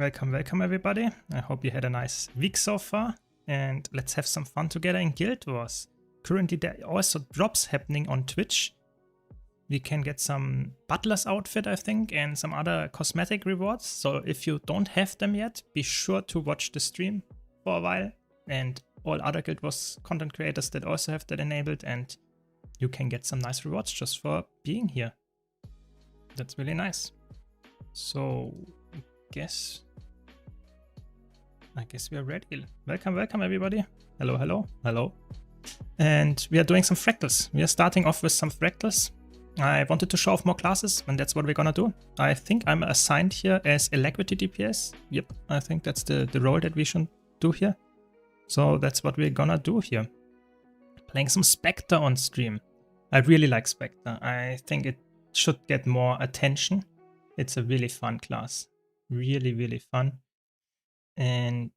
Welcome, welcome everybody. I hope you had a nice week so far, and let's have some fun together in Guild Wars. Currently there are also drops happening on Twitch. We can get some butler's outfit, I think, and some other cosmetic rewards. So if you don't have them yet, be sure to watch the stream for a while, and all other Guild Wars content creators that also have that enabled, and you can get some nice rewards just for being here. That's really nice. So I guess we are ready. Welcome, welcome everybody. Hello, hello, hello. And we are doing some fractals. We are starting off with some fractals. I wanted to show off more classes, and that's what we're gonna do. I think I'm assigned here as Alacrity DPS. Yep, I think that's the role that we should do here. So that's what we're gonna do here. Playing some Spectre on stream. I really like Spectre. I think it should get more attention. It's a really fun class. Really, really fun. And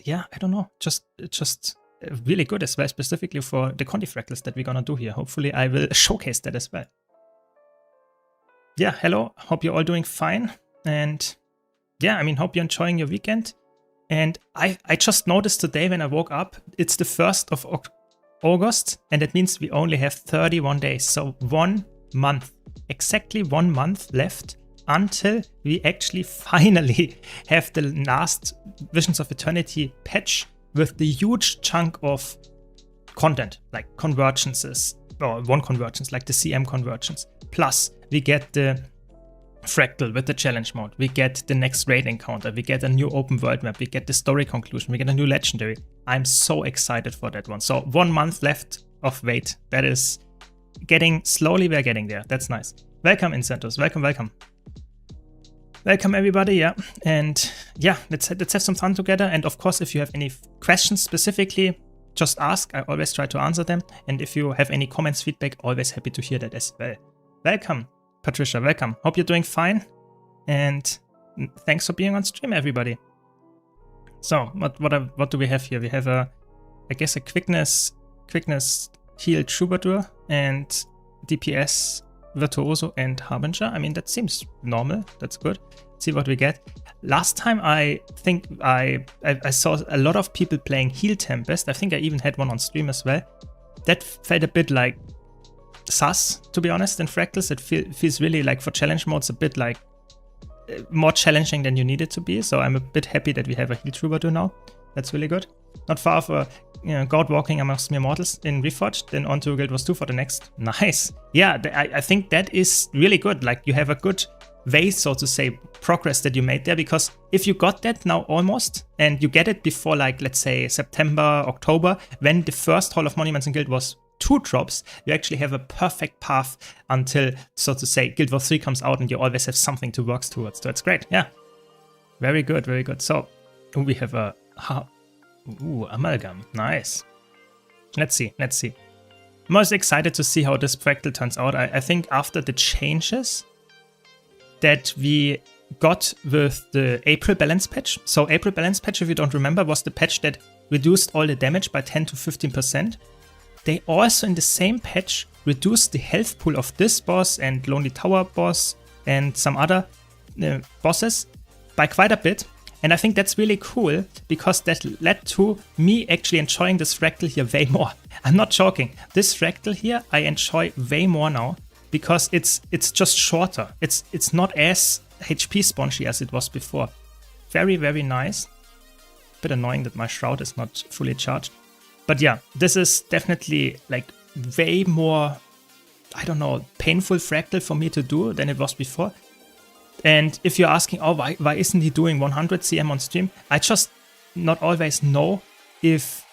yeah, I don't know, just really good as well, specifically for the Conti fractals that we're gonna do here. Hopefully I will showcase that as well. Yeah, hello, hope you're all doing fine. And yeah, I mean, hope you're enjoying your weekend. And I just noticed today when I woke up, it's the 1st of August, and that means we only have 31 days. So 1 month, exactly 1 month left until we actually finally have the last Visions of Eternity patch with the huge chunk of content, like convergences, or one convergence, like the CM convergence. Plus, we get the fractal with the challenge mode, we get the next raid encounter, we get a new open world map, we get the story conclusion, we get a new legendary. I'm so excited for that one. So 1 month left of wait. That is getting, slowly we're getting there. That's nice. Welcome, Incentos. Welcome, welcome. Welcome everybody, yeah, and yeah, let's have some fun together. And of course, if you have any questions specifically, just ask. I always try to answer them. And if you have any comments, feedback, always happy to hear that as well. Welcome, Patricia. Welcome. Hope you're doing fine, and thanks for being on stream, everybody. So, what do we have here? We have I guess a quickness heal troubadour and DPS. Virtuoso and Harbinger. I mean, that seems normal. That's good. Let's see what we get. Last time I think I saw a lot of people playing Heal Tempest. I think I even had one on stream as well. That felt a bit like sus, to be honest, in Fractals. It feels really like for challenge modes a bit like more challenging than you need it to be. So I'm a bit happy that we have a Heal Troubadour now. That's really good. Not far for God walking amongst mere mortals in Reforged, then on to Guild Wars 2 for the next. Nice. Yeah, I think that is really good. Like, you have a good way, so to say, progress that you made there, because if you got that now almost, and you get it before, like, let's say September, October, when the first Hall of Monuments in Guild Wars 2 drops, you actually have a perfect path until, so to say, Guild Wars 3 comes out, and you always have something to work towards. So it's great. Yeah. Very good, very good. So we have a Amalgam. Nice. Let's see. I'm most excited to see how this fractal turns out. I think after the changes that we got with the April balance patch. So April balance patch, if you don't remember, was the patch that reduced all the damage by 10 to 15%. They also in the same patch reduced the health pool of this boss and Lonely Tower boss and some other bosses by quite a bit. And I think that's really cool, because that led to me actually enjoying this fractal here way more. I'm not joking. This fractal here I enjoy way more now, because it's just shorter. It's not as HP spongy as it was before. Very, very nice. Bit annoying that my shroud is not fully charged. But yeah, this is definitely like way more, I don't know, painful fractal for me to do than it was before. And if you're asking, oh, why isn't he doing 100 CM on stream? I just not always know if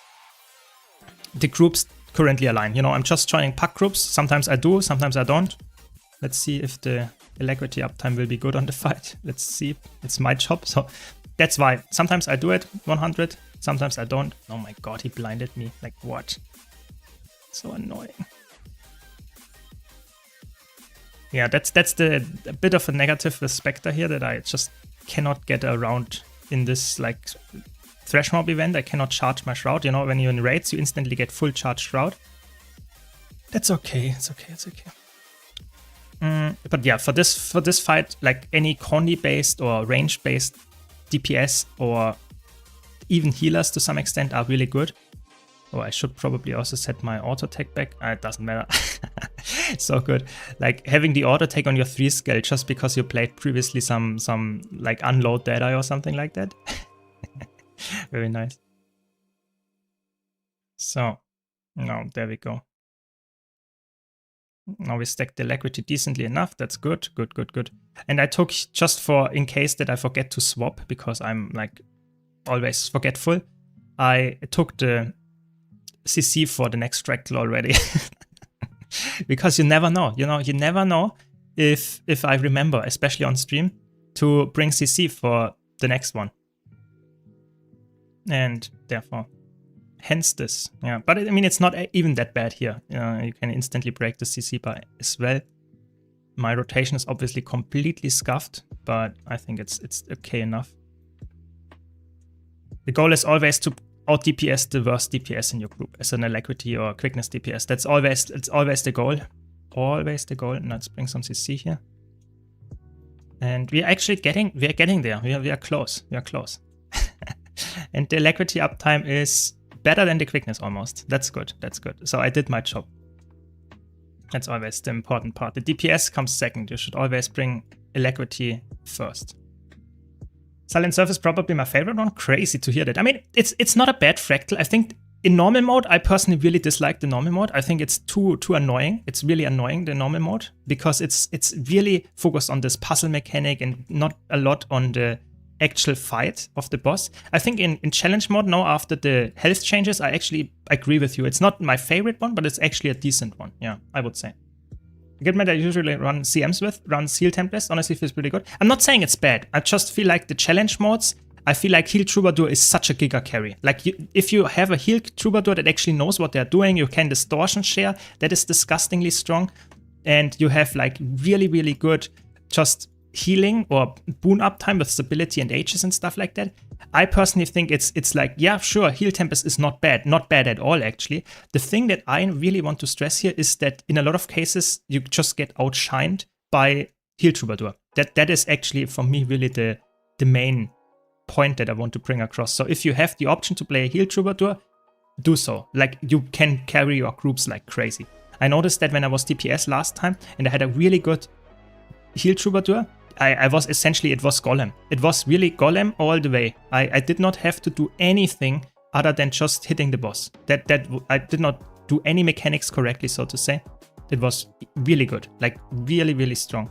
the groups currently align. You know, I'm just joining pack groups. Sometimes I do, sometimes I don't. Let's see if the Alacrity uptime will be good on the fight. Let's see. It's my job. So that's why. Sometimes I do it 100, sometimes I don't. Oh my god, he blinded me. Like, what? So annoying. Yeah, that's a bit of a negative with Spectre here, that I just cannot get around in this like Thresh Mob event. I cannot charge my Shroud. You know, when you're in raids, you instantly get full charge Shroud. That's okay. It's okay. But yeah, for this fight, like any Condy based or range based DPS or even healers to some extent are really good. Oh, I should probably also set my auto attack back. It doesn't matter. So good. Like having the auto attack on your 3 skill just because you played previously some like unload Deadeye or something like that. Very nice. So now there we go. Now we stacked the alacrity decently enough. That's good, good. And I took just for in case that I forget to swap because I'm like always forgetful. I took the CC for the next fractal already because you never know. You never know if I remember, especially on stream, to bring CC for the next one, and therefore. Hence this, yeah. But I mean, it's not even that bad here. You can instantly break the CC bar as well. My rotation is obviously completely scuffed, but I think it's okay enough. The goal is always to out DPS the worst DPS in your group as an alacrity or quickness DPS. It's always the goal. Always the goal. Now let's bring some CC here. And we are actually getting there. We are close. We are close. And the alacrity uptime is better than the quickness almost. That's good. That's good. So I did my job. That's always the important part. The DPS comes second. You should always bring alacrity first. Silent Surf is probably my favorite one. Crazy to hear that. I mean, it's not a bad fractal. I think in normal mode, I personally really dislike the normal mode. I think it's too annoying. It's really annoying, the normal mode, because it's really focused on this puzzle mechanic and not a lot on the actual fight of the boss. I think in challenge mode now, after the health changes, I actually agree with you. It's not my favorite one, but it's actually a decent one. Yeah, I would say. The guild mate I usually run CMs with, runs heal templates, honestly feels pretty good. I'm not saying it's bad. I just feel like the challenge modes, I feel like heal troubadour is such a giga carry. Like if you have a heal troubadour that actually knows what they're doing, you can distortion share, that is disgustingly strong. And you have like really, really good just healing or boon uptime with stability and H's and stuff like that. I personally think it's like, yeah, sure, heal tempest is not bad at all actually. The thing that I really want to stress here is that in a lot of cases you just get outshined by heal troubadour. That is actually for me really the main point that I want to bring across. So if you have the option to play a heal troubadour, do so. Like you can carry your groups like crazy. I noticed that when I was DPS last time and I had a really good heal troubadour, I was essentially, it was Golem. It was really Golem all the way. I did not have to do anything other than just hitting the boss. I did not do any mechanics correctly, so to say. It was really good, like really, really strong.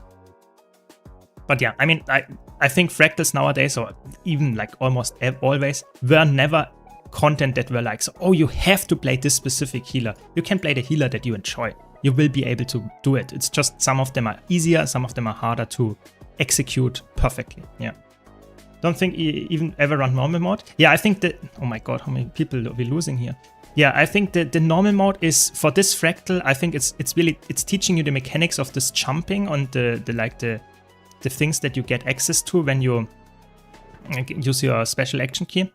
But yeah, I mean, I think fractals nowadays, or even like almost always, were never content that were like, so, oh, you have to play this specific healer. You can play the healer that you enjoy. You will be able to do it. It's just some of them are easier, some of them are harder to execute perfectly. Yeah. Don't think even ever run normal mode. Yeah, I think that, oh my god, how many people are we losing here? Yeah, I think that the normal mode is, for this fractal, I think it's really, it's teaching you the mechanics of this jumping on the things that you get access to when you use your special action key.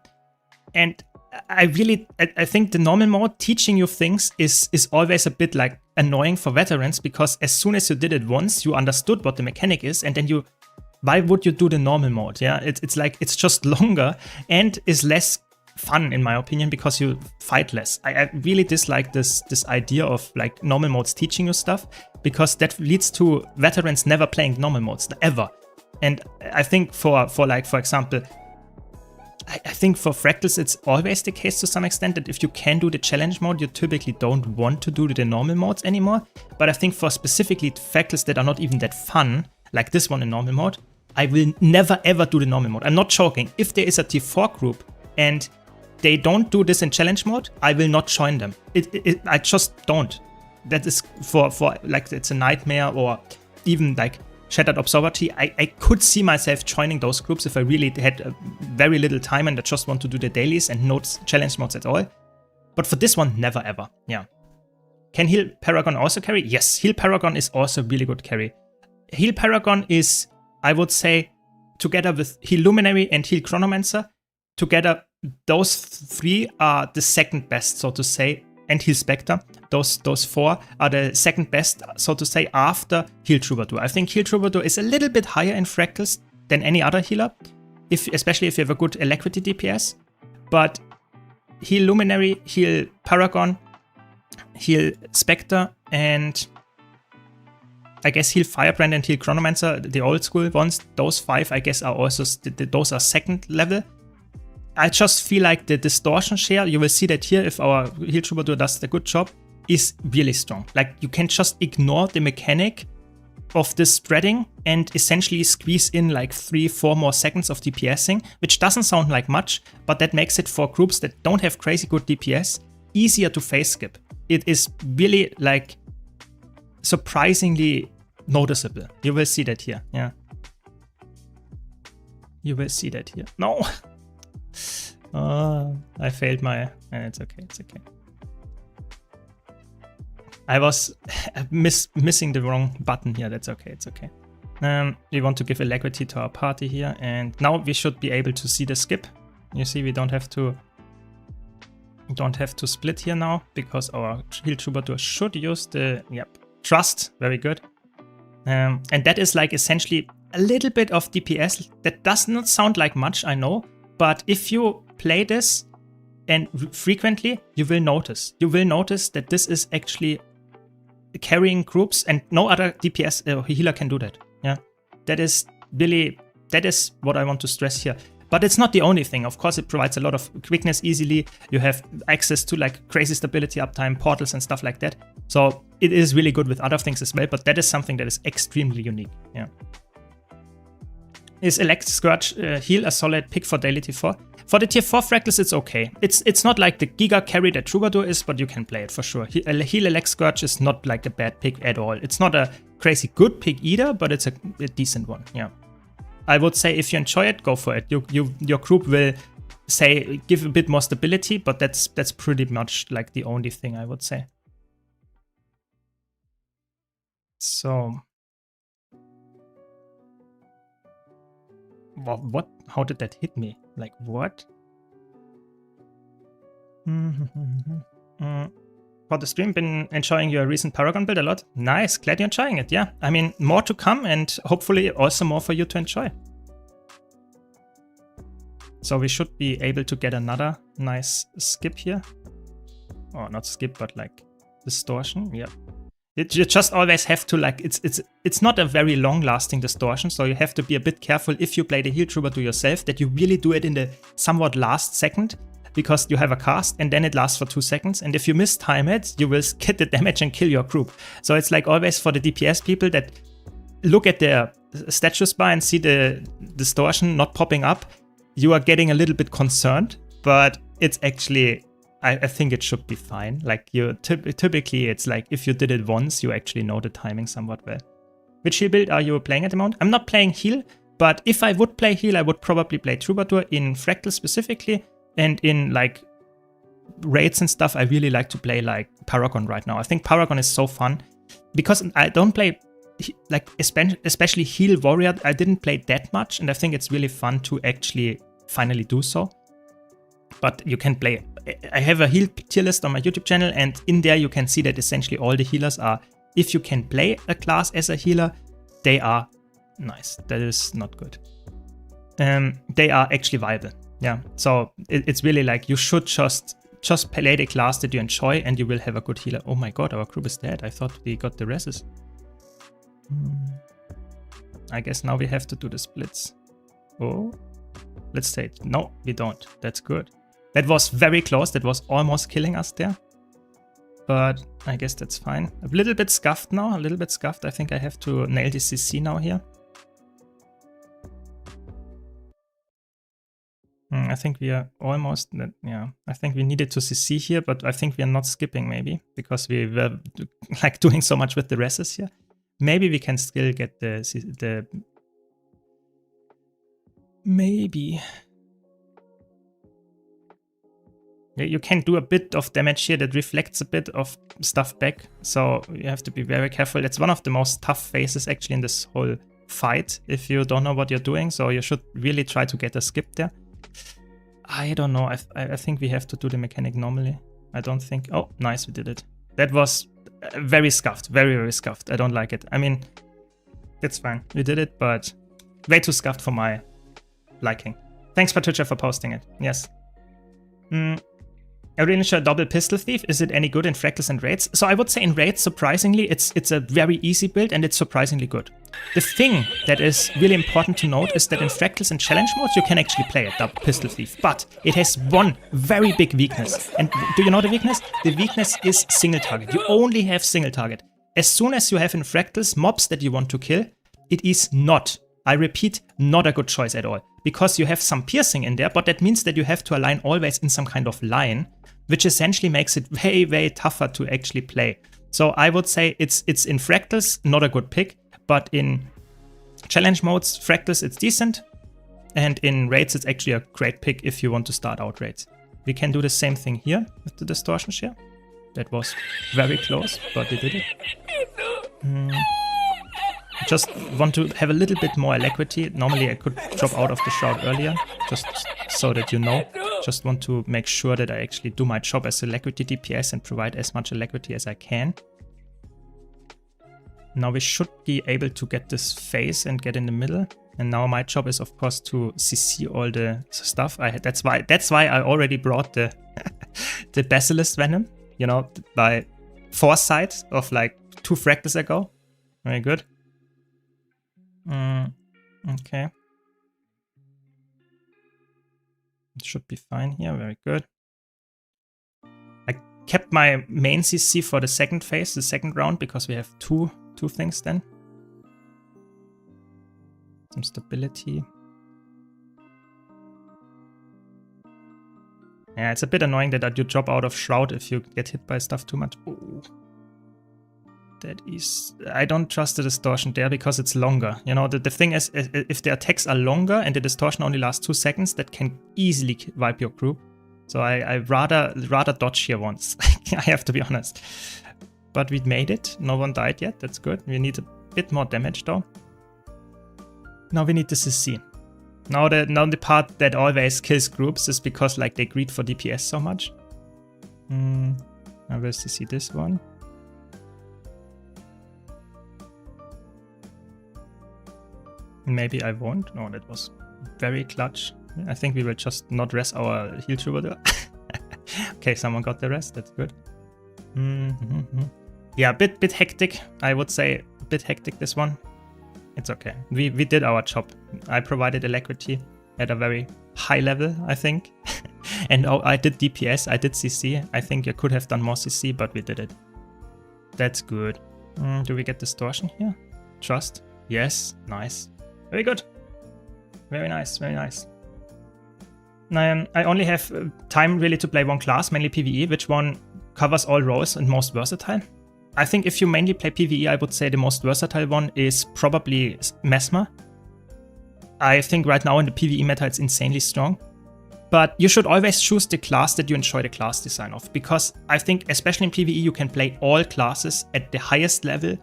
And I think the normal mode teaching you things is always a bit like annoying for veterans, because as soon as you did it once, you understood what the mechanic is, and then why would you do the normal mode? Yeah, it's like, it's just longer and is less fun in my opinion, because you fight less. I really dislike this idea of like normal modes teaching you stuff, because that leads to veterans never playing normal modes ever. And I think for example, I think for fractals it's always the case to some extent that if you can do the challenge mode, you typically don't want to do the normal modes anymore. But I think for specifically fractals that are not even that fun, like this one in normal mode, I will never ever do the normal mode. I'm not joking. If there is a T4 group and they don't do this in challenge mode, I will not join them. I just don't. That is for like, it's a nightmare, or even like Shattered Observatory. I could see myself joining those groups if I really had very little time and I just want to do the dailies and no challenge modes at all. But for this one, never ever. Yeah. Can Heal Paragon also carry? Yes, Heal Paragon is also really good carry. Heal Paragon is, I would say, together with Heal Luminary and Heal Chronomancer, together those three are the second best, so to say. and Heal Spectre. Those 4 are the second best, so to say, after Heal Troubadour. I think Heal Troubadour is a little bit higher in fractals than any other healer, especially if you have a good Alacrity DPS. But Heal Luminary, Heal Paragon, Heal Spectre, and I guess Heal Firebrand and Heal Chronomancer, the old school ones, those 5 I guess are also, those are second level. I just feel like the distortion share, you will see that here if our Heal Troubadour does the good job, is really strong. Like you can just ignore the mechanic of this spreading and essentially squeeze in like 3-4 more seconds of DPSing, which doesn't sound like much, but that makes it for groups that don't have crazy good DPS easier to phase skip. It is really like surprisingly noticeable. You will see that here, yeah. You will see that here. No! I failed my... it's okay, it's okay. I was missing the wrong button here, that's okay, it's okay. We want to give alacrity to our party here, and now we should be able to see the skip. You see, we don't have to split here now, because our Heal Troubadour should use the, yep, Trust, very good. And that is like essentially a little bit of DPS. That does not sound like much, I know, but if you play this and frequently, you will notice. You will notice that this is actually carrying groups, and no other DPS healer can do that. Yeah, that is really, that is what I want to stress here. But it's not the only thing. Of course, it provides a lot of quickness easily. You have access to like crazy stability uptime, portals and stuff like that. So it is really good with other things as well, but that is something that is extremely unique. Yeah. Is Elect Scourge heal a solid pick for daily tier 4? For the tier 4 fractals, it's okay. It's not like the giga carry that Troubadour is, but you can play it for sure. Heal Elect Scourge is not like a bad pick at all. It's not a crazy good pick either, but it's a decent one. Yeah. I would say if you enjoy it, go for it. Your group will say give a bit more stability, but that's pretty much like the only thing I would say. So what? How did that hit me? Like what? For the stream, been enjoying your recent Paragon build a lot. Nice, glad you're enjoying it. Yeah, I mean, more to come, and hopefully also more for you to enjoy. So we should be able to get another nice skip here. Or not skip, but like distortion. Yeah. You just always have to like, it's not a very long lasting distortion, so you have to be a bit careful if you play the Heal Troubadour yourself, that you really do it in the somewhat last second, because you have a cast and then it lasts for 2 seconds, and if you mistime it, you will get the damage and kill your group. So it's like always for the DPS people that look at their status bar and see the distortion not popping up, you are getting a little bit concerned, but it's actually, I think it should be fine. Like you typically, it's like if you did it once, you actually know the timing somewhat well. Which heal build are you playing at the moment? I'm not playing heal, but if I would play heal, I would probably play Troubadour in Fractal specifically, and in like raids and stuff, I really like to play like Paragon right now. I think Paragon is so fun because I don't play like especially heal warrior. I didn't play that much, and I think it's really fun to actually finally do so. But you can play. I have a heal tier list on my YouTube channel, and in there you can see that essentially all the healers are, if you can play a class as a healer, they are nice. That is not good. They are actually viable. Yeah, so it's really like you should just play the class that you enjoy, and you will have a good healer. Oh my god, our group is dead. I thought we got the reses. I guess now we have to do the splits. Oh, let's say it. No, we don't. That's good. That was very close. That was almost killing us there. But I guess that's fine. A little bit scuffed now. A little bit scuffed. I think I have to nail the CC now here. I think we are almost, yeah, I think we needed to CC here, but I think we are not skipping maybe, because we were like doing so much with the reses here. Maybe we can still get the maybe. You can do a bit of damage here that reflects a bit of stuff back, so you have to be very careful. It's one of the most tough phases actually in this whole fight if you don't know what you're doing, so you should really try to get a skip there. I don't know, I think we have to do the mechanic normally. I don't think... Oh, nice, we did it. That was very scuffed, very, very scuffed. I don't like it. I mean, it's fine. We did it, but way too scuffed for my liking. Thanks, Patricia, for posting it. Yes. I really enjoy double pistol thief. Is it any good in fractals and raids? So I would say in raids, surprisingly, it's a very easy build and it's surprisingly good. The thing that is really important to note is that in fractals and challenge modes, you can actually play a double pistol thief, but it has one very big weakness. And do you know the weakness? The weakness is single target. You only have single target. As soon as you have in fractals mobs that you want to kill, it is not, I repeat, not a good choice at all. Because you have some piercing in there, but that means that you have to align always in some kind of line, which essentially makes it very, very tougher to actually play. So I would say it's in fractals, not a good pick, but in challenge modes, fractals, it's decent. And in raids, it's actually a great pick if you want to start out raids. We can do the same thing here with the distortion share. That was very close, but we did it. Just want to have a little bit more alacrity. Normally I could drop out of the shroud earlier, just so that you know. Just want to make sure that I actually do my job as alacrity DPS and provide as much alacrity as I can. Now we should be able to get this phase and get in the middle. And now my job is of course to CC all the stuff. That's why I already brought the the Basilisk Venom, you know, by foresight of like 2 fractals ago. Very good. Okay. It should be fine here, very good. I kept my main CC for the second phase, the second round, because we have two things then. Some stability. Yeah, it's a bit annoying that you drop out of Shroud if you get hit by stuff too much. Ooh. That is... I don't trust the distortion there because it's longer. You know, the thing is, if the attacks are longer and the distortion only lasts 2 seconds, that can easily wipe your group. So I rather dodge here once. I have to be honest. But we made it. No one died yet. That's good. We need a bit more damage though. Now we need the CC. Now the part that always kills groups is because like they greed for DPS so much. I will CC this one. Maybe I won't. No, that was very clutch. I think we will just not rest our heal troubadour. Okay, someone got the rest. That's good. Yeah, bit hectic. I would say a bit hectic this one. It's okay. We did our job. I provided alacrity at a very high level, I think. And I did DPS. I did CC. I think I could have done more CC, but we did it. That's good. Do we get distortion here? Trust. Yes. Nice. Very good. Very nice, very nice. I only have time really to play one class, mainly PvE, which one covers all roles and most versatile. I think if you mainly play PvE, I would say the most versatile one is probably Mesmer. I think right now in the PvE meta it's insanely strong. But you should always choose the class that you enjoy the class design of, because I think especially in PvE you can play all classes at the highest level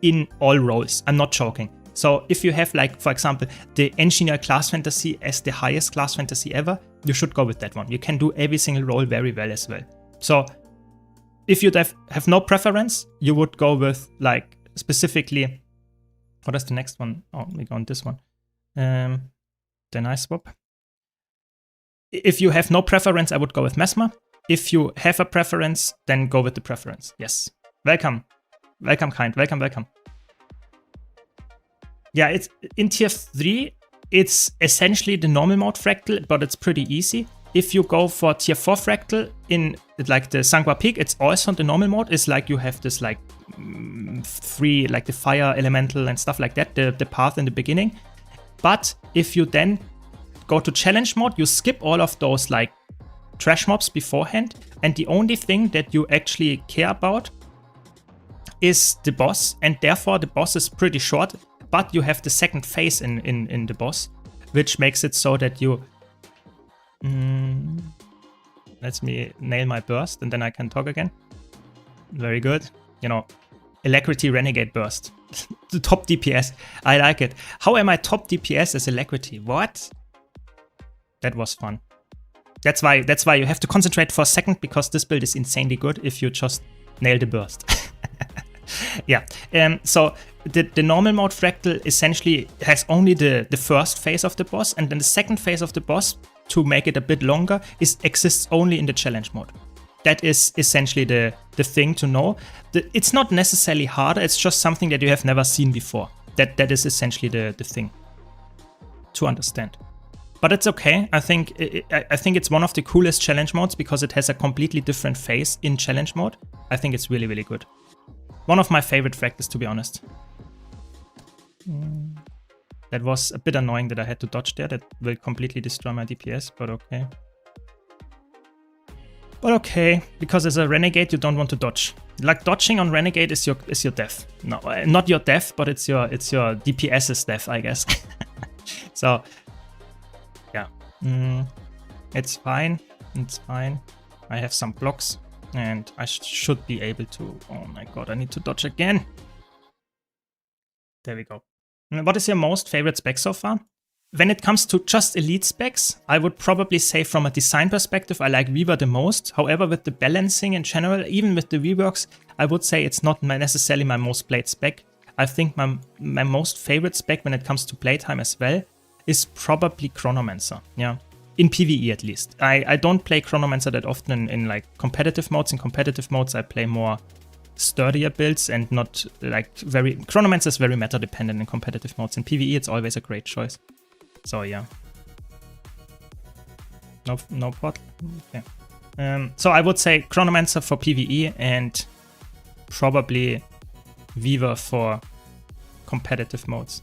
in all roles. I'm not joking. So if you have, like, for example, the engineer class fantasy as the highest class fantasy ever, you should go with that one. You can do every single role very well as well. So if you have no preference, you would go with, like, specifically, what is the next one? Oh, we go on this one. Then I swap. If you have no preference, I would go with Mesmer. If you have a preference, then go with the preference. Yes. Welcome. Welcome, kind. Welcome, welcome. Yeah, it's in tier 3, it's essentially the normal mode fractal, but it's pretty easy. If you go for tier 4 fractal in like the Sangwa Peak, it's also the normal mode. It's like you have this like 3, like the fire elemental and stuff like that, the path in the beginning. But if you then go to challenge mode, you skip all of those like trash mobs beforehand. And the only thing that you actually care about is the boss. And therefore the boss is pretty short. But you have the second phase in the boss, which makes it so that you... let me nail my burst and then I can talk again. Very good. You know, Alacrity Renegade Burst. The top DPS. I like it. How am I top DPS as Alacrity? What? That was fun. That's why you have to concentrate for a second, because this build is insanely good if you just nail the burst. Yeah. So the normal mode fractal essentially has only the first phase of the boss, and then the second phase of the boss, to make it a bit longer, exists only in the challenge mode. That is essentially the thing to know. It's not necessarily harder, it's just something that you have never seen before. That is essentially the thing to understand. But it's okay. I think it's one of the coolest challenge modes because it has a completely different phase in challenge mode. I think it's really, really good. One of my favorite fractals, to be honest. That was a bit annoying that I had to dodge there. That will completely destroy my DPS, but okay. But okay, because as a renegade you don't want to dodge. Like, dodging on renegade is your death. No, not your death, but it's your DPS's death, I guess. So yeah, it's fine. It's fine. I have some blocks, and I should be able to. Oh my god, I need to dodge again. There we go. What is your most favorite spec so far? When it comes to just elite specs, I would probably say from a design perspective, I like Weaver the most. However, with the balancing in general, even with the reworks, I would say it's not necessarily my most played spec. I think my most favorite spec when it comes to playtime as well is probably Chronomancer, yeah. In PvE at least. I don't play Chronomancer that often in like competitive modes. In competitive modes, I play more sturdier builds and not like very... Chronomancer is very meta dependent in competitive modes. In PvE, it's always a great choice. So yeah. No pot? Okay. So I would say Chronomancer for PvE and probably Weaver for competitive modes.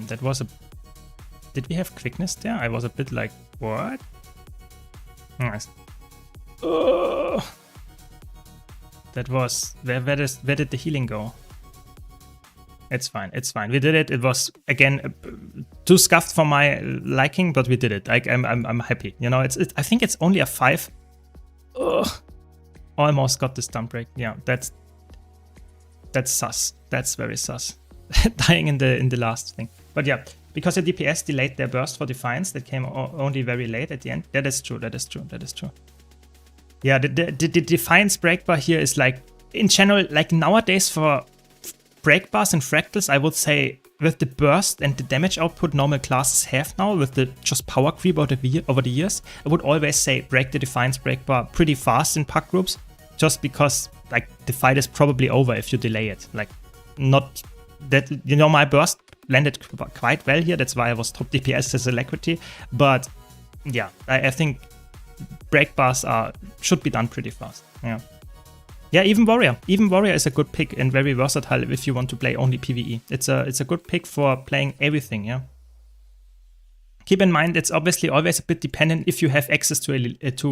That was a... Did we have quickness there? I was a bit like, what? Nice. That was... Where did the healing go? It's fine, it's fine. We did it. It was, again, too scuffed for my liking, but we did it. Like, I'm happy. You know, I think it's only a 5. Ugh. Almost got the stun break. Yeah, that's sus. That's very sus. Dying in the last thing. But yeah, because the DPS delayed their burst for Defiance, that came only very late at the end. That is true, that is true, that is true. Yeah, the Defiance break bar here is like, in general, like nowadays for break bars and fractals, I would say with the burst and the damage output normal classes have now, with the just power creep over the years, I would always say break the Defiance break bar pretty fast in pack groups, just because like the fight is probably over if you delay it. Like, not that, you know, my burst landed quite well here, that's why I was top DPS as Alacrity, but yeah, I think break bars should be done pretty fast. Yeah. Yeah, even Warrior. Even Warrior is a good pick and very versatile if you want to play only PvE. It's a good pick for playing everything, yeah. Keep in mind, it's obviously always a bit dependent if you have access to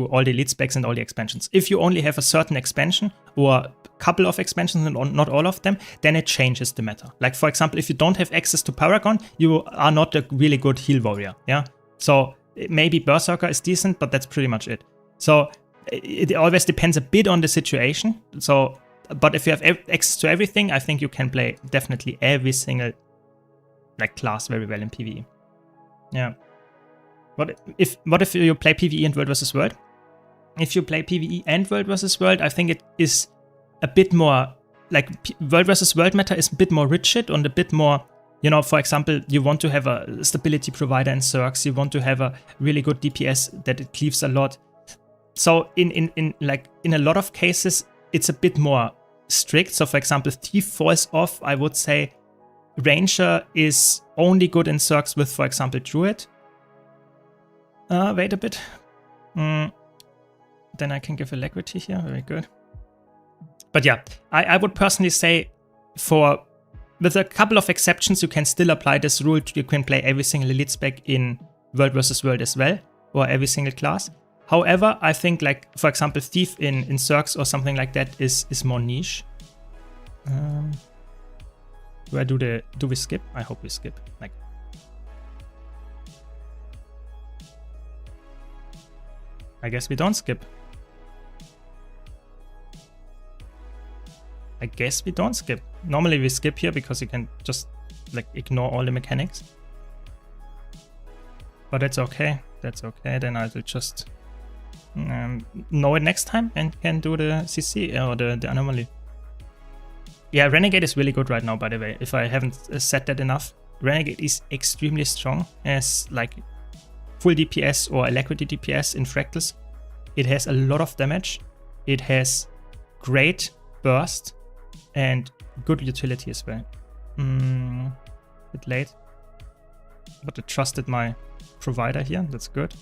all the elite specs and all the expansions. If you only have a certain expansion or a couple of expansions and not all of them, then it changes the meta. Like, for example, if you don't have access to Paragon, you are not a really good heal warrior, yeah? So maybe Berserker is decent, but that's pretty much it. So it always depends a bit on the situation. So, but if you have access to everything, I think you can play definitely every single like class very well in PvE. Yeah. What if you play PvE and World vs. World? If you play PvE and World vs. World, I think it is a bit more like World vs. World meta is a bit more rigid and a bit more, you know, for example, you want to have a stability provider in Zergs, you want to have a really good DPS that it cleaves a lot. So in a lot of cases, it's a bit more strict. So for example, Thief falls off, I would say Ranger is only good in Zergs with, for example, Druid. Wait a bit. Then I can give Alacrity here, very good. But yeah, I would personally say with a couple of exceptions, you can still apply this rule. You can play every single elite spec in World vs. World as well, or every single class. However, I think, like, for example, Thief in Zergs or something like that is more niche. Where do we skip? I hope we skip. Like, I guess we don't skip. I guess we don't skip. Normally we skip here because you can just like ignore all the mechanics. But it's okay. That's okay. Then I will just know it next time and can do the CC or the anomaly. Yeah, Renegade is really good right now, by the way, if I haven't said that enough. Renegade is extremely strong as like full DPS or Alacrity DPS in Fractals. It has a lot of damage. It has great burst and good utility as well. Bit late, but I trusted my provider here. That's good.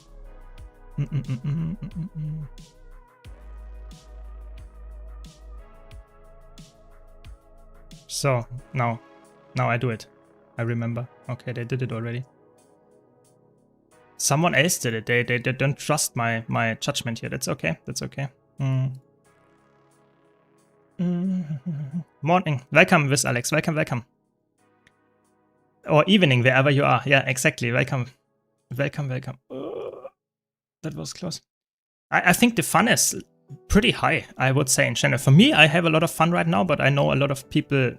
So now I do it. I remember. Okay, they did it already. Someone else did it. They don't trust my judgment here. That's okay. That's okay. Morning. Welcome, Wiz Alex. Welcome. Or evening, wherever you are. Yeah, exactly. Welcome. That was close. I think the fun is pretty high, I would say, in general. For me, I have a lot of fun right now, but I know a lot of people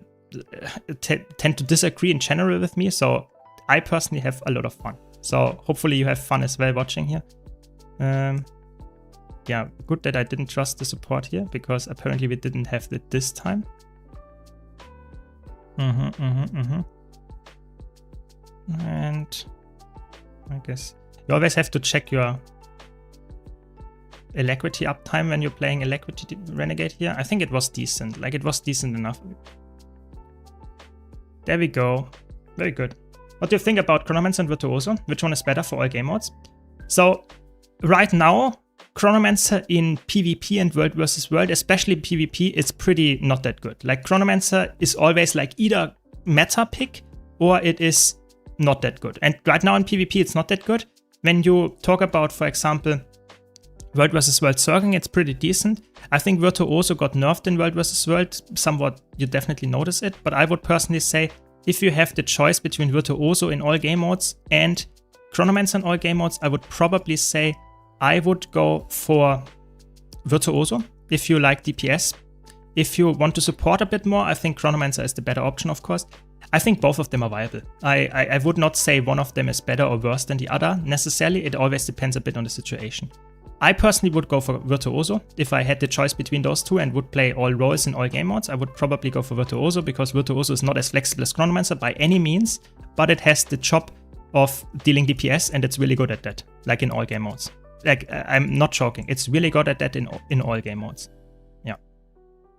tend to disagree in general with me, so I personally have a lot of fun. So hopefully you have fun as well watching here. Yeah, good that I didn't trust the support here, because apparently we didn't have it this time. And I guess you always have to check your Alacrity uptime when you're playing Alacrity Renegade here. I think it was decent. Like, it was decent enough. There we go. Very good. What do you think about Chronomancer and Virtuoso? Which one is better for all game modes? So, right now, Chronomancer in PvP and World vs. World, especially PvP, is pretty not that good. Like, Chronomancer is always like either meta pick or it is not that good. And right now in PvP, it's not that good. When you talk about, for example, World vs. World Zerging, it's pretty decent. I think Virtuoso got nerfed in World vs. World. Somewhat, you definitely notice it. But I would personally say, if you have the choice between Virtuoso in all game modes and Chronomancer in all game modes, I would probably say I would go for Virtuoso if you like DPS. If you want to support a bit more, I think Chronomancer is the better option, of course. I think both of them are viable. I would not say one of them is better or worse than the other necessarily. It always depends a bit on the situation. I personally would go for Virtuoso. If I had the choice between those two and would play all roles in all game modes, I would probably go for Virtuoso, because Virtuoso is not as flexible as Chronomancer by any means, but it has the job of dealing DPS and it's really good at that, like in all game modes. Like, I'm not joking, it's really good at that in all game modes. Yeah.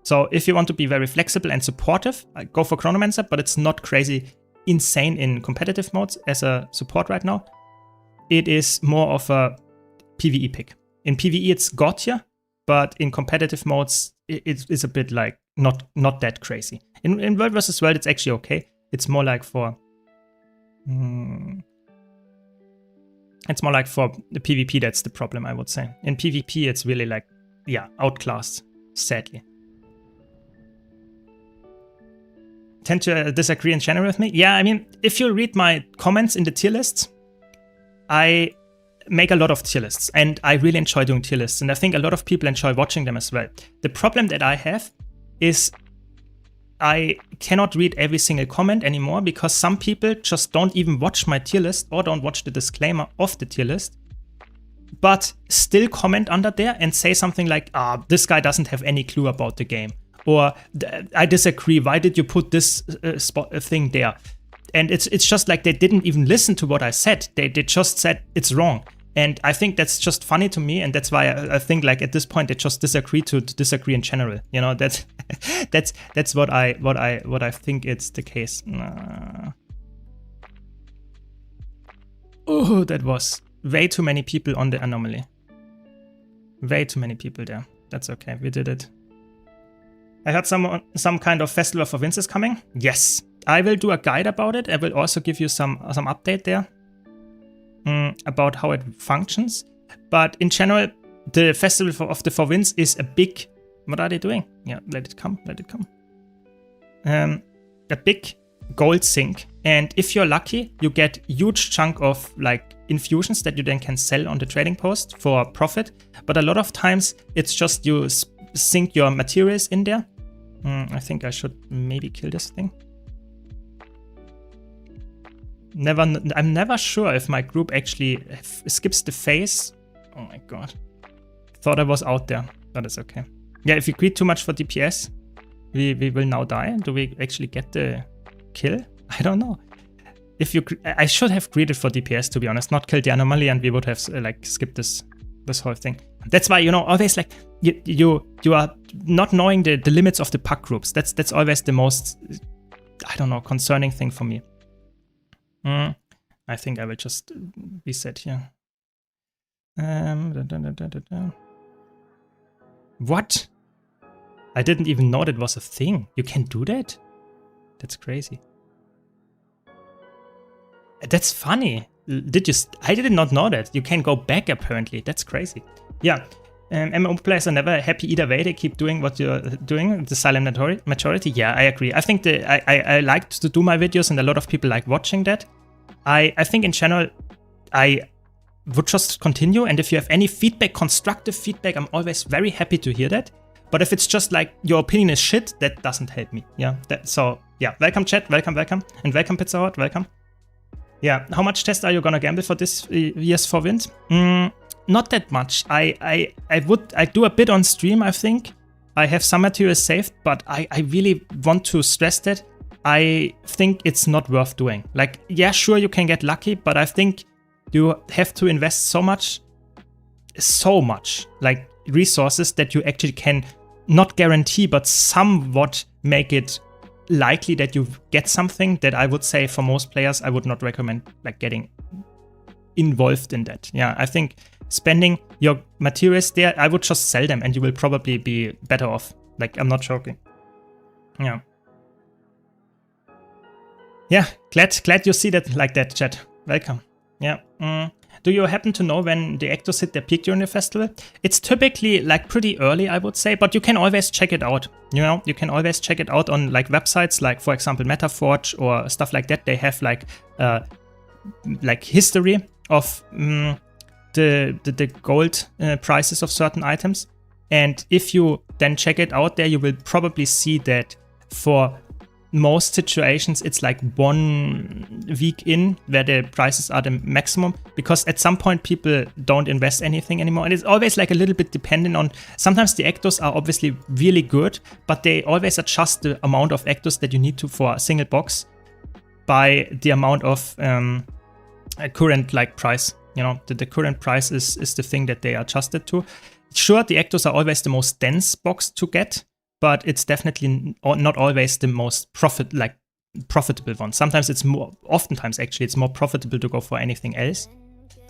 So if you want to be very flexible and supportive, I go for Chronomancer, but it's not crazy insane in competitive modes as a support right now. It is more of a PvE pick. In PvE, it's god tier, but in competitive modes, it's a bit like not that crazy. In World vs. World, it's actually okay. It's more like for the PvP. That's the problem, I would say. In PvP, it's really like, yeah, outclassed, sadly. Tend to disagree in general with me. Yeah, I mean, if you read my comments in the tier lists, I make a lot of tier lists and I really enjoy doing tier lists, and I think a lot of people enjoy watching them as well. The problem that I have is I cannot read every single comment anymore, because some people just don't even watch my tier list or don't watch the disclaimer of the tier list, but still comment under there and say something like, this guy doesn't have any clue about the game, or I disagree, why did you put this thing there? And it's just like they didn't even listen to what I said. They just said it's wrong. And I think that's just funny to me. And that's why I think, like, at this point, they just disagree to disagree in general. You know, that's what I think it's the case. Oh, that was way too many people on the anomaly. Way too many people there. That's okay. We did it. I heard some kind of festival for Vince is coming. Yes. I will do a guide about it. I will also give you some update there about how it functions. But in general, the festival of the Four Winds is a big. What are they doing? Yeah, let it come. A big gold sink, and if you're lucky, you get a huge chunk of like infusions that you then can sell on the trading post for profit. But a lot of times, it's just you sink your materials in there. I think I should maybe kill this thing. I'm never sure if my group actually skips the phase. Oh my god. Thought I was out there, but it's okay. Yeah, if we greed too much for DPS, we will now die. Do we actually get the kill? I don't know. If you, I should have greeded for DPS, to be honest, not killed the anomaly, and we would have like skipped this whole thing. That's why, you know, always like you are not knowing the limits of the pack groups. That's always the most, I don't know, concerning thing for me. I think I will just reset here. What? I didn't even know that was a thing. You can do that? That's crazy. That's funny. I did not know that. You can go back apparently. That's crazy. Yeah. MMO players are never happy either way. They keep doing what you're doing. The silent majority. Yeah, I agree. I think I like to do my videos, and a lot of people like watching that. I think in general, I would just continue. And if you have any feedback, constructive feedback, I'm always very happy to hear that. But if it's just like your opinion is shit, that doesn't help me. Yeah. So yeah, welcome chat, welcome, and welcome Pizza Hut, welcome. Yeah, how much test are you gonna gamble for this year's for Wind? Not that much. I do a bit on stream, I think. I have some material saved, but I really want to stress that I think it's not worth doing. Like, yeah, sure, you can get lucky, but I think you have to invest so much, like resources that you actually can not guarantee, but somewhat make it likely that you get something that I would say for most players, I would not recommend like getting involved in that. Yeah, I think spending your materials there, I would just sell them and you will probably be better off. Like, I'm not joking. Yeah. Yeah, glad you see that like that, chat. Welcome. Yeah. Do you happen to know when the actors hit their peak during the festival? It's typically like pretty early, I would say, but you can always check it out. You know, you can always check it out on like websites, like for example Metaforge or stuff like that. They have like history of the gold prices of certain items, and if you then check it out there, you will probably see that for most situations it's like 1 week in where the prices are the maximum, because at some point people don't invest anything anymore, and it's always like a little bit dependent on, sometimes the actors are obviously really good, but they always adjust the amount of actors that you need to for a single box by the amount of current like price. You know, the current price is the thing that they adjusted to. Sure, the actors are always the most dense box to get, but it's definitely not always the most profitable one. Sometimes oftentimes actually, it's more profitable to go for anything else.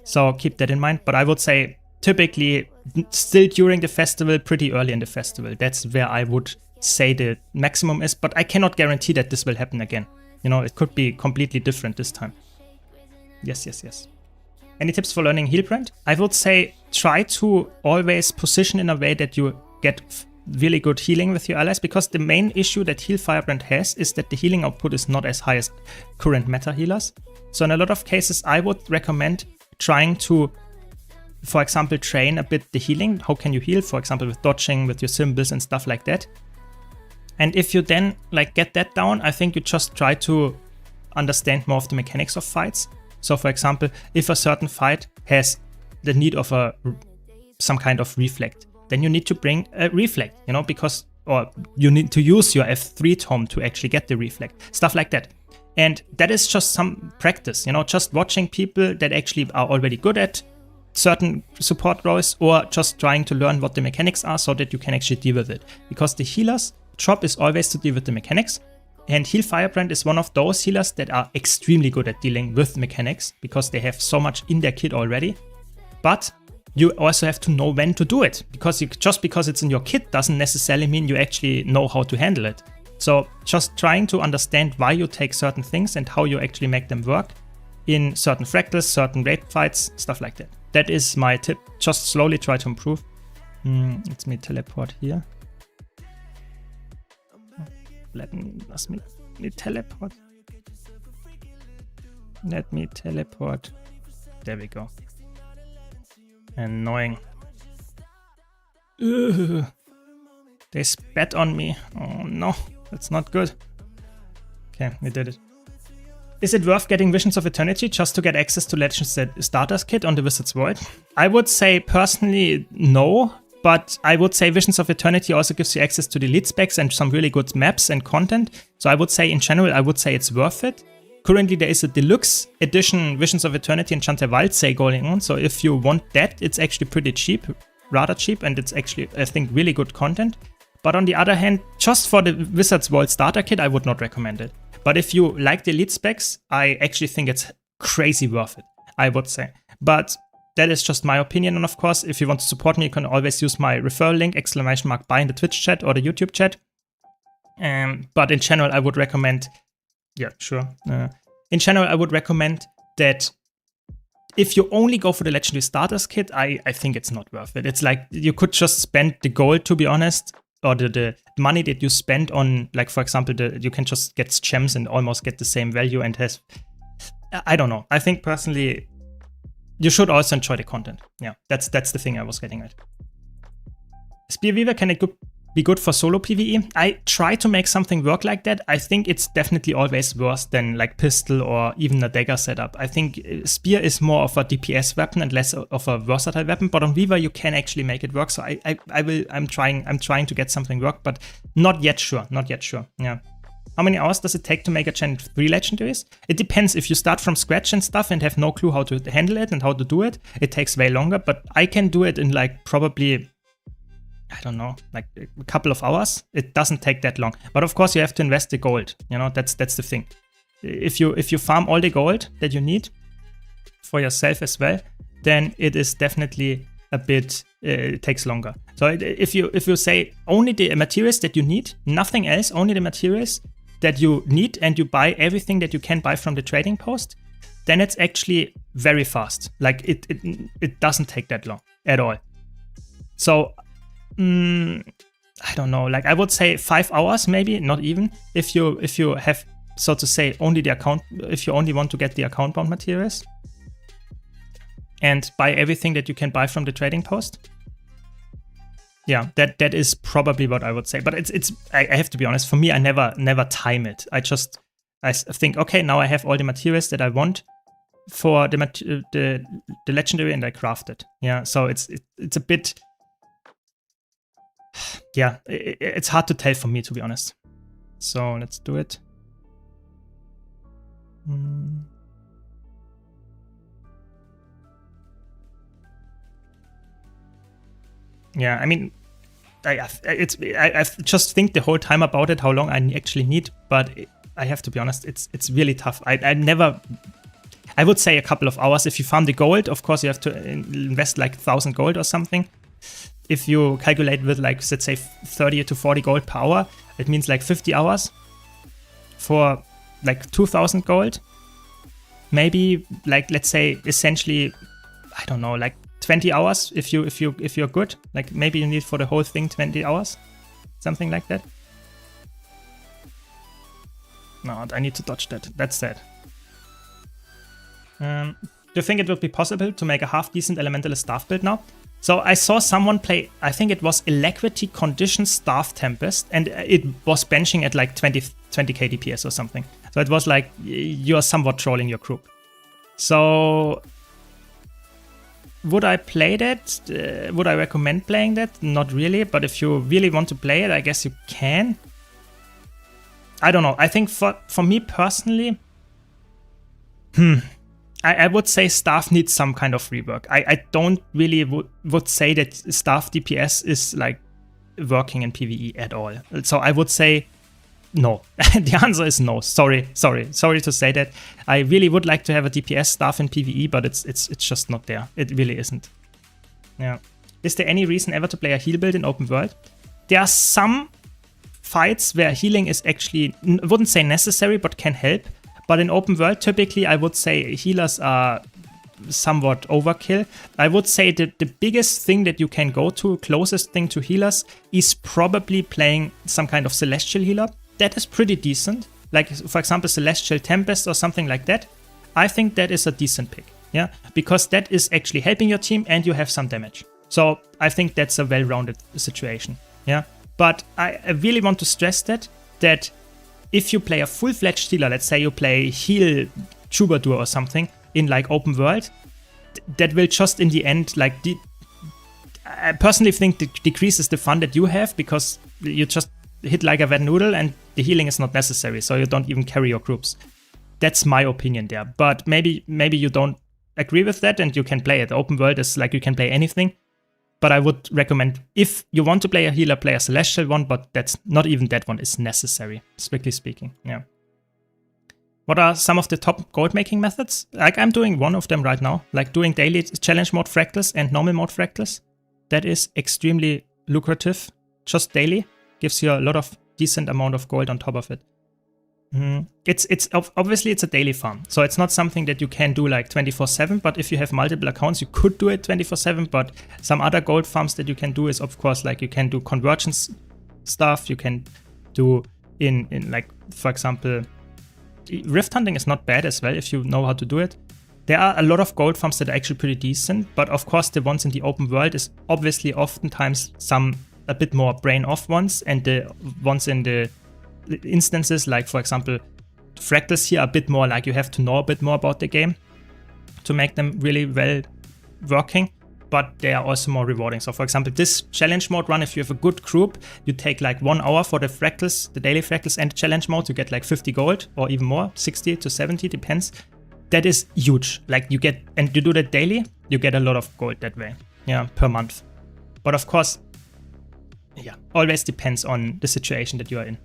So keep that in mind. But I would say typically still during the festival, pretty early in the festival. That's where I would say the maximum is, but I cannot guarantee that this will happen again. You know, it could be completely different this time. Yes. Any tips for learning Heal Brand? I would say try to always position in a way that you get really good healing with your allies, because the main issue that Heal Firebrand has is that the healing output is not as high as current meta healers. So in a lot of cases, I would recommend trying to, for example, train a bit the healing. How can you heal? For example, with dodging, with your symbols and stuff like that. And if you then like get that down, I think you just try to understand more of the mechanics of fights. So for example, if a certain fight has the need of some kind of reflect, then you need to bring a reflect, you know, because, or you need to use your F3 tome to actually get the reflect, stuff like that. And that is just some practice, you know, just watching people that actually are already good at certain support roles, or just trying to learn what the mechanics are so that you can actually deal with it. Because the healer's job is always to deal with the mechanics. And Heal Firebrand is one of those healers that are extremely good at dealing with mechanics because they have so much in their kit already. But you also have to know when to do it, because just because it's in your kit doesn't necessarily mean you actually know how to handle it. So just trying to understand why you take certain things and how you actually make them work in certain fractals, certain raid fights, stuff like that. That is my tip. Just slowly try to improve. Let me teleport here. Let me teleport. Let me teleport. There we go. Annoying. Ugh. They spat on me. Oh no, that's not good. Okay, we did it. Is it worth getting Visions of Eternity just to get access to Legends Starters Kit on the Wizard's Void? I would say personally no, but I would say Visions of Eternity also gives you access to the elite specs and some really good maps and content. So I would say in general, I would say it's worth it. Currently there is a deluxe edition Visions of Eternity and Chanterwald sale going on. So if you want that, it's actually pretty cheap, rather cheap, and it's actually, I think, really good content. But on the other hand, just for the Wizard's World starter kit, I would not recommend it. But if you like the elite specs, I actually think it's crazy worth it, I would say. But that is just my opinion. And of course, if you want to support me, you can always use my referral link, !buy in the Twitch chat or the YouTube chat. But in general, I would recommend, yeah, sure. In general, I would recommend that if you only go for the Legendary Starters Kit, I think it's not worth it. It's like you could just spend the gold, to be honest, or the money that you spend on, like, for example, you can just get gems and almost get the same value and has, I don't know. I think personally, you should also enjoy the content. Yeah, that's the thing I was getting at. Spear Weaver, can it be good for solo PvE? I try to make something work like that. I think it's definitely always worse than like pistol or even a dagger setup. I think Spear is more of a DPS weapon and less of a versatile weapon, but on Weaver you can actually make it work. So I'm trying to get something work, but not yet sure. Yeah. How many hours does it take to make a Gen 3 legendaries? It depends. If you start from scratch and stuff and have no clue how to handle it and how to do it, it takes way longer, but I can do it in like probably, I don't know, like a couple of hours. It doesn't take that long. But of course you have to invest the gold. You know, that's the thing. If you farm all the gold that you need for yourself as well, then it is definitely a bit, it takes longer. So if you say only the materials that you need, nothing else, only the materials that you need, and you buy everything that you can buy from the trading post, then it's actually very fast. Like it doesn't take that long at all. So I don't know, like I would say 5 hours, maybe, not even, if you have, so to say, only the account, if you only want to get the account bound materials and buy everything that you can buy from the trading post. Yeah, that is probably what I would say. But I have to be honest, for me, I never time it. I think, okay, now I have all the materials that I want for the legendary, and I craft it. Yeah, so it's a bit, yeah, it's hard to tell for me, to be honest. So let's do it. Yeah, I mean, I just think the whole time about it, how long I actually need, but I have to be honest, it's really tough. I would say a couple of hours. If you farm the gold, of course you have to invest like 1,000 gold or something. If you calculate with like, let's say 30 to 40 gold per hour, it means like 50 hours for like 2,000 gold. Maybe like, let's say essentially, I don't know, like 20 hours if you're good. Like maybe you need for the whole thing 20 hours, something like that. No, I need to dodge that. That's sad. Do you think it would be possible to make a half decent elementalist staff build now? So I saw someone play, I think it was Alacrity Condition Staff Tempest, and it was benching at like 20k DPS or something. So it was like you're somewhat trolling your group. So would I play that? Would I recommend playing that? Not really, but if you really want to play it, I guess you can. I don't know. I think for me personally, I would say staff needs some kind of rework. I don't really would say that staff DPS is like working in PvE at all. So I would say no. The answer is no. Sorry to say that. I really would like to have a DPS staff in PvE, but it's just not there. It really isn't. Yeah. Is there any reason ever to play a heal build in open world? There are some fights where healing is actually, I wouldn't say necessary, but can help. But in open world, typically, I would say healers are somewhat overkill. I would say that the biggest thing that you can go to, closest thing to healers, is probably playing some kind of celestial healer. That is pretty decent. Like, for example, Celestial Tempest or something like that. I think that is a decent pick. Yeah, because that is actually helping your team and you have some damage. So I think that's a well-rounded situation. Yeah, but I really want to stress that if you play a full-fledged healer, let's say you play heal troubadour or something in like open world, that will just in the end like I personally think it decreases the fun that you have, because you just hit like a wet noodle and the healing is not necessary, so you don't even carry your groups. That's my opinion there, but maybe you don't agree with that and you can play it. Open world is like you can play anything, but I would recommend, if you want to play a healer, play a celestial one, but that's not even that one is necessary, strictly speaking. Yeah. What are some of the top gold making methods? Like I'm doing one of them right now, like doing daily challenge mode fractals and normal mode fractals. That is extremely lucrative. Just daily gives you a lot of decent amount of gold on top of it. It's obviously it's a daily farm, so it's not something that you can do like 24/7. But if you have multiple accounts, you could do it 24/7. But some other gold farms that you can do is, of course, like you can do convergence stuff. You can do in like, for example, rift hunting is not bad as well if you know how to do it. There are a lot of gold farms that are actually pretty decent, but of course the ones in the open world is obviously oftentimes some a bit more brain off ones, and the ones in the instances, like for example fractals here, are a bit more like you have to know a bit more about the game to make them really well working, but they are also more rewarding. So for example, this challenge mode run, if you have a good group, you take like 1 hour for the fractals, the daily fractals and the challenge mode, you get like 50 gold or even more, 60 to 70, depends. That is huge. Like you get, and you do that daily, you get a lot of gold that way, yeah, per month. But of course, yeah, always depends on the situation that you are in.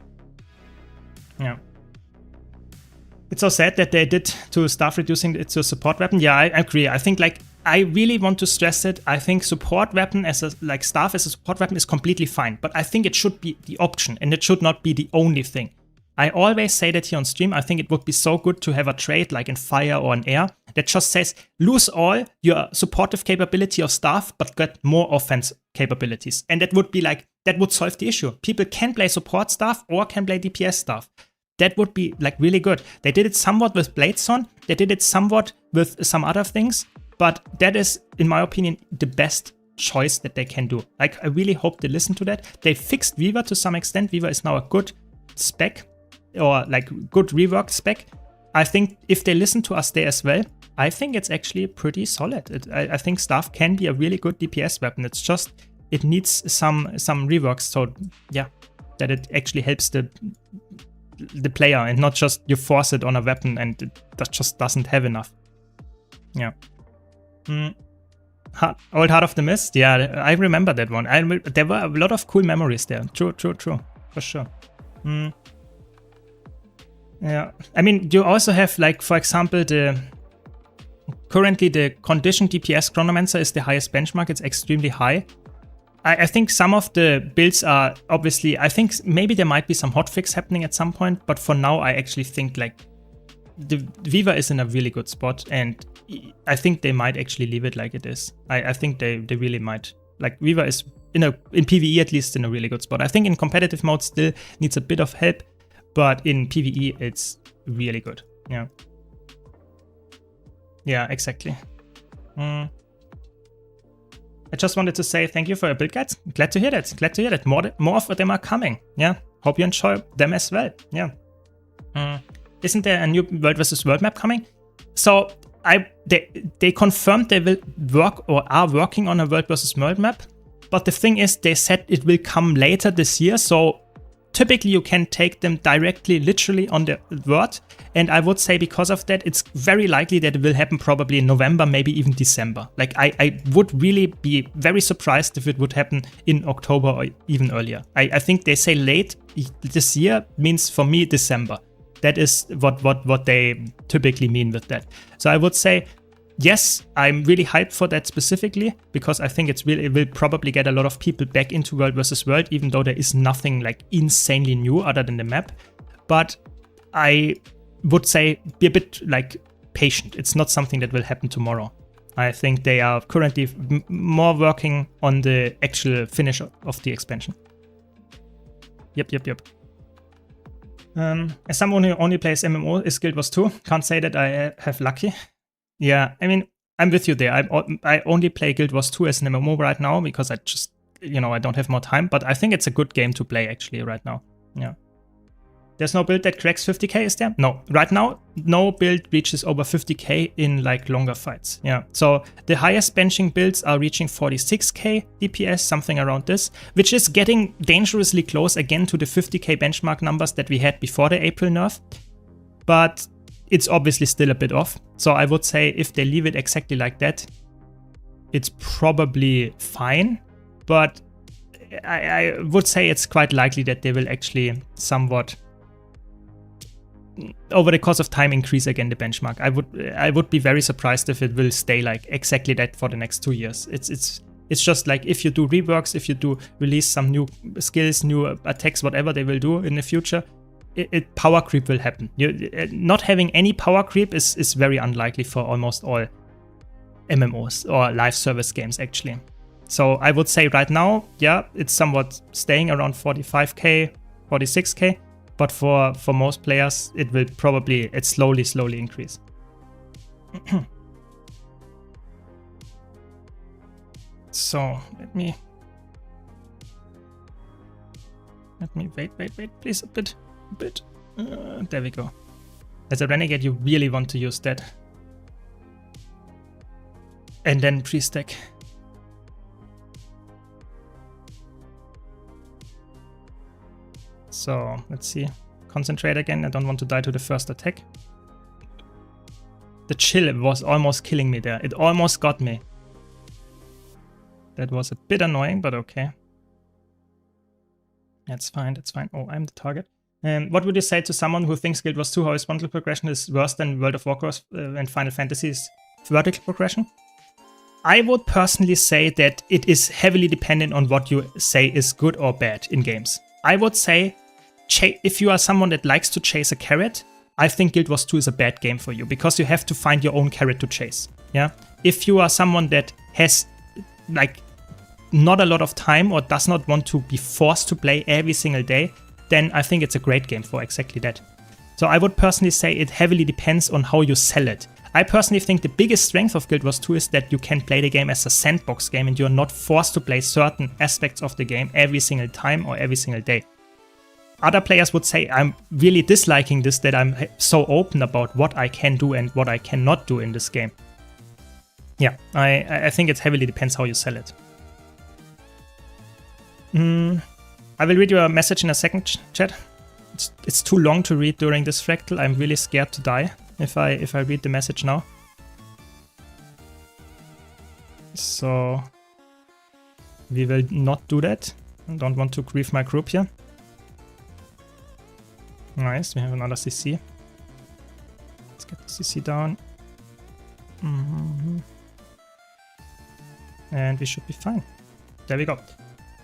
Yeah. It's so sad that they did to staff reducing it to a support weapon. Yeah, I agree. I think like, I really want to stress it. I think support weapon as a, like staff as a support weapon is completely fine, but I think it should be the option and it should not be the only thing. I always say that here on stream. I think it would be so good to have a trait like in fire or in air that just says lose all your supportive capability of staff, but get more offense capabilities. And that would be like, that would solve the issue. People can play support staff or can play DPS staff. That would be like really good. They did it somewhat with Bladestone. They did it somewhat with some other things, but that is, in my opinion, the best choice that they can do. Like, I really hope they listen to that. They fixed Weaver to some extent. Weaver is now a good spec, or like good reworked spec. I think if they listen to us there as well, I think it's actually pretty solid. I think staff can be a really good DPS weapon. It's just, it needs some reworks. So yeah, that it actually helps the player and not just you force it on a weapon and it just doesn't have enough. Yeah. Old Heart of the Mist. Yeah, I remember that one. There were a lot of cool memories there. True. For sure. Yeah. I mean, you also have, like, for example, currently the condition DPS Chronomancer is the highest benchmark. It's extremely high. I think some of the builds are obviously, I think maybe there might be some hotfix happening at some point, but for now I actually think like the Weaver is in a really good spot, and I think they might actually leave it like it is. I think they really might. Like Weaver is in PvE at least in a really good spot. I think in competitive mode still needs a bit of help, but in PvE it's really good. Yeah. Yeah, exactly. I just wanted to say thank you for your build guides. Glad to hear that. Glad to hear that. More of them are coming. Yeah. Hope you enjoy them as well. Yeah. Isn't there a new World vs. World map coming? So they confirmed they will work or are working on a World vs. World map. But the thing is, they said it will come later this year. So typically you can take them directly, literally on the word. And I would say because of that, it's very likely that it will happen probably in November, maybe even December. Like I would really be very surprised if it would happen in October or even earlier. I think they say late this year means for me December. That is what they typically mean with that. So I would say, yes, I'm really hyped for that specifically because I think it will probably get a lot of people back into World vs. World, even though there is nothing like insanely new other than the map. But I would say be a bit like patient. It's not something that will happen tomorrow. I think they are currently more working on the actual finish of the expansion. Yep. As someone who only plays MMO, is Guild Wars 2. Can't say that I have lucky. Yeah, I mean, I'm with you there. I only play Guild Wars 2 as an MMO right now because I just, I don't have more time. But I think it's a good game to play actually right now. Yeah. There's no build that cracks 50k, is there? No. Right now, no build reaches over 50k in like longer fights. Yeah. So the highest benching builds are reaching 46k DPS, something around this, which is getting dangerously close again to the 50k benchmark numbers that we had before the April nerf. But it's obviously still a bit off. So I would say if they leave it exactly like that, it's probably fine. But I would say it's quite likely that they will actually somewhat, over the course of time, increase again the benchmark. I would be very surprised if it will stay like exactly that for the next 2 years. It's just like if you do reworks, if you do release some new skills, new attacks, whatever they will do in the future, power creep will happen. Not having any power creep is very unlikely for almost all MMOs or live service games actually. So I would say right now, yeah, it's somewhat staying around 45k, 46k. But for most players, it will probably slowly increase. So let me wait, please, a bit. There we go. As a renegade, you really want to use that, and then pre-stack. So let's see. Concentrate again. I don't want to die to the first attack. The chill was almost killing me there. It almost got me. That was a bit annoying, but okay. That's fine, that's fine. Oh, I'm the target. What would you say to someone who thinks Guild Wars 2 horizontal progression is worse than World of Warcraft and Final Fantasy's vertical progression? I would personally say that it is heavily dependent on what you say is good or bad in games. I would say if you are someone that likes to chase a carrot, I think Guild Wars 2 is a bad game for you because you have to find your own carrot to chase. Yeah. If you are someone that has like not a lot of time or does not want to be forced to play every single day, then I think it's a great game for exactly that. So I would personally say it heavily depends on how you sell it. I personally think the biggest strength of Guild Wars 2 is that you can play the game as a sandbox game and you're not forced to play certain aspects of the game every single time or every single day. Other players would say I'm really disliking this, that I'm so open about what I can do and what I cannot do in this game. Yeah, I think it heavily depends how you sell it. I will read you a message in a second, chat. It's too long to read during this fractal. I'm really scared to die if I read the message now. So we will not do that. I don't want to grieve my group here. Nice, we have another CC. Let's get the CC down. And we should be fine. There we go.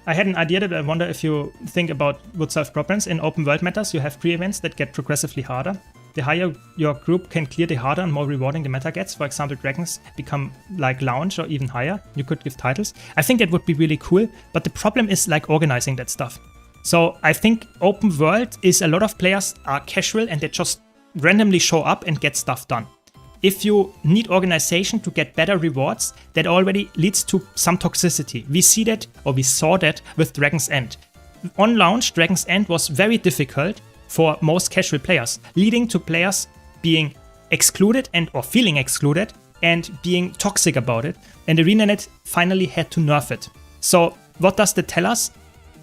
I had an idea that I wonder if you think about would solve problems. In open world matters, you have pre-events that get progressively harder. The higher your group can clear, the harder and more rewarding the meta gets. For example, dragons become like lounge or even higher. You could give titles. I think that would be really cool, but the problem is like organizing that stuff. So I think open world is a lot of players are casual and they just randomly show up and get stuff done. If you need organization to get better rewards, that already leads to some toxicity. We see that, or we saw that with Dragon's End. On launch, Dragon's End was very difficult for most casual players, leading to players being excluded or feeling excluded and being toxic about it. And ArenaNet finally had to nerf it. So what does that tell us?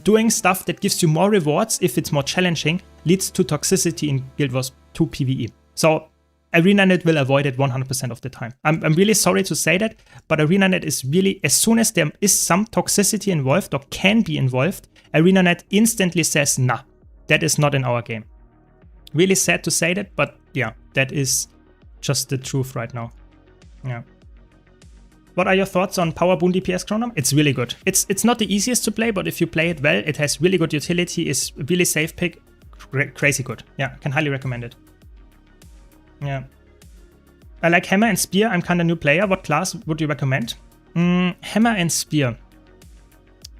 Doing stuff that gives you more rewards if it's more challenging leads to toxicity in Guild Wars 2 PvE. So ArenaNet will avoid it 100% of the time. I'm really sorry to say that, but ArenaNet is really, as soon as there is some toxicity involved or can be involved, ArenaNet instantly says, nah, that is not in our game. Really sad to say that, but yeah, that is just the truth right now. Yeah. What are your thoughts on Power Boon DPS Chronom? It's really good. It's not the easiest to play, but if you play it well, it has really good utility, is really safe pick, crazy good. Yeah, can highly recommend it. Yeah. I like Hammer and Spear. I'm kind of new player. What class would you recommend? Hammer and Spear.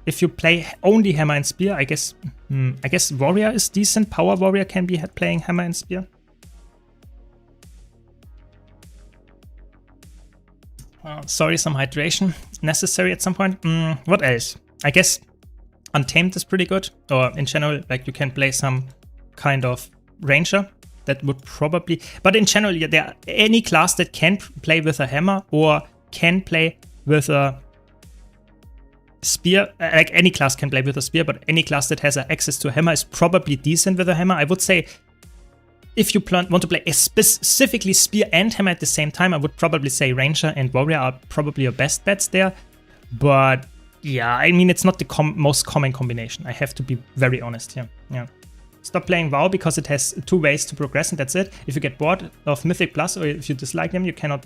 If you play only Hammer and Spear, I guess Warrior is decent. Power Warrior can be playing Hammer and Spear. Sorry, some hydration necessary at some point. What else? I guess Untamed is pretty good. Or in general, like you can play some kind of Ranger. That would probably, but in general, yeah, there any class that can play with a hammer or can play with a spear, like any class can play with a spear, but any class that has access to a hammer is probably decent with a hammer. I would say if you want to play a specifically spear and hammer at the same time, I would probably say Ranger and Warrior are probably your best bets there. But yeah, I mean, it's not the most common combination. I have to be very honest here. Yeah. Stop playing WoW because it has 2 ways to progress and that's it. If you get bored of Mythic Plus or if you dislike them, you cannot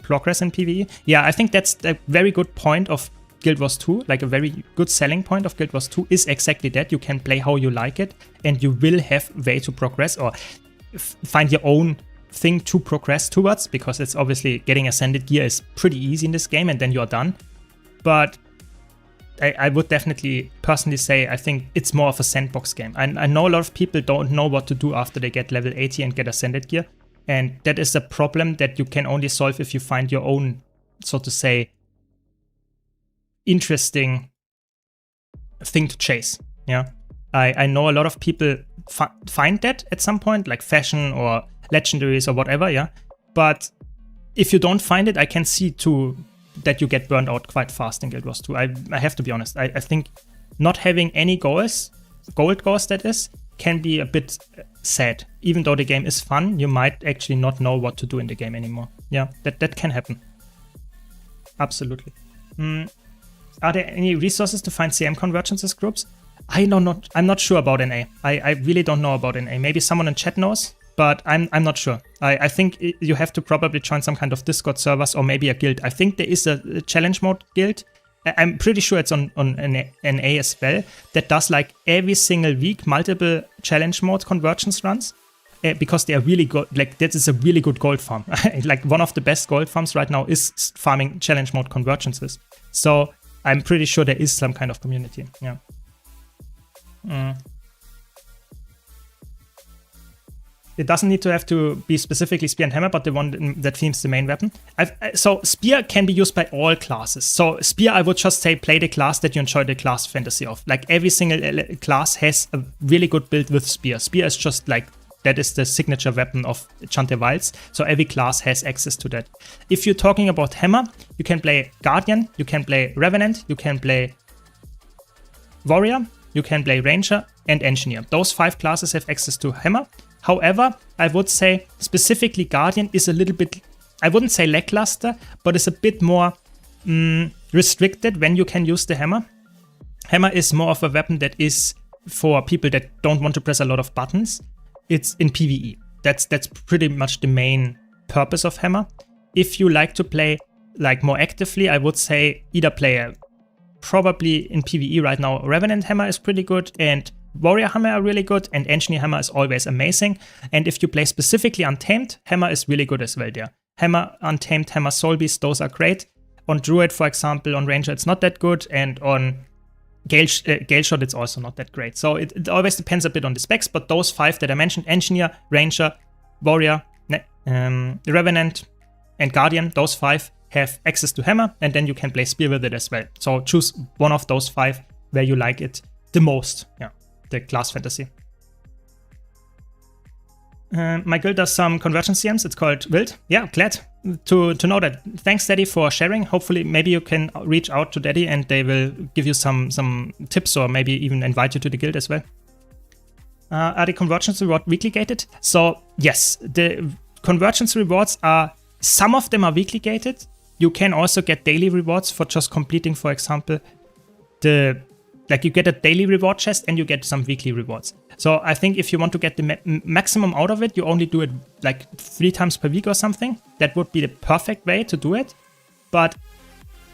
progress in PvE. Yeah, I think that's a very good point of Guild Wars 2, like a very good selling point of Guild Wars 2 is exactly that. You can play how you like it and you will have a way to progress or find your own thing to progress towards, because it's obviously getting Ascended gear is pretty easy in this game and then you're done. But I would definitely personally say I think it's more of a sandbox game. I know a lot of people don't know what to do after they get level 80 and get Ascended gear. And that is a problem that you can only solve if you find your own, so to say, interesting thing to chase. Yeah, I know a lot of people find that at some point, like fashion or legendaries or whatever. Yeah, but if you don't find it, I can see that you get burned out quite fast in Guild Wars 2. I have to be honest. I think not having any goals, gold goals that is, can be a bit sad. Even though the game is fun, you might actually not know what to do in the game anymore. Yeah, that can happen. Absolutely. Are there any resources to find CM convergences groups? I'm not sure about NA. I really don't know about NA. Maybe someone in chat knows, but I'm not sure. I think you have to probably join some kind of Discord servers or maybe a guild. I think there is a challenge mode guild. I'm pretty sure it's on NA as well, that does like every single week multiple challenge mode convergence runs. Because they are really good. Like, that is a really good gold farm. Like, one of the best gold farms right now is farming challenge mode convergences. So I'm pretty sure there is some kind of community. Yeah. It doesn't need to have to be specifically spear and hammer, but the one that themes the main weapon. So spear can be used by all classes. So spear, I would just say play the class that you enjoy the class fantasy of. Like, every single class has a really good build with spear. Spear is just like, that is the signature weapon of Chante Wilds. So every class has access to that. If you're talking about hammer, you can play Guardian, you can play Revenant, you can play Warrior, you can play Ranger and Engineer. Those 5 classes have access to hammer. However, I would say specifically Guardian is a little bit, I wouldn't say lackluster, but it's a bit more restricted when you can use the hammer. Hammer is more of a weapon that is for people that don't want to press a lot of buttons. It's in PvE. That's pretty much the main purpose of hammer. If you like to play like more actively, I would say either play probably in PvE right now, Revenant hammer is pretty good and Warrior hammer are really good and Engineer hammer is always amazing. And if you play specifically Untamed, hammer is really good as well there. Hammer, Untamed, hammer, Soul Beast, those are great. On Druid, for example, on Ranger it's not that good, and on Gale Shot it's also not that great. So it always depends a bit on the specs, but those 5 that I mentioned, Engineer, Ranger, Warrior, Revenant, and Guardian, those 5 have access to hammer, and then you can play spear with it as well. So choose one of those 5 where you like it the most. Yeah, the class fantasy. My guild does some conversion CMs. It's called Wild. Yeah, glad to know that. Thanks, Daddy, for sharing. Hopefully, maybe you can reach out to Daddy and they will give you some tips or maybe even invite you to the guild as well. Are the convergence reward weekly gated? So yes, the convergence rewards are, some of them are weekly gated. You can also get daily rewards for just completing, for example, you get a daily reward chest and you get some weekly rewards. So I think if you want to get the maximum out of it, you only do it like 3 times per week or something. That would be the perfect way to do it. But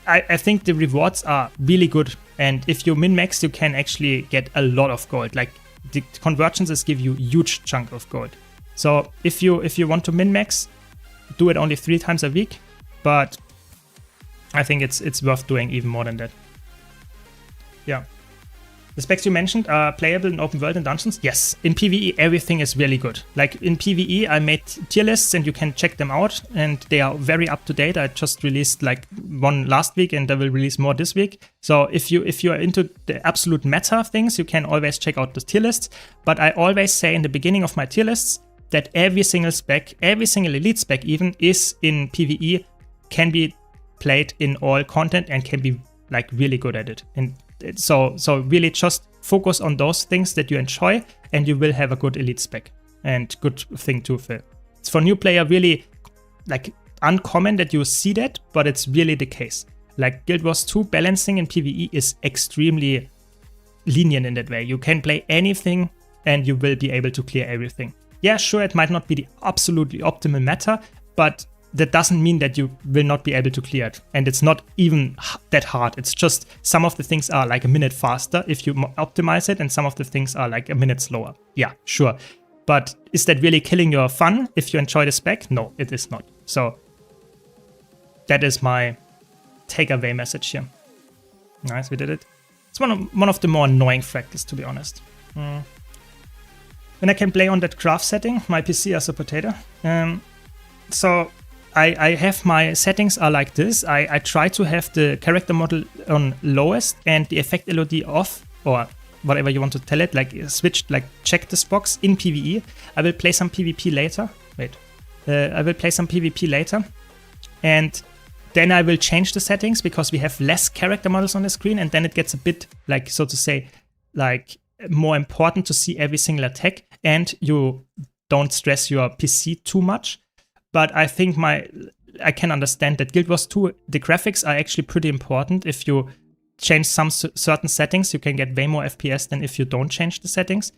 I think the rewards are really good. And if you min-max, you can actually get a lot of gold. Like, the convergences give you a huge chunk of gold. So if you want to min-max, do it only 3 times a week. But I think it's worth doing even more than that. Yeah. The specs you mentioned are playable in open world and dungeons? Yes. In PvE, everything is really good. Like in PvE, I made tier lists and you can check them out and they are very up to date. I just released like one last week and I will release more this week. So if you are into the absolute meta of things, you can always check out the tier lists. But I always say in the beginning of my tier lists that every single spec, every single elite spec even, is in PvE, can be played in all content and can be like really good at it. And so really just focus on those things that you enjoy and you will have a good elite spec and good thing to fill. It's for new player really like uncommon that you see that, but it's really the case. Like Guild Wars 2 balancing in PvE is extremely lenient in that way. You can play anything and you will be able to clear everything. Yeah, sure, it might not be the absolutely optimal meta, but that doesn't mean that you will not be able to clear it. And it's not even that hard. It's just some of the things are like a minute faster if you optimize it, and some of the things are like a minute slower. Yeah, sure. But is that really killing your fun if you enjoy the spec? No, it is not. So that is my takeaway message here. Nice, we did it. It's one of the more annoying fractals, to be honest. When I can play on that craft setting, my PC as a potato. So I have my settings are like this. I try to have the character model on lowest and the effect LOD off, or whatever you want to tell it, like switched, like check this box in PvE. I will play some PvP later. I will play some PvP later. And then I will change the settings because we have less character models on the screen, and then it gets a bit, like, so to say, like more important to see every single attack, and you don't stress your PC too much. But I think I can understand that Guild Wars 2, the graphics are actually pretty important. If you change some certain settings, you can get way more FPS than if you don't change the settings.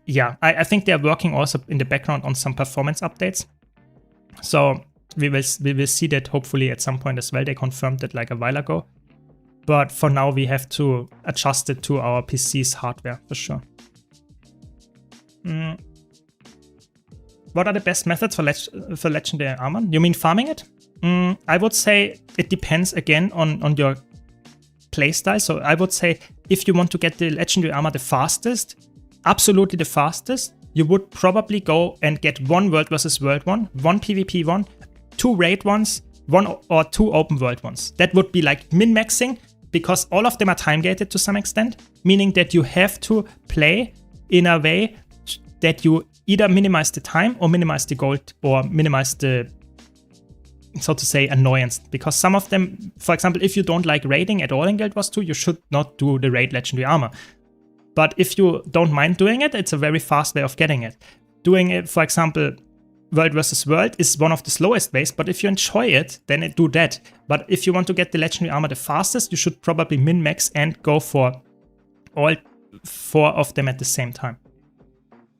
Yeah, I think they're working also in the background on some performance updates. So we will see that hopefully at some point as well. They confirmed that like a while ago. But for now, we have to adjust it to our PC's hardware for sure. What are the best methods for legendary armor? You mean farming it? I would say it depends again on your playstyle. So I would say if you want to get the legendary armor the fastest, absolutely the fastest, you would probably go and get one world versus world one PvP one, 2 raid ones, 1 or 2 open world ones. That would be like min-maxing, because all of them are time gated to some extent, meaning that you have to play in a way that you either minimize the time or minimize the gold or minimize the, so to say, annoyance. Because some of them, for example, if you don't like raiding at all in Guild Wars 2, you should not do the raid legendary armor. But if you don't mind doing it, it's a very fast way of getting it. Doing it, for example, world versus world is one of the slowest ways, but if you enjoy it, then do that. But if you want to get the legendary armor the fastest, you should probably min-max and go for all 4 of them at the same time.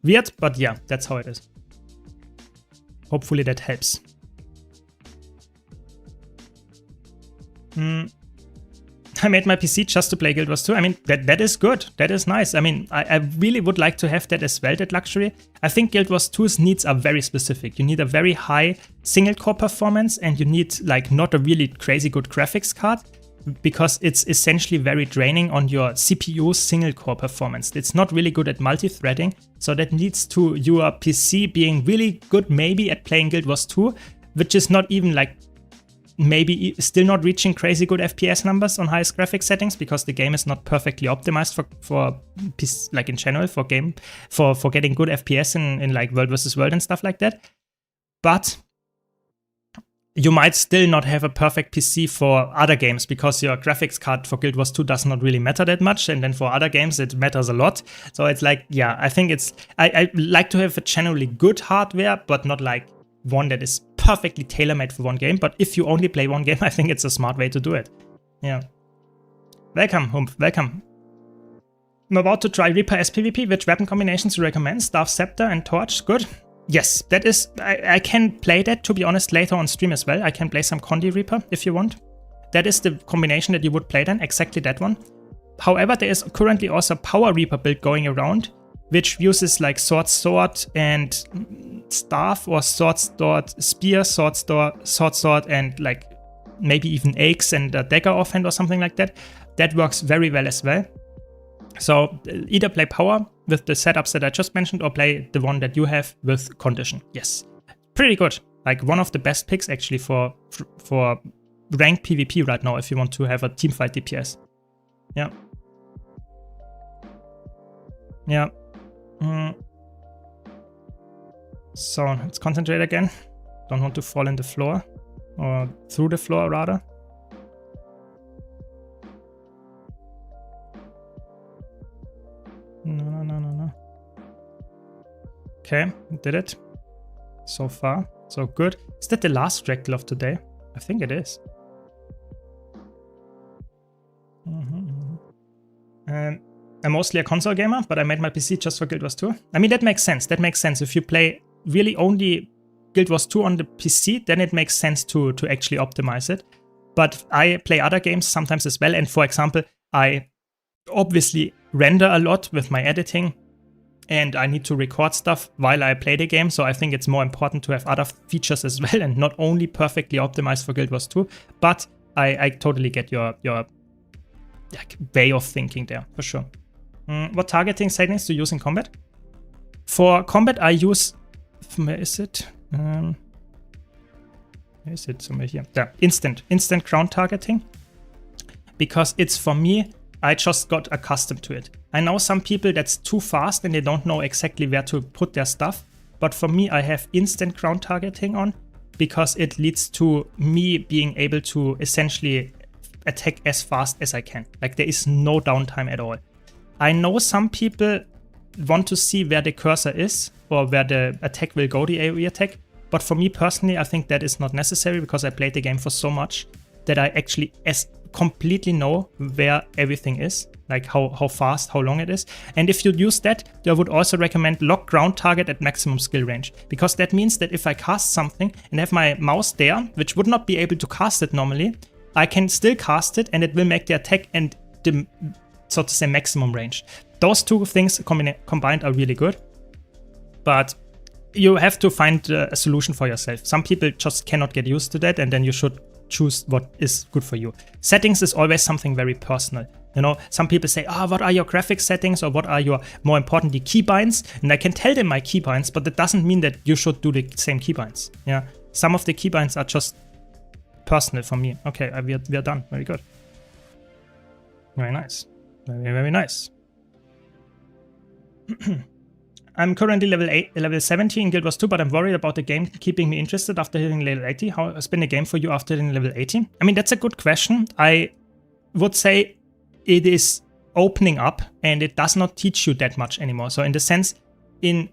Weird, but yeah, that's how it is. Hopefully that helps. I made my PC just to play Guild Wars 2. I mean, that is good. That is nice. I mean, I really would like to have that as well, that luxury. I think Guild Wars 2's needs are very specific. You need a very high single core performance, and you need like not a really crazy good graphics card, because it's essentially very draining on your CPU single core performance. It's not really good at multi-threading, so that leads to your PC being really good maybe at playing Guild Wars 2, which is not even like maybe still not reaching crazy good FPS numbers on highest graphics settings, because the game is not perfectly optimized for like in general for getting good FPS in like world versus world and stuff like that. But you might still not have a perfect PC for other games, because your graphics card for Guild Wars 2 does not really matter that much, and then for other games it matters a lot. So it's like, yeah, I think I like to have a generally good hardware, but not like one that is perfectly tailor-made for one game. But if you only play one game, I think it's a smart way to do it. Yeah. Welcome, Humph, welcome. I'm about to try Reaper as PvP. Which weapon combinations do you recommend? Staff, Scepter, and Torch. Good. Yes, that is... I can play that, to be honest, later on stream as well. I can play some Condi Reaper if you want. That is the combination that you would play then, exactly that one. However, there is currently also a Power Reaper build going around, which uses like sword, and staff, or sword, spear, sword, and like maybe even axe and a dagger offhand or something like that. That works very well as well. So either play power with the setups that I just mentioned, or play the one that you have with condition. Yes, pretty good. Like one of the best picks actually for ranked PvP right now if you want to have a teamfight DPS. Yeah. Yeah. So let's concentrate again. Don't want to fall in the floor, or through the floor rather. No. Okay, did it. So far, so good. Is that the last Fractal of today? I think it is. I'm mostly a console gamer, but I made my PC just for Guild Wars 2. I mean, that makes sense. That makes sense. If you play really only Guild Wars 2 on the PC, then it makes sense to actually optimize it. But I play other games sometimes as well. And for example, I obviously render a lot with my editing, and I need to record stuff while I play the game. So I think it's more important to have other features as well, and not only perfectly optimized for Guild Wars 2. But I totally get your way of thinking there, for sure. What targeting settings do you use in combat? For combat, I use... Where is it? Where is it? Somewhere here. Yeah, instant ground targeting. Because it's, for me, I just got accustomed to it. I know some people that's too fast and they don't know exactly where to put their stuff. But for me, I have instant ground targeting on because it leads to me being able to essentially attack as fast as I can. Like, there is no downtime at all. I know some people want to see where the cursor is or where the attack will go, the AoE attack. But for me personally, I think that is not necessary because I played the game for so much that I actually completely know where everything is, like how fast, how long it is. And if you use that, I would also recommend lock ground target at maximum skill range, because that means that if I cast something and have my mouse there, which would not be able to cast it normally, I can still cast it and it will make the attack and the, so to say, maximum range. Those two things combined are really good, but you have to find a solution for yourself. Some people just cannot get used to that, and then you should choose what is good for you. Settings is always something very personal. You know, some people say, what are your graphics settings, or what are your, more importantly, keybinds? And I can tell them my keybinds, but that doesn't mean that you should do the same keybinds. Yeah, some of the keybinds are just personal for me. Okay, we are done. Very good. Very nice. Very nice. I'm currently level 70 in Guild Wars 2, but I'm worried about the game keeping me interested after hitting level 80. How has been the game for you after hitting level 80? I mean, that's a good question. I would say it is opening up and it does not teach you that much anymore. So in the sense, in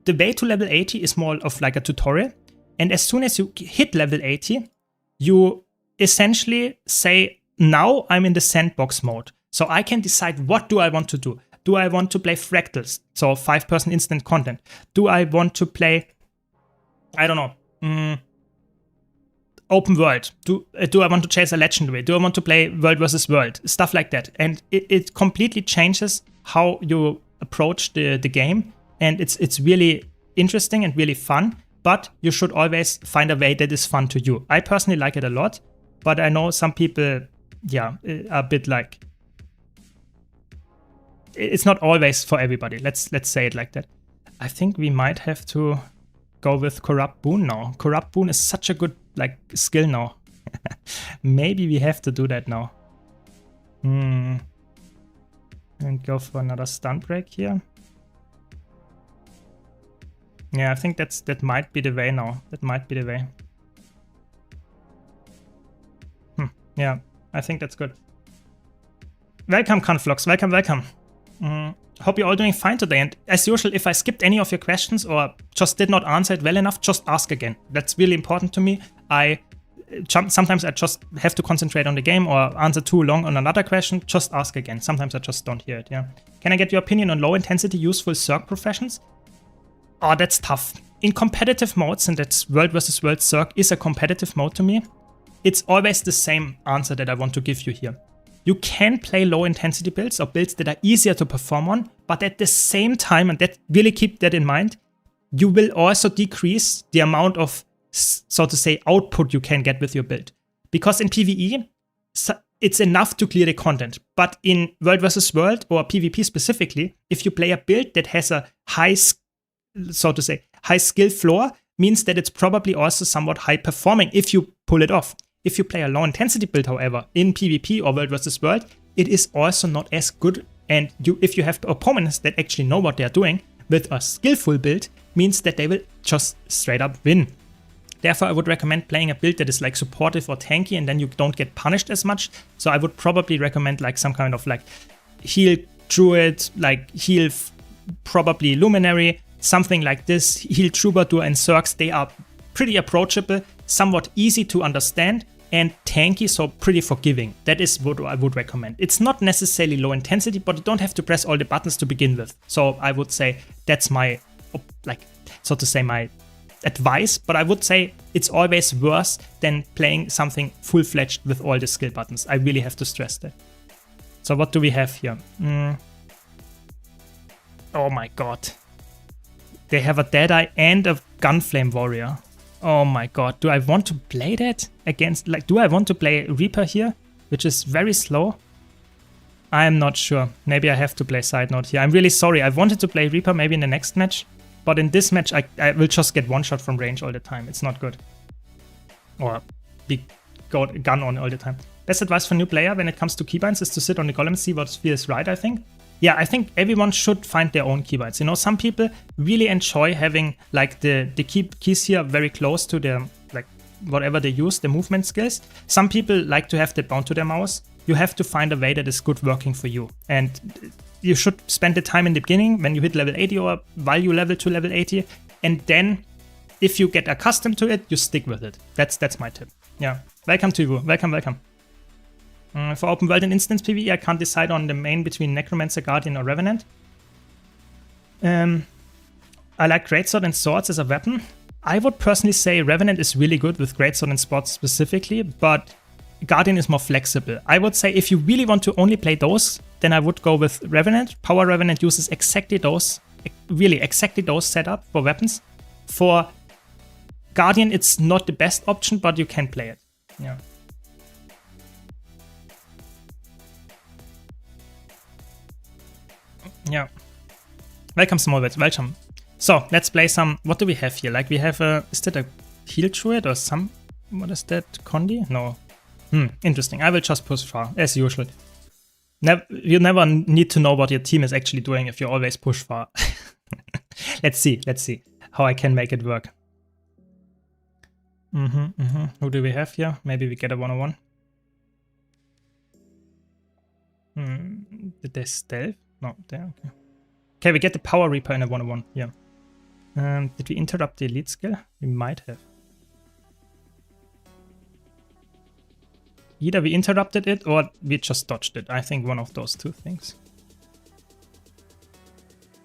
the way to level 80 is more of like a tutorial. And as soon as you hit level 80, you essentially say, now I'm in the sandbox mode. So I can decide, what do I want to do? Do I want to play fractals, so 5-person instant content? Do I want to play, I don't know, open world? Do I want to chase a legendary? Do I want to play world versus world? Stuff like that. And it completely changes how you approach the game. And it's really interesting and really fun. But you should always find a way that is fun to you. I personally like it a lot. But I know some people, yeah, are a bit like... It's not always for everybody. Let's say it like that. I think we might have to go with Corrupt Boon now. Corrupt Boon is such a good skill now. Maybe we have to do that now. And go for another stun break here. Yeah, I think that might be the way now. That might be the way. Yeah, I think that's good. Welcome, Conflux. Welcome. Hope you're all doing fine today, and as usual, if I skipped any of your questions or just did not answer it well enough, just ask again. That's really important to me. Sometimes I just have to concentrate on the game or answer too long on another question. Just ask again. Sometimes I just don't hear it. Yeah. Can I get your opinion on low intensity useful Zerg professions? Oh, that's tough. In competitive modes, and that's World vs. World, Zerg is a competitive mode to me. It's always the same answer that I want to give you here. You can play low intensity builds or builds that are easier to perform on, but at the same time, and that really keep that in mind, you will also decrease the amount of, so to say, output you can get with your build. Because in PvE, it's enough to clear the content. But in World vs. World or PvP specifically, if you play a build that has a high, so to say, high skill floor, means that it's probably also somewhat high performing if you pull it off. If you play a low intensity build, however, in PvP or World vs. World, it is also not as good. And if you have opponents that actually know what they're doing with a skillful build, means that they will just straight up win. Therefore, I would recommend playing a build that is like supportive or tanky, and then you don't get punished as much. So I would probably recommend like some kind of like heal druid, like heal probably luminary, something like this. Heal troubadour and zergs, they are pretty approachable, somewhat easy to understand, and tanky, so pretty forgiving. That is what I would recommend. It's not necessarily low intensity, but you don't have to press all the buttons to begin with. So I would say that's my, like, so to say, my advice, but I would say it's always worse than playing something full-fledged with all the skill buttons. I really have to stress that. So what do we have here? Oh my god. They have a Deadeye and a Gunflame Warrior. Oh my god, do I want to play that against, like, do I want to play Reaper here, which is very slow? I'm not sure. Maybe I have to play Side Note here. I'm really sorry. I wanted to play Reaper maybe in the next match, but in this match I will just get one shot from range all the time. It's not good. Or be gun on all the time. Best advice for new player when it comes to keybinds is to sit on the golem and see what feels right, I think. Yeah, I think everyone should find their own keybinds. You know, some people really enjoy having like the keys here very close to their, like, whatever they use, the movement skills. Some people like to have that bound to their mouse. You have to find a way that is good working for you. And you should spend the time in the beginning when you hit level 80 or while you level to level 80. And then if you get accustomed to it, you stick with it. That's my tip. Yeah. Welcome to you. Welcome. For open world and instance PvE, I can't decide on the main between Necromancer, Guardian, or Revenant. I like Greatsword and Swords as a weapon. I would personally say Revenant is really good with Greatsword and Swords specifically, but Guardian is more flexible. I would say if you really want to only play those, then I would go with Revenant. Power Revenant uses exactly those, setup for weapons. For Guardian, it's not the best option, but you can play it. Yeah. Yeah. Welcome, Smallbits. Welcome. So, let's play some... What do we have here? Like, we have a... Is that a heal druid or some... What is that? Condi? No. Interesting. I will just push far, as usual. You never need to know what your team is actually doing if you always push far. Let's see how I can make it work. Who do we have here? Maybe we get a 101. Did they stealth? No, there, okay. Okay, we get the Power Reaper in a 101, yeah. Did we interrupt the elite skill? We might have. Either we interrupted it or we just dodged it. I think one of those two things.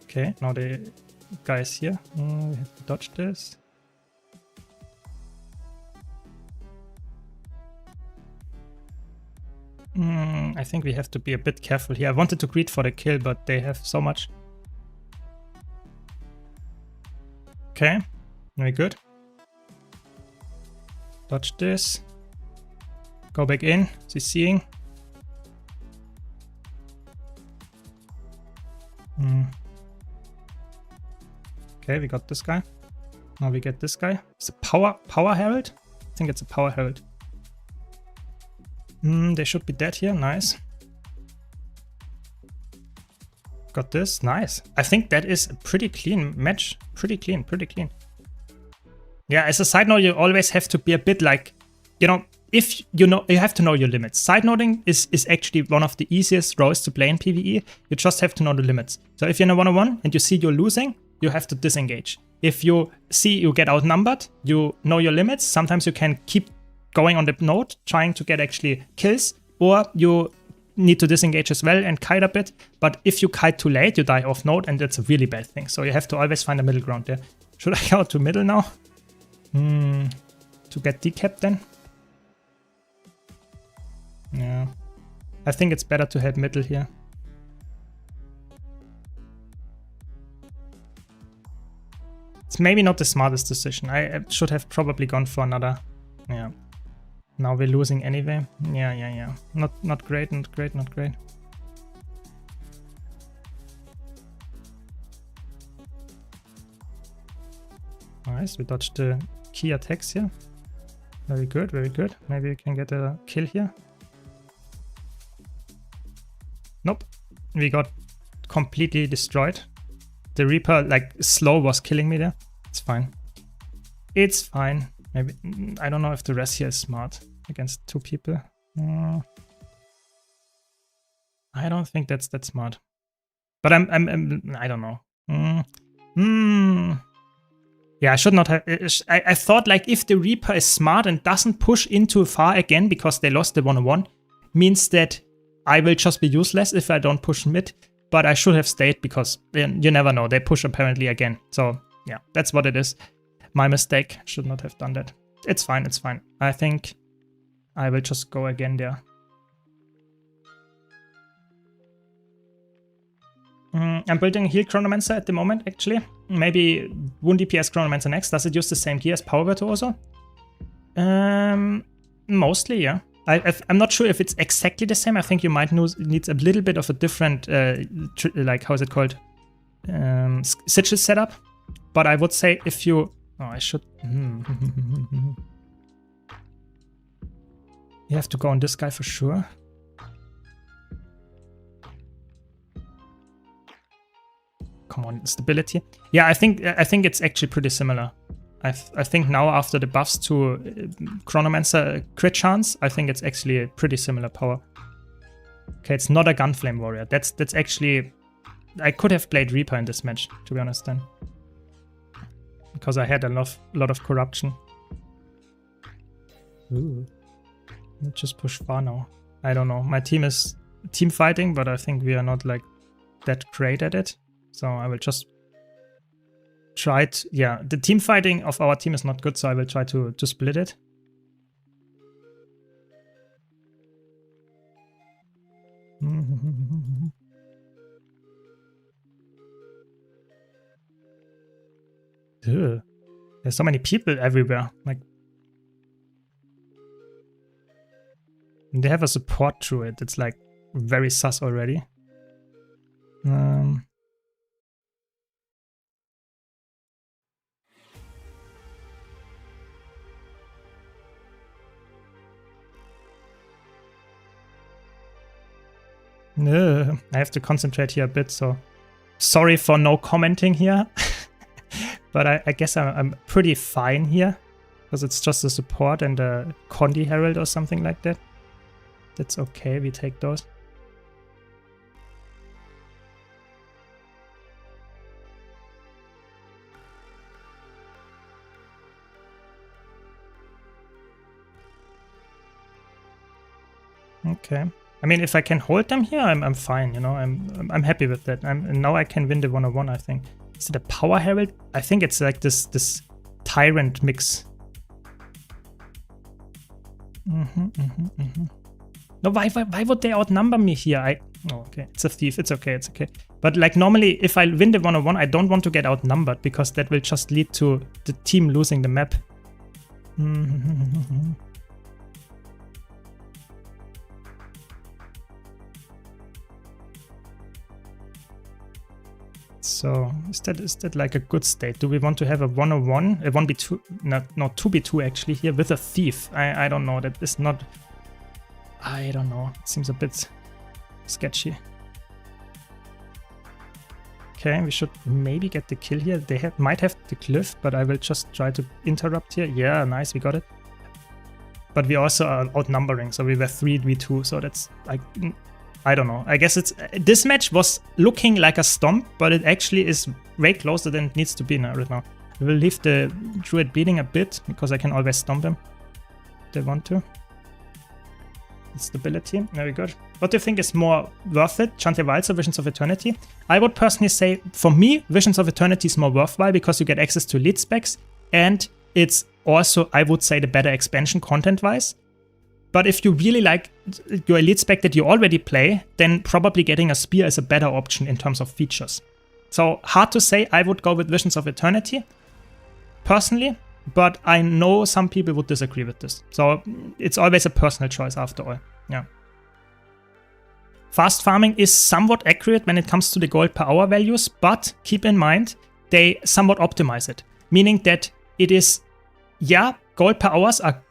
Okay, now the guys here. We have to dodge this. I think we have to be a bit careful here. I wanted to greet for the kill, but they have so much. Okay, very good. Dodge this. Go back in, CCing. Okay, we got this guy. Now we get this guy. It's a power herald? I think it's a power herald. They should be dead here, nice. Got this, nice. I think that is a pretty clean match. Pretty clean. Yeah, as a side note, you always have to be a bit like, you know, if you know, you have to know your limits. Side noting is actually one of the easiest roles to play in PvE. You just have to know the limits. So if you're in a 1-on-1 and you see you're losing, you have to disengage. If you see you get outnumbered, you know your limits. Sometimes you can keep going on the node, trying to get actually kills, or you need to disengage as well and kite a bit. But if you kite too late, you die off node, and that's a really bad thing. So you have to always find a middle ground there. Should I go to middle now? To get decapped then? Yeah. I think it's better to head middle here. It's maybe not the smartest decision. I should have probably gone for another... Yeah. Now we're losing anyway. Yeah. Not great, not great, not great. Nice, we dodged the key attacks here. Very good, very good. Maybe we can get a kill here. Nope, we got completely destroyed. The Reaper, like, slow was killing me there. It's fine. It's fine. Maybe, I don't know if the rest here is smart against 2 people. I don't think that's that smart. But I don't know. Yeah, I should not have. I thought, like, if the Reaper is smart and doesn't push into far again because they lost the 1-on-1, means that I will just be useless if I don't push mid. But I should have stayed because you never know. They push apparently again. So yeah, that's what it is. My mistake. Should not have done that. It's fine. It's fine. I think I will just go again there. I'm building a heal Chronomancer at the moment, actually. Maybe Wound DPS Chronomancer next. Does it use the same gear as Power Virtuoso? Mostly, yeah. I'm not sure if it's exactly the same. I think you might need a little bit of a different, like, how is it called? Sigil setup. But I would say if you... Oh, I should... You have to go on this guy for sure. Come on, stability. Yeah, I think it's actually pretty similar. I think now after the buffs to Chronomancer crit chance, I think it's actually a pretty similar power. Okay, it's not a Gunflame Warrior. That's actually... I could have played Reaper in this match, to be honest then. Because I had a lot of corruption. Ooh. Let's just push far now. I don't know. My team is team fighting, but I think we are not, like, that great at it. So I will just try to... Yeah, the team fighting of our team is not good, so I will try to split it. Ugh. There's so many people everywhere. Like, they have a support through it. It's like very sus already. I have to concentrate here a bit, so sorry for no commenting here. But I guess I'm pretty fine here, because it's just a support and a Condi Herald or something like that. That's okay, we take those. Okay. I mean, if I can hold them here, I'm fine, you know. I'm happy with that. And now I can win the 1-on-1, I think. Is it a Power Herald? I think it's like this Tyrant mix. No, why would they outnumber me here? Oh, okay, it's a thief. It's okay, it's okay. But like normally, if I win the 1-on-1, I don't want to get outnumbered because that will just lead to the team losing the map. So is that like a good state? Do we want to have a 1-on-1, a 1v2, not 2v2 actually here with a thief? I don't know. That is not. I don't know. It seems a bit sketchy. Okay, we should maybe get the kill here. They might have the glyph, but I will just try to interrupt here. Yeah, nice, we got it. But we also are outnumbering, so we were 3v2. So that's like. I don't know. I guess it's this match was looking like a stomp, but it actually is way closer than it needs to be now. Right now, we will leave the Druid bleeding a bit because I can always stomp him. If they want to. Stability, very good. What do you think is more worth it, Chante Wilds or Visions of Eternity? I would personally say, for me, Visions of Eternity is more worthwhile because you get access to elite specs, and it's also, I would say, the better expansion content-wise. But if you really like your elite spec that you already play, then probably getting a spear is a better option in terms of features. So hard to say, I would go with Visions of Eternity, personally. but I know some people would disagree with this. So it's always a personal choice after all. Yeah. Fast farming is somewhat accurate when it comes to the gold per hour values, but keep in mind, they somewhat optimize it. Meaning that it is, yeah, gold per hours are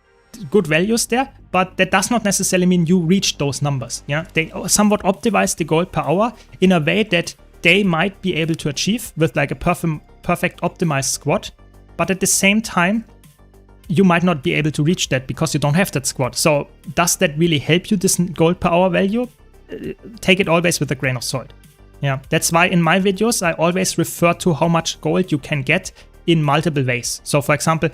good values there, but that does not necessarily mean you reach those numbers. Yeah, they somewhat optimize the gold per hour in a way that they might be able to achieve with like a perfect optimized squad, but at the same time, you might not be able to reach that because you don't have that squad. So does that really help you, this gold per hour value? Take it always with a grain of salt. Yeah, that's why in my videos, I always refer to how much gold you can get in multiple ways. So for example,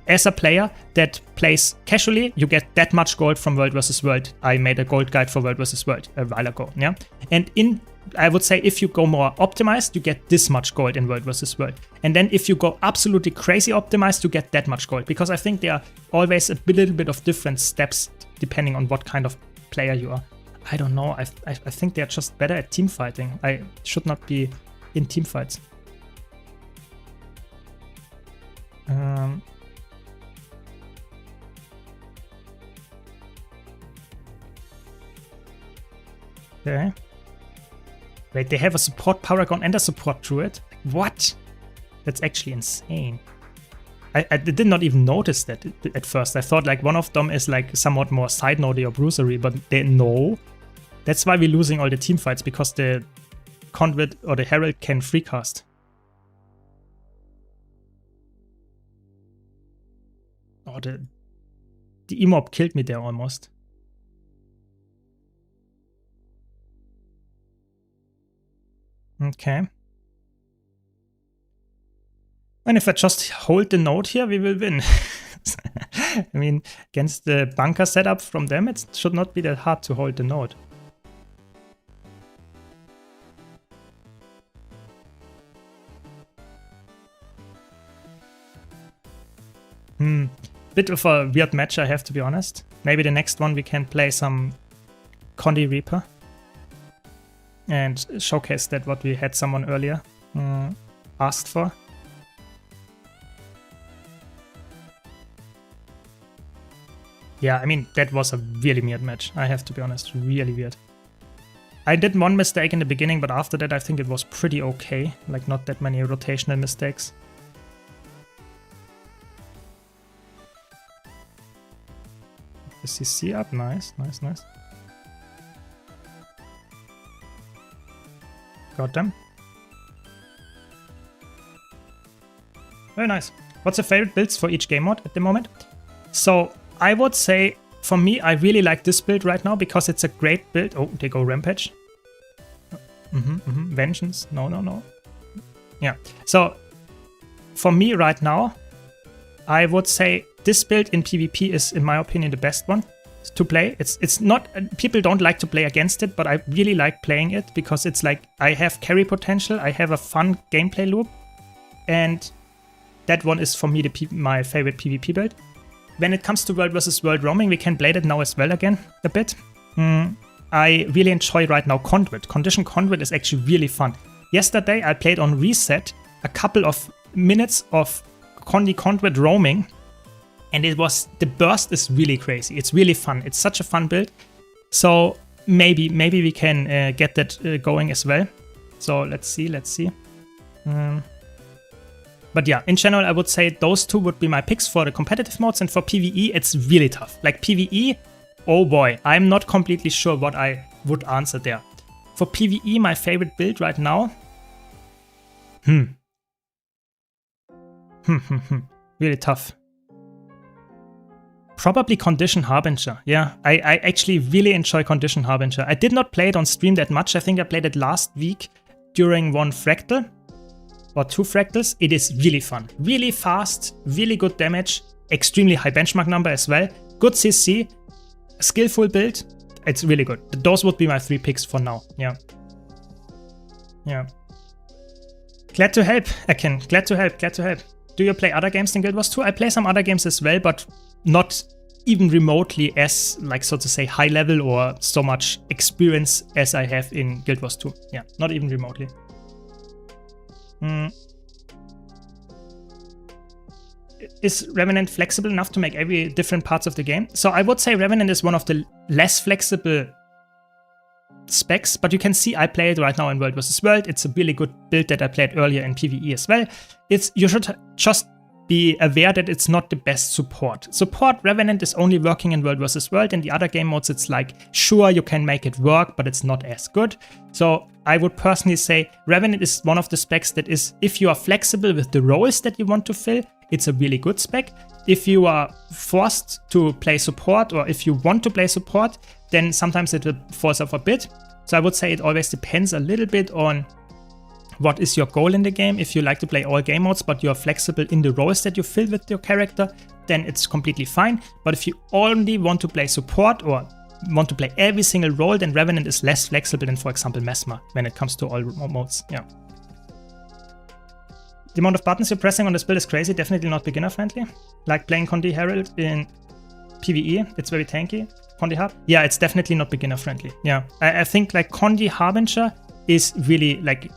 as a player that plays casually, you get that much gold from World vs. World. I made a gold guide for World vs. World a while ago. Yeah, and I would say if you go more optimized, you get this much gold in World vs. World. And then if you go absolutely crazy optimized, you get that much gold. Because I think there are always a little bit of different steps depending on what kind of player you are. I don't know. I think they're just better at team fighting. I should not be in team fights. Okay. Wait, they have a support Paragon and a support Druid? What? That's actually insane. I did not even notice that at first. I thought like one of them is like somewhat more side nodey or bruisery, but no. That's why we're losing all the team fights, because the Conduit or the Herald can free cast. Oh, the E-mob killed me there almost. Okay. And if I just hold the node here, we will win. I mean, against the bunker setup from them, it should not be that hard to hold the node. Bit of a weird match, I have to be honest. Maybe the next one we can play some Condi Reaper and showcase that what we had someone earlier asked for. Yeah, I mean, that was a really weird match, I have to be honest, really weird. I did one mistake in the beginning, but after that I think it was pretty okay, like not that many rotational mistakes. The CC up, nice, nice, nice. Got them. Very nice. What's your favorite builds for each game mode at the moment? So I would say, for me, I really like this build right now because it's a great build. Oh, they go Rampage. Vengeance. No, no, no. Yeah. So for me right now, I would say this build in PvP is, in my opinion, the best one to play. It's not, people don't like to play against it, but I really like playing it because it's like I have carry potential, I have a fun gameplay loop, and that one is for me my favorite PvP build. When it comes to World vs. World roaming, we can play that now as well again a bit. I really enjoy right now Conduit. Condition Conduit is actually really fun. Yesterday I played on Reset a couple of minutes of Conduit roaming, and the burst is really crazy. It's really fun. It's such a fun build. So maybe we can get that going as well. So let's see. But yeah, in general, I would say those two would be my picks for the competitive modes, and for PvE, it's really tough. Like PvE, oh boy, I'm not completely sure what I would answer there. For PvE, my favorite build right now, really tough. Probably Condition Harbinger. Yeah, I actually really enjoy Condition Harbinger. I did not play it on stream that much. I think I played it last week during one Fractal. Or 2 fractals. It is really fun. Really fast, really good damage, extremely high benchmark number as well. Good CC, skillful build. It's really good. Those would be my 3 picks for now. Yeah. Yeah. Glad to help, Akin. Glad to help, glad to help. Do you play other games than Guild Wars 2? I play some other games as well, but not even remotely as, like, so to say, high level or so much experience as I have in Guild Wars 2. Yeah, not even remotely. is Revenant flexible enough to make every different parts of the game? So I would say Revenant is one of the less flexible specs, but you can see I play it right now in World vs. World. It's a really good build that I played earlier in PvE as well. You should just be aware that it's not the best support. Support Revenant is only working in World vs. World. In the other game modes, it's like, sure, you can make it work, but it's not as good. So I would personally say Revenant is one of the specs that is, if you are flexible with the roles that you want to fill, it's a really good spec. If you are forced to play support, or if you want to play support, then sometimes it will force off a bit. So I would say it always depends a little bit on what is your goal in the game. If you like to play all game modes, but you are flexible in the roles that you fill with your character, then it's completely fine. But if you only want to play support or want to play every single role, then Revenant is less flexible than, for example, Mesmer when it comes to all modes. Yeah. The amount of buttons you're pressing on this build is crazy, definitely not beginner friendly. Like playing Condi Herald in PvE, it's very tanky. Condi Harb, yeah, it's definitely not beginner friendly. Yeah, I think like Condi Harbinger is really like,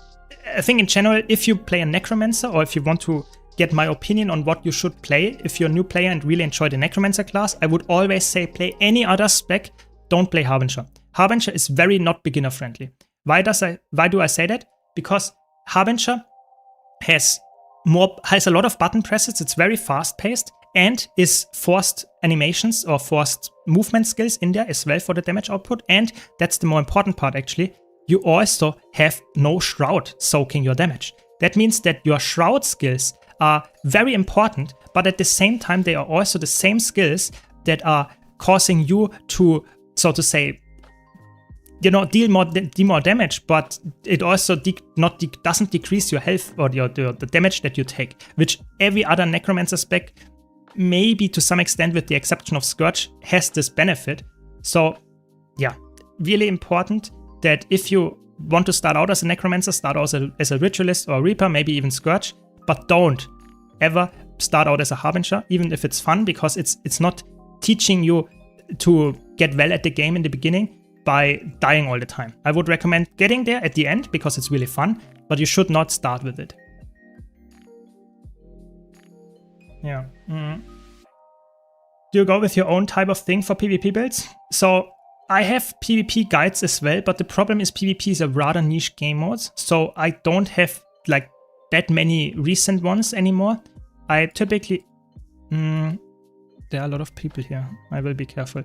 I think in general, if you play a Necromancer, or if you want to get my opinion on what you should play, if you're a new player and really enjoy the Necromancer class, I would always say play any other spec, don't play Harbinger. Harbinger is very not beginner friendly. Why do I say that? Because Harbinger has a lot of button presses, it's very fast paced, and is forced animations or forced movement skills in there as well for the damage output. And that's the more important part actually. You also have no shroud soaking your damage. That means that your shroud skills are very important, but at the same time, they are also the same skills that are causing you to, so to say, deal more damage, but it also doesn't decrease your health or the damage that you take, which every other Necromancer spec, maybe to some extent with the exception of Scourge, has this benefit. So yeah, really important that if you want to start out as a Necromancer, start out as a Ritualist or a Reaper, maybe even Scourge, but don't ever start out as a Harbinger, even if it's fun, because it's not teaching you to get well at the game in the beginning by dying all the time. I would recommend getting there at the end because it's really fun, but you should not start with it. Yeah. Do you go with your own type of thing for PvP builds? So I have PvP guides as well, but the problem is PvP is a rather niche game mode, so I don't have like that many recent ones anymore. I typically... there are a lot of people here. I will be careful.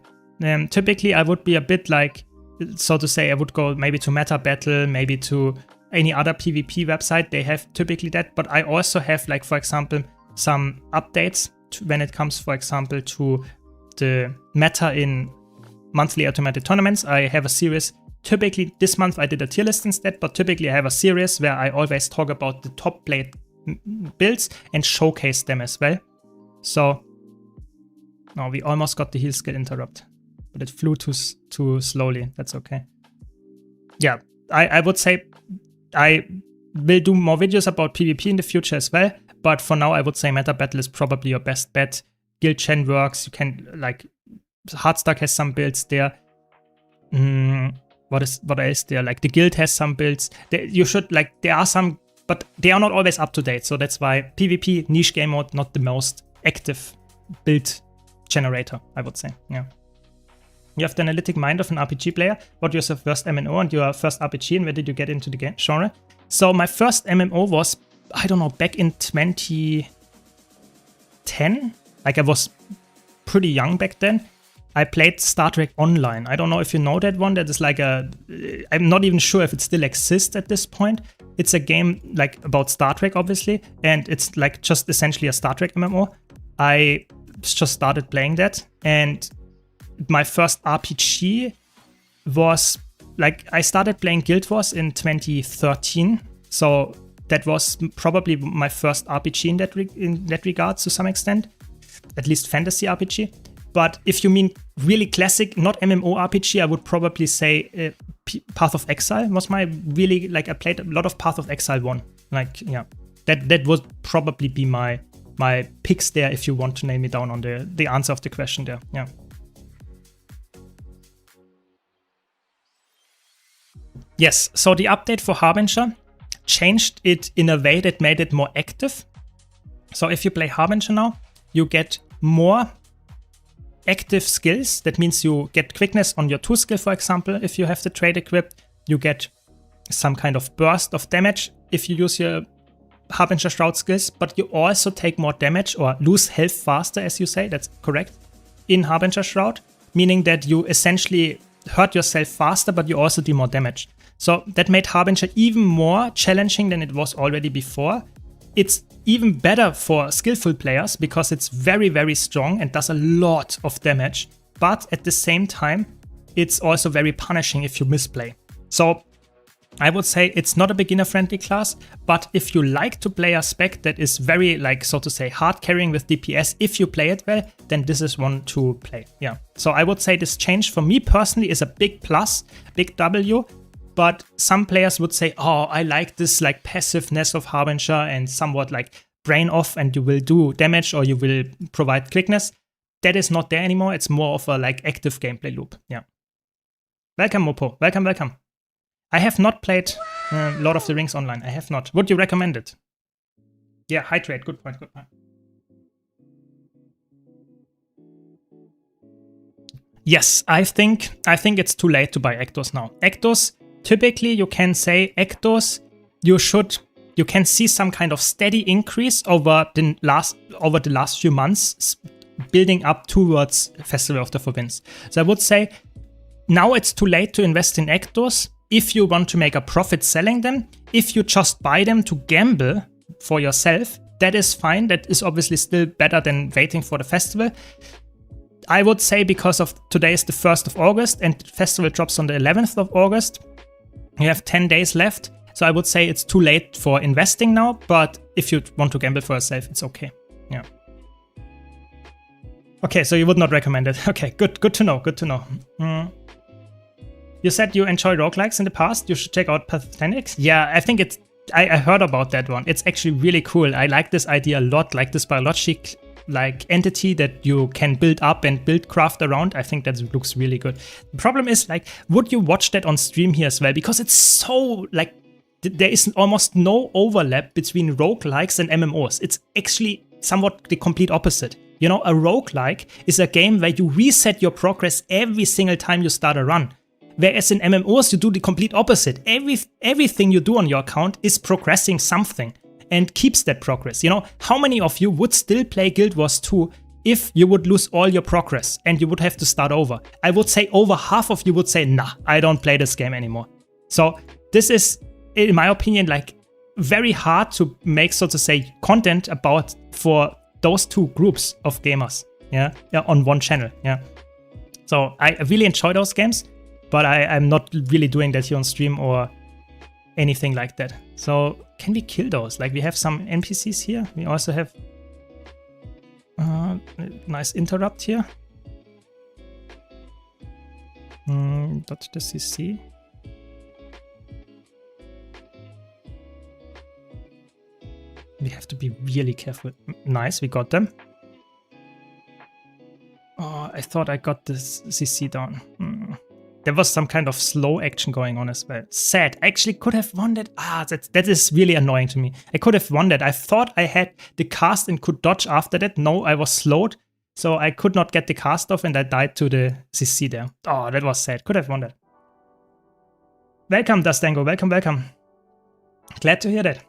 Typically I would be a bit like, so to say, I would go maybe to Meta Battle, maybe to any other PvP website. They have typically that, but I also have, like, for example, some updates when it comes, for example, to the meta in monthly automated tournaments. I have a series. Typically this month I did a tier list instead, but typically I have a series where I always talk about the top played builds and showcase them as well. So, oh, we almost got the heal skill interrupt, but it flew too slowly. That's okay. Yeah, I would say I will do more videos about PvP in the future as well, but for now I would say Meta Battle is probably your best bet. Guild Gen works. You can, like, Hardstack has some builds there. What else there? Like, the guild has some builds. You should, like, there are some, but they are not always up to date. So that's why PvP, niche game mode, not the most active build generator, I would say. Yeah. You have the analytic mind of an RPG player. What was your first MMO and your first RPG, and where did you get into the game genre? So my first MMO was, I don't know, back in 2010. Like, I was pretty young back then. I played Star Trek Online. I don't know if you know that one. That is like I'm not even sure if it still exists at this point. It's a game like about Star Trek, obviously, and it's like just essentially a Star Trek MMO. I just started playing that, and my first RPG was like, I started playing Guild Wars in 2013. So that was probably my first RPG in that regard to some extent, at least fantasy RPG. But if you mean really classic, not MMO RPG, I would probably say Path of Exile was my really, like, I played a lot of Path of Exile 1. Like, yeah, that would probably be my picks there if you want to nail me down on the answer of the question there. Yeah. Yes, so the update for Harbinger changed it in a way that made it more active. So if you play Harbinger now, you get more active skills. That means you get quickness on your 2 skill, for example, if you have the trait equipped. You get some kind of burst of damage if you use your Harbinger Shroud skills, but you also take more damage or lose health faster, as you say, that's correct, in Harbinger Shroud, meaning that you essentially hurt yourself faster, but you also do more damage. So that made Harbinger even more challenging than it was already before. It's even better for skillful players because it's very, very strong and does a lot of damage, but at the same time, it's also very punishing if you misplay. So I would say it's not a beginner-friendly class, but if you like to play a spec that is very, like, so to say, hard carrying with DPS, if you play it well, then this is one to play. Yeah. So I would say this change for me personally is a big plus, big W, but some players would say, oh, I like this like passiveness of Harbinger and somewhat like brain off and you will do damage or you will provide quickness. That is not there anymore. It's more of a like active gameplay loop. Yeah. Welcome, Mopo. Welcome, welcome. I have not played Lord of the Rings online. I have not. Would you recommend it? Yeah, hydrate. Good point. Good point. Yes, I think it's too late to buy Ectos now. Ectos, typically you can say Ectos, you can see some kind of steady increase over the last few months, building up towards Festival of the Four Winds. So I would say now it's too late to invest in Ectos. If you want to make a profit selling them, if you just buy them to gamble for yourself, that is fine. That is obviously still better than waiting for the festival. I would say because of today is the 1st of August and the festival drops on the 11th of August, you have 10 days left. So I would say it's too late for investing now, but if you want to gamble for yourself, it's okay. Yeah. Okay, so you would not recommend it. Okay, good to know, good to know. You said you enjoy roguelikes in the past. You should check out Pathenix. Yeah, I think it's... I heard about that one. It's actually really cool. I like this idea a lot, like this biologic like entity that you can build up and build craft around. I think that looks really good. The problem is, like, would you watch that on stream here as well? Because it's so, like, there is almost no overlap between roguelikes and MMOs. It's actually somewhat the complete opposite. You know, a roguelike is a game where you reset your progress every single time you start a run. Whereas in MMOs, you do the complete opposite. Everything you do on your account is progressing something and keeps that progress. You know, how many of you would still play Guild Wars 2 if you would lose all your progress and you would have to start over? I would say over half of you would say, nah, I don't play this game anymore. So this is, in my opinion, like very hard to make, so to say, content about for those two groups of gamers, yeah, on one channel, yeah. So I really enjoy those games. But I'm not really doing that here on stream or anything like that. So can we kill those? Like, we have some NPCs here. We also have nice interrupt here. Dodge the CC. We have to be really careful. Nice, we got them. Oh, I thought I got this CC down. There was some kind of slow action going on as well. Sad. I actually could have won that. That is really annoying to me. I could have won that. I thought I had the cast and could dodge after that. No, I was slowed. So I could not get the cast off and I died to the CC there. Oh, that was sad. Could have won that. Welcome, Dastango. Welcome, welcome. Glad to hear that.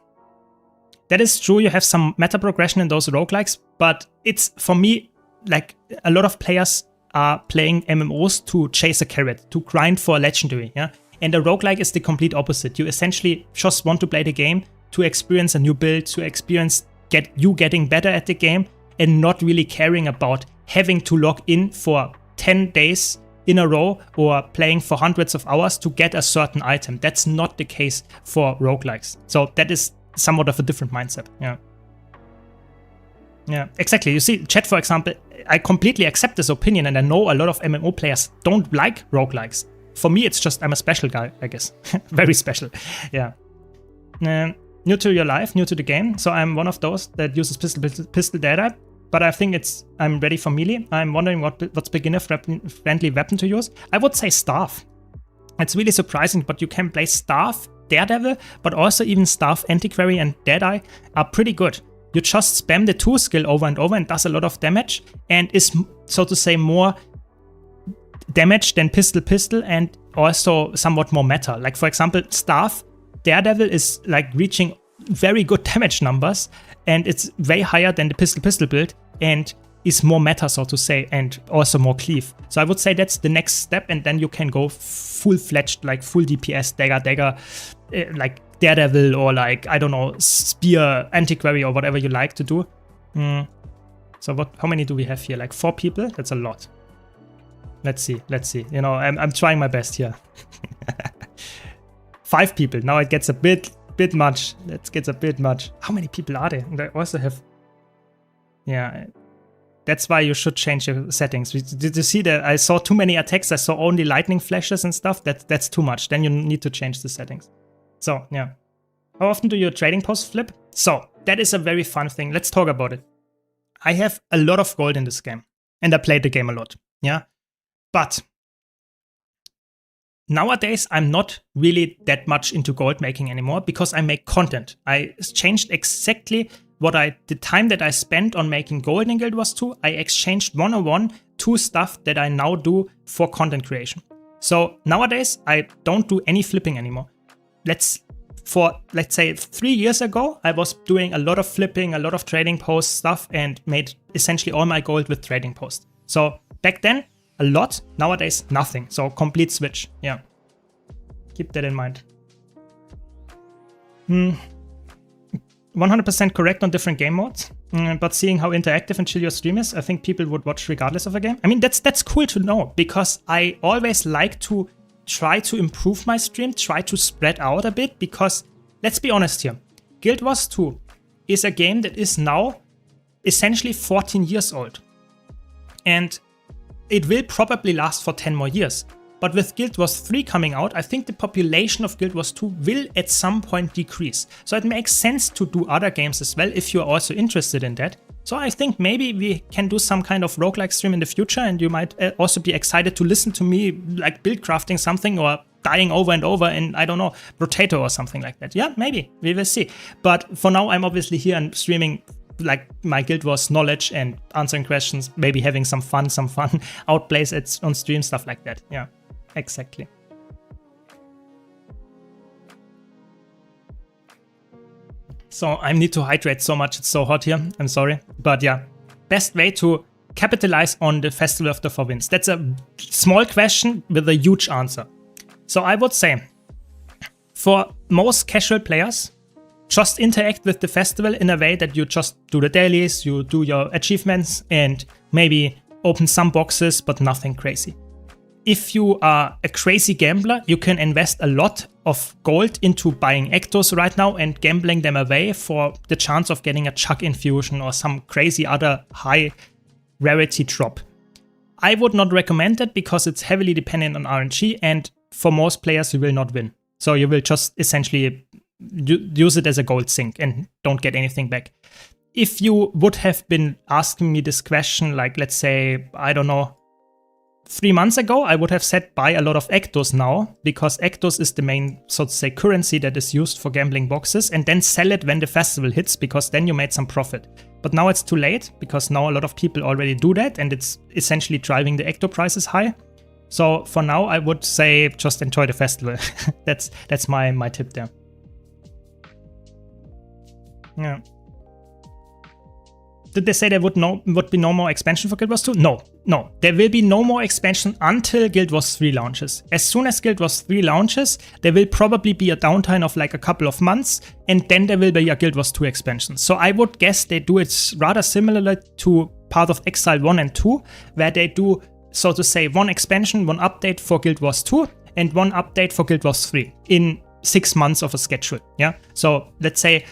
That is true. You have some meta progression in those roguelikes. But it's, for me, like a lot of players are playing MMOs to chase a carrot, to grind for a legendary, yeah? And a roguelike is the complete opposite. You essentially just want to play the game to experience a new build, to experience getting better at the game, and not really caring about having to log in for 10 days in a row or playing for hundreds of hours to get a certain item. That's not the case for roguelikes. So that is somewhat of a different mindset, yeah. Yeah, exactly. You see, chat, for example, I completely accept this opinion, and I know a lot of MMO players don't like roguelikes. For me, it's just I'm a special guy, I guess. Very special, yeah. New to your life, new to the game, so I'm one of those that uses pistol data, but I think I'm ready for melee. I'm wondering what's beginner-friendly weapon to use. I would say Staff. It's really surprising, but you can play Staff, Daredevil, but also even Staff, Antiquary, and Deadeye are pretty good. you just spam the 2 skill over and over and does a lot of damage and is, so to say, more damage than pistol and also somewhat more meta. Like for example, Staff Daredevil is like reaching very good damage numbers and it's way higher than the pistol build and is more meta, so to say, and also more cleave. So I would say that's the next step, and then you can go full-fledged, like full DPS, dagger, like Daredevil or like, I don't know, Spear, Antiquary or whatever you like to do. So how many do we have here? Like 4 people? That's a lot. Let's see. You know, I'm trying my best here. 5 people. Now it gets a bit much. That gets a bit much. How many people are there? And I also have... Yeah... That's why you should change your settings. Did you see that I saw too many attacks? I saw only lightning flashes and stuff. That's too much. Then you need to change the settings. So, yeah. How often do your trading posts flip? So, that is a very fun thing. Let's talk about it. I have a lot of gold in this game. And I played the game a lot. Yeah. But nowadays, I'm not really that much into gold making anymore because I make content. I changed exactly the time that I spent on making gold in Guild Wars 2, I exchanged 101 to stuff that I now do for content creation. So nowadays, I don't do any flipping anymore. Let's say 3 years ago, I was doing a lot of flipping, a lot of trading post stuff and made essentially all my gold with trading post. So back then, a lot. Nowadays, nothing. So complete switch. Yeah. Keep that in mind. 100% correct on different game modes, but seeing how interactive and chill your stream is, I think people would watch regardless of a game. I mean, that's cool to know because I always like to try to improve my stream, try to spread out a bit because, let's be honest here, Guild Wars 2 is a game that is now essentially 14 years old. And it will probably last for 10 more years. But with Guild Wars 3 coming out, I think the population of Guild Wars 2 will at some point decrease. So it makes sense to do other games as well if you're also interested in that. So I think maybe we can do some kind of roguelike stream in the future and you might also be excited to listen to me like build crafting something or dying over and over in, I don't know, Rotator or something like that. Yeah, maybe. We will see. But for now, I'm obviously here and streaming like my Guild Wars knowledge and answering questions, maybe having some fun outplays on stream, stuff like that. Yeah. Exactly. So I need to hydrate so much, it's so hot here, I'm sorry. But yeah, best way to capitalize on the Festival of the Four Winds. That's a small question with a huge answer. So I would say, for most casual players, just interact with the festival in a way that you just do the dailies, you do your achievements, and maybe open some boxes, but nothing crazy. If you are a crazy gambler, you can invest a lot of gold into buying Ectos right now and gambling them away for the chance of getting a Chuck Infusion or some crazy other high rarity drop. I would not recommend that because it's heavily dependent on RNG and for most players you will not win. So you will just essentially use it as a gold sink and don't get anything back. If you would have been asking me this question, like let's say, I don't know, 3 months ago, I would have said buy a lot of Ectos now, because Ectos is the main, so to say, currency that is used for gambling boxes, and then sell it when the festival hits, because then you made some profit. But now it's too late, because now a lot of people already do that, and it's essentially driving the Ecto prices high. So for now, I would say just enjoy the festival. That's my tip there. Yeah. Did they say there would be no more expansion for Guild Wars 2? No. There will be no more expansion until Guild Wars 3 launches. As soon as Guild Wars 3 launches, there will probably be a downtime of like a couple of months, and then there will be a Guild Wars 2 expansion. So I would guess they do it rather similar to Path of Exile 1 and 2, where they do, so to say, one expansion, one update for Guild Wars 2, and one update for Guild Wars 3 in 6 months of a schedule. Yeah. So let's say,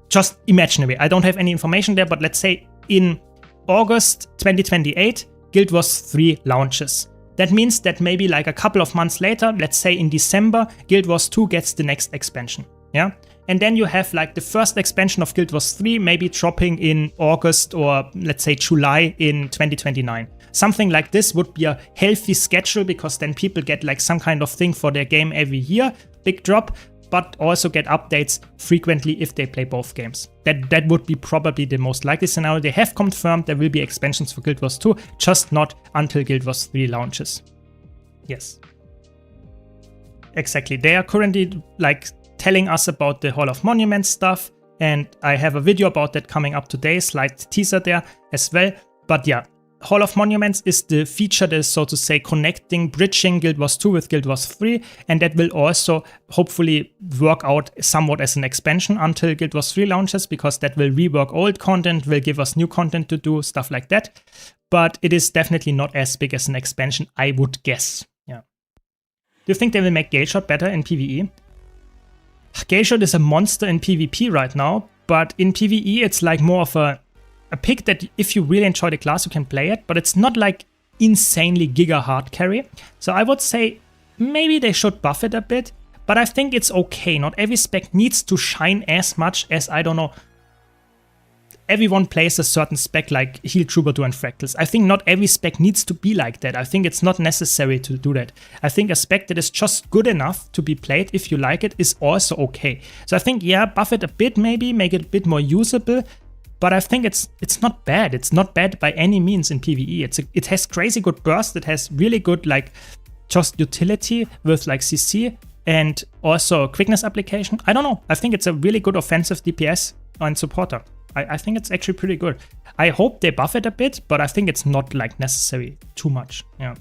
just imaginary. I don't have any information there, but let's say in August 2028, Guild Wars 3 launches. That means that maybe like a couple of months later, let's say in December, Guild Wars 2 gets the next expansion. Yeah. And then you have like the first expansion of Guild Wars 3 maybe dropping in August or let's say July in 2029. Something like this would be a healthy schedule, because then people get like some kind of thing for their game every year. Big drop. but also get updates frequently if they play both games. That would be probably the most likely scenario. They have confirmed there will be expansions for Guild Wars 2, just not until Guild Wars 3 launches. Yes. Exactly. They are currently like telling us about the Hall of Monuments stuff, and I have a video about that coming up today, slight teaser there as well. But yeah, Hall of Monuments is the feature that is, so to say, bridging Guild Wars 2 with Guild Wars 3, and that will also hopefully work out somewhat as an expansion until Guild Wars 3 launches, because that will rework old content, will give us new content to do, stuff like that. But it is definitely not as big as an expansion, I would guess. Yeah. Do you think they will make Galeshot better in PvE? Galeshot is a monster in PvP right now, but in PvE it's like more of a pick that if you really enjoy the class, you can play it, but it's not like insanely giga hard carry. So I would say maybe they should buff it a bit, but I think it's okay. Not every spec needs to shine as much as, I don't know, everyone plays a certain spec like Heal Troubadour and Fractals. I think not every spec needs to be like that. I think it's not necessary to do that. I think a spec that is just good enough to be played if you like it is also okay. So I think, yeah, buff it a bit maybe, make it a bit more usable. But I think it's not bad. It's not bad by any means in PvE. It has crazy good burst. It has really good like just utility with like CC and also quickness application. I don't know. I think it's a really good offensive DPS and supporter. I think it's actually pretty good. I hope they buff it a bit, but I think it's not like necessary too much. Yeah.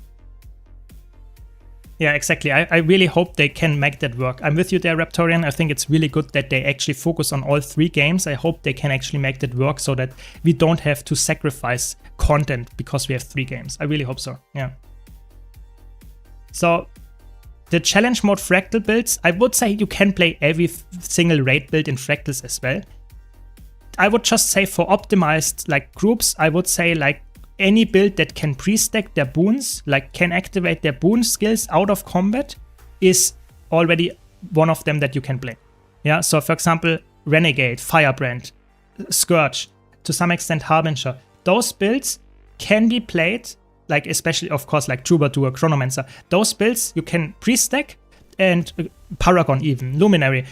Yeah, exactly. I really hope they can make that work. I'm with you there, Raptorian. I think it's really good that they actually focus on all 3 games. I hope they can actually make that work so that we don't have to sacrifice content because we have 3 games. I really hope so. Yeah. So the challenge mode Fractal builds, I would say you can play every single raid build in Fractals as well. I would just say for optimized like groups, I would say like any build that can pre-stack their boons, like can activate their boon skills out of combat, is already one of them that you can play. Yeah, so for example, Renegade, Firebrand, Scourge, to some extent Harbinger, those builds can be played, like especially of course like Troubadour, Chronomancer, those builds you can pre-stack, and Paragon even, Luminary,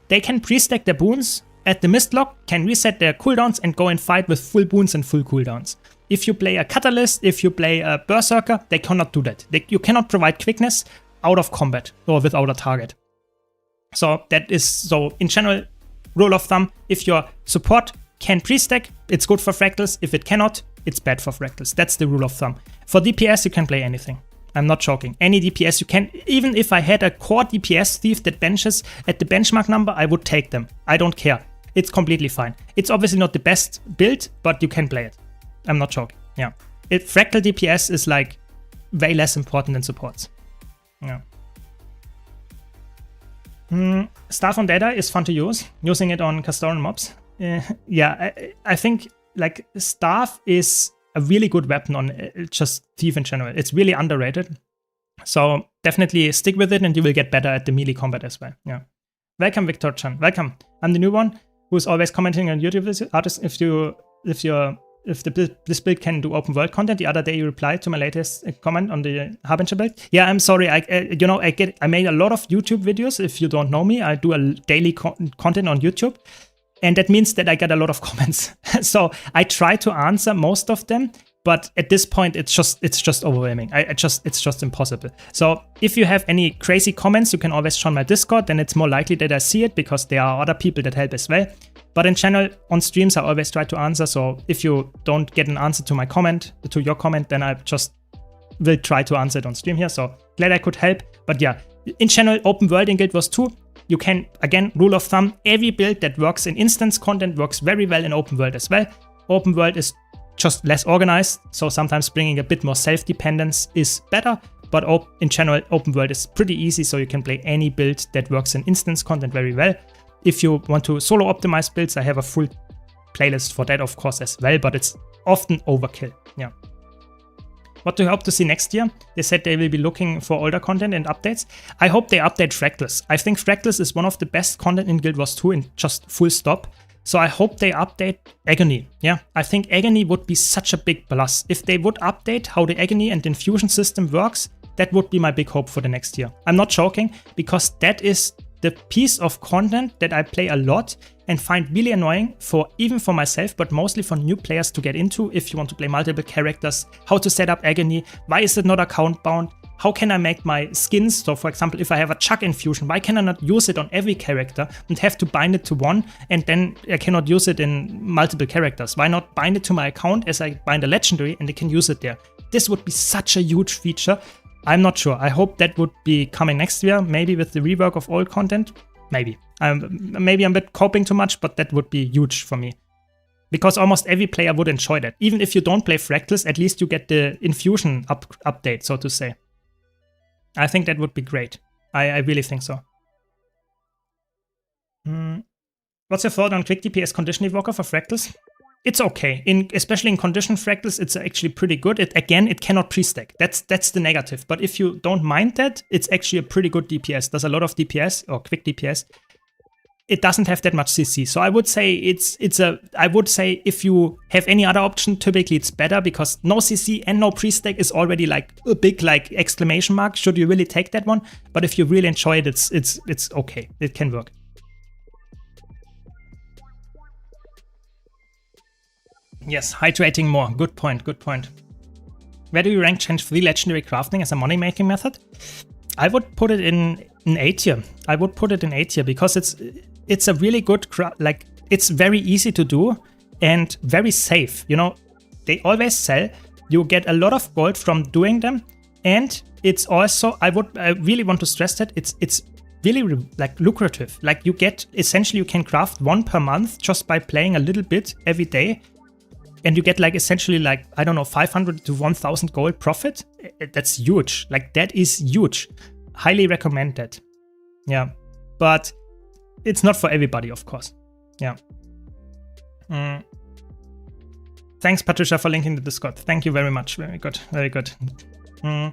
they can pre-stack their boons at the Mistlock, can reset their cooldowns and go and fight with full boons and full cooldowns. If you play a Catalyst, if you play a Berserker, they cannot do that. You cannot provide quickness out of combat or without a target. So that is, so in general, rule of thumb, if your support can pre-stack, it's good for Fractals. If it cannot, it's bad for Fractals. That's the rule of thumb. For DPS, you can play anything. I'm not joking. Any DPS you can, even if I had a core DPS thief that benches at the benchmark number, I would take them. I don't care. It's completely fine. It's obviously not the best build, but you can play it. I'm not joking. Yeah. Fractal DPS is like way less important than supports. Yeah. Staff on Data is fun to use. Using it on Castoran mobs. Yeah, I think like Staff is a really good weapon on just Thief in general. It's really underrated. So definitely stick with it and you will get better at the melee combat as well. Yeah. Welcome, Victor Chan. Welcome. I'm the new one who's always commenting on YouTube artists if this build can do open world content. The other day you replied to my latest comment on the Harbinger build. Yeah, I'm sorry. I made a lot of YouTube videos. If you don't know me, I do a daily content on YouTube, and that means that I get a lot of comments. So I try to answer most of them, but at this point it's just overwhelming. It's just impossible. So if you have any crazy comments, you can always join my Discord. Then it's more likely that I see it because there are other people that help as well. But in general, on streams, I always try to answer. So if you don't get an answer to my comment, to your comment, then I just will try to answer it on stream here. So glad I could help. But yeah, in general, open world in Guild Wars 2, you can, again, rule of thumb, every build that works in instance content works very well in open world as well. Open world is just less organized. So sometimes bringing a bit more self-dependence is better. But in general, open world is pretty easy. So you can play any build that works in instance content very well. If you want to solo optimize builds, I have a full playlist for that, of course, as well, but it's often overkill. Yeah. What do you hope to see next year? They said they will be looking for older content and updates. I hope they update Fractals. I think Fractals is one of the best content in Guild Wars 2 in just full stop. So I hope they update Agony. Yeah, I think Agony would be such a big plus. If they would update how the Agony and Infusion system works, that would be my big hope for the next year. I'm not joking, because that is the piece of content that I play a lot and find really annoying even for myself, but mostly for new players to get into if you want to play multiple characters, how to set up Agony, why is it not account bound, how can I make my skins, so for example if I have a Chuck infusion, why can I not use it on every character and have to bind it to one and then I cannot use it in multiple characters, why not bind it to my account as I bind a legendary and I can use it there. This would be such a huge feature. I'm not sure. I hope that would be coming next year, maybe with the rework of old content. Maybe. Maybe I'm a bit coping too much, but that would be huge for me. Because almost every player would enjoy that. Even if you don't play Fractals, at least you get the infusion update, so to say. I think that would be great. I really think so. What's your thought on quick DPS condition evoker for Fractals? It's okay. Especially in condition Fractals, it's actually pretty good. It cannot pre-stack. That's the negative. But if you don't mind that, it's actually a pretty good DPS. There's a lot of DPS or quick DPS. It doesn't have that much CC. So I would say I would say if you have any other option, typically it's better because no CC and no pre-stack is already like a big like exclamation mark. Should you really take that one? But if you really enjoy it, it's okay. It can work. Yes, hydrating more. Good point, good point. Where do you rank change 3 legendary crafting as a money-making method? I would put it in A tier. I would put it in A tier because it's a really good like it's very easy to do and very safe. You know, they always sell. You get a lot of gold from doing them, and it's also I really want to stress that it's really like lucrative. Like you get essentially you can craft 1 per month just by playing a little bit every day. And you get like essentially like, I don't know, 500 to 1000 gold profit. That's huge. Like that is huge. Highly recommend that. Yeah. But it's not for everybody, of course. Yeah. Thanks, Patricia, for linking the Discord. Thank you very much. Very good. Very good. I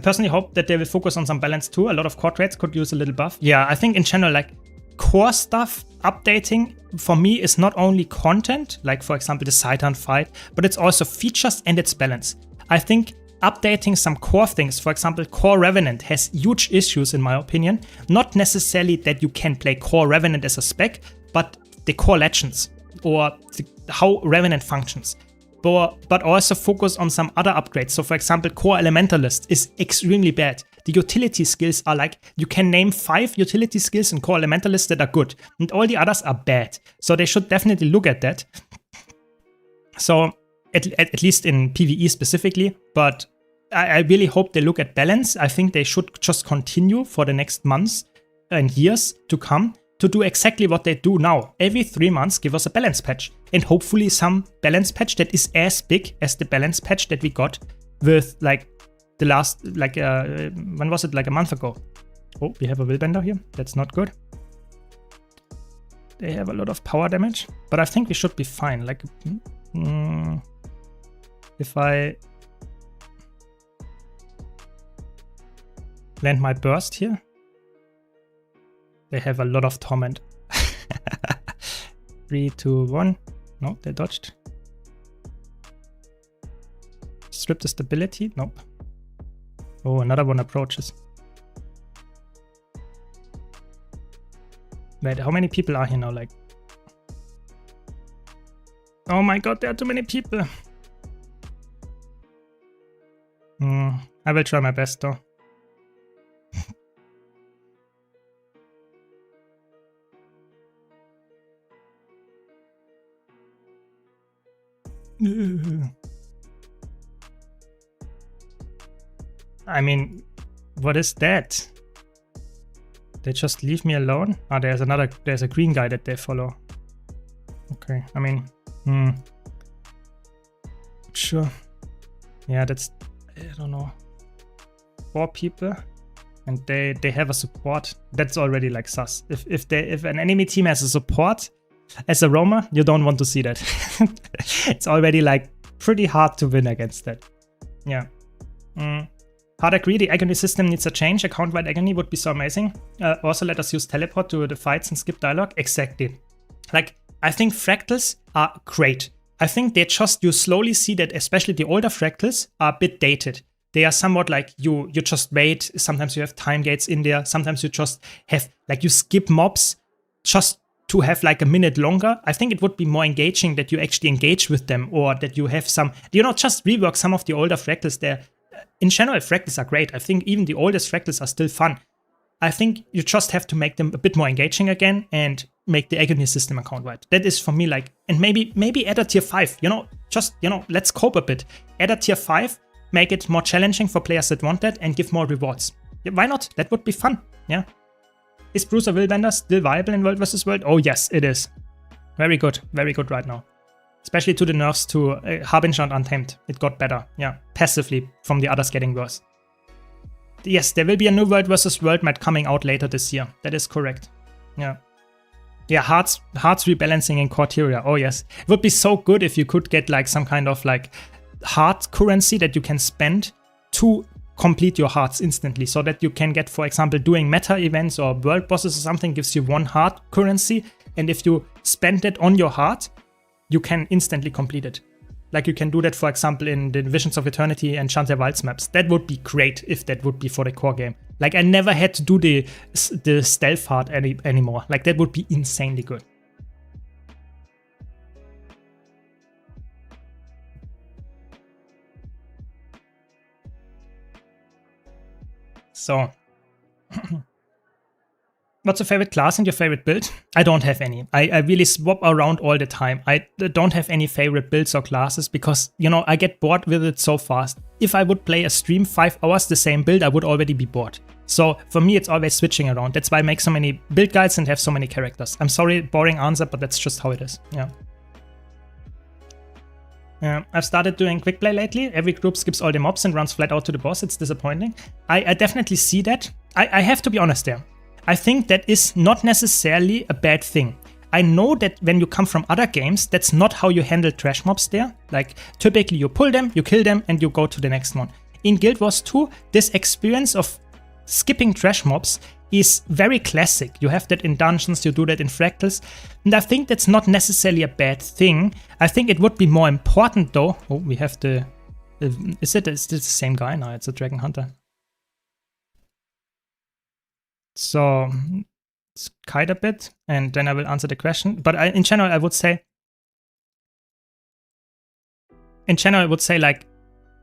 personally hope that they will focus on some balance too. A lot of core trades could use a little buff. Yeah, I think in general, like core stuff updating for me is not only content, like for example the Scythe fight, but it's also features and its balance. I think updating some core things, for example Core Revenant has huge issues in my opinion. Not necessarily that you can play Core Revenant as a spec, but the core legends or how Revenant functions. But also focus on some other upgrades. So for example Core Elementalist is extremely bad. The utility skills are like, you can name 5 utility skills in Core Elementalist that are good, and all the others are bad. So they should definitely look at that. So, at least in PvE specifically, but I really hope they look at balance. I think they should just continue for the next months and years to come to do exactly what they do now. Every 3 months, give us a balance patch. And hopefully some balance patch that is as big as the balance patch that we got with like the last, like, when was it? Like a month ago. Oh, we have a Willbender here. That's not good. They have a lot of power damage, but I think we should be fine. Like, if I land my burst here, they have a lot of torment. 3, 2, 1. No, they dodged. Strip the stability. Nope. Oh, another one approaches. Wait, how many people are here now? Like, oh my god, there are too many people. I will try my best though. I mean, what is that? They just leave me alone? Ah, there's a green guy that they follow. Okay, I mean, sure. Yeah, that's, I don't know, 4 people, and they have a support. That's already like sus. If an enemy team has a support as a roamer, you don't want to see that. It's already like pretty hard to win against that. Yeah. Hard agree, the agony system needs a change. Account-wide agony would be so amazing. Also let us use teleport to the fights and skip dialogue. Exactly. Like, I think fractals are great. I think you slowly see that especially the older fractals are a bit dated. They are somewhat like you just wait. Sometimes you have time gates in there. Sometimes you just have like you skip mobs just to have like a minute longer. I think it would be more engaging that you actually engage with them, or that you have some, just rework some of the older fractals there. In general, fractals are great. I think even the oldest fractals are still fun. I think you just have to make them a bit more engaging again and make the agony system account right. That is for me like, and maybe add a tier 5, let's cope a bit. Add a tier 5, make it more challenging for players that want that, and give more rewards. Yeah, why not? That would be fun, yeah. Is Bruiser Willbender still viable in World vs. World? Oh yes, it is. Very good right now. Especially to the nerfs to Harbinger and Untamed. It got better, yeah, passively from the others getting worse. Yes, there will be a new World vs. World map coming out later this year. That is correct. Yeah. Yeah, hearts rebalancing in Corteria. Oh yes. It would be so good if you could get like some kind of like heart currency that you can spend to complete your hearts instantly. So that you can get, for example, doing meta events or world bosses or something gives you 1 heart currency. And if you spend it on your heart, you can instantly complete it. Like you can do that, for example, in the Visions of Eternity and Chanter Wilds maps. That would be great if that would be for the core game. Like I never had to do the stealth heart anymore. Like that would be insanely good. So, what's your favorite class and your favorite build? I don't have any. I really swap around all the time. I don't have any favorite builds or classes because, I get bored with it so fast. If I would play a stream 5 hours the same build, I would already be bored. So for me, it's always switching around. That's why I make so many build guides and have so many characters. I'm sorry, boring answer, but that's just how it is. Yeah. I've started doing quick play lately. Every group skips all the mobs and runs flat out to the boss. It's disappointing. I definitely see that. I have to be honest there. I think that is not necessarily a bad thing. I know that when you come from other games, that's not how you handle trash mobs there. Like, typically you pull them, you kill them, and you go to the next one. In Guild Wars 2, this experience of skipping trash mobs is very classic. You have that in dungeons, you do that in fractals, and I think that's not necessarily a bad thing. I think it would be more important though. Oh, we have the... Is it the same guy? No, it's a Dragon Hunter. So, let's kite a bit, and then I will answer the question. But in general, I would say, like,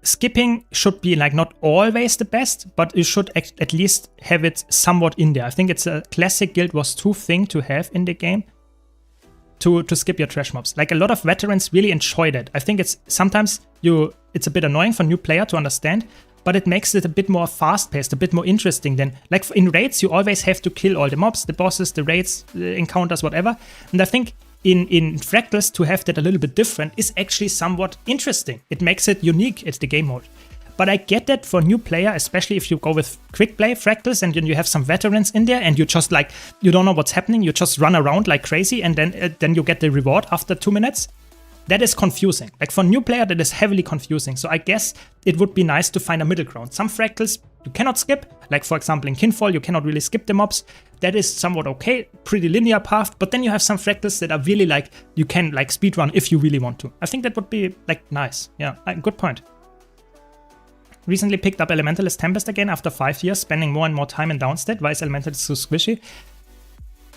skipping should be like not always the best, but you should at least have it somewhat in there. I think it's a classic Guild Wars 2 thing to have in the game to skip your trash mobs. Like a lot of veterans really enjoy that. I think it's sometimes it's a bit annoying for a new player to understand, but it makes it a bit more fast-paced, a bit more interesting than, like in raids, you always have to kill all the mobs, the bosses, the raids, the encounters, whatever. And I think in fractals to have that a little bit different is actually somewhat interesting. It makes it unique at the game mode. But I get that for a new player, especially if you go with quick play fractals and then you have some veterans in there and you just like, you don't know what's happening, you just run around like crazy and then you get the reward after 2 minutes. That is confusing. Like for a new player, that is heavily confusing. So I guess it would be nice to find a middle ground. Some fractals you cannot skip. Like for example in Kinfall, you cannot really skip the mobs. That is somewhat okay, pretty linear path. But then you have some fractals that are really like, you can like speedrun if you really want to. I think that would be like nice. Yeah, good point. Recently picked up Elementalist Tempest again after 5 years, spending more and more time in Downstate. Why is Elementalist so squishy?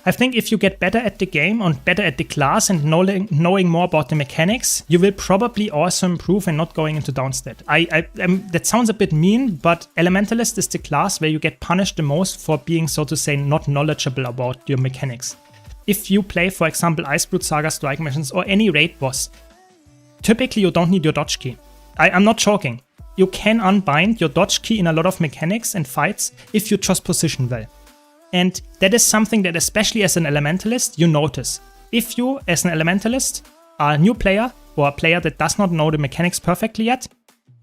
I think if you get better at the game and better at the class and knowing more about the mechanics, you will probably also improve and not going into downstate. That sounds a bit mean, but Elementalist is the class where you get punished the most for being, so to say, not knowledgeable about your mechanics. If you play, for example, Icebrute Saga Strike missions or any raid boss, typically you don't need your dodge key. I'm not joking. You can unbind your dodge key in a lot of mechanics and fights if you just position well. And that is something that, especially as an Elementalist, you notice. If you, as an Elementalist, are a new player or a player that does not know the mechanics perfectly yet,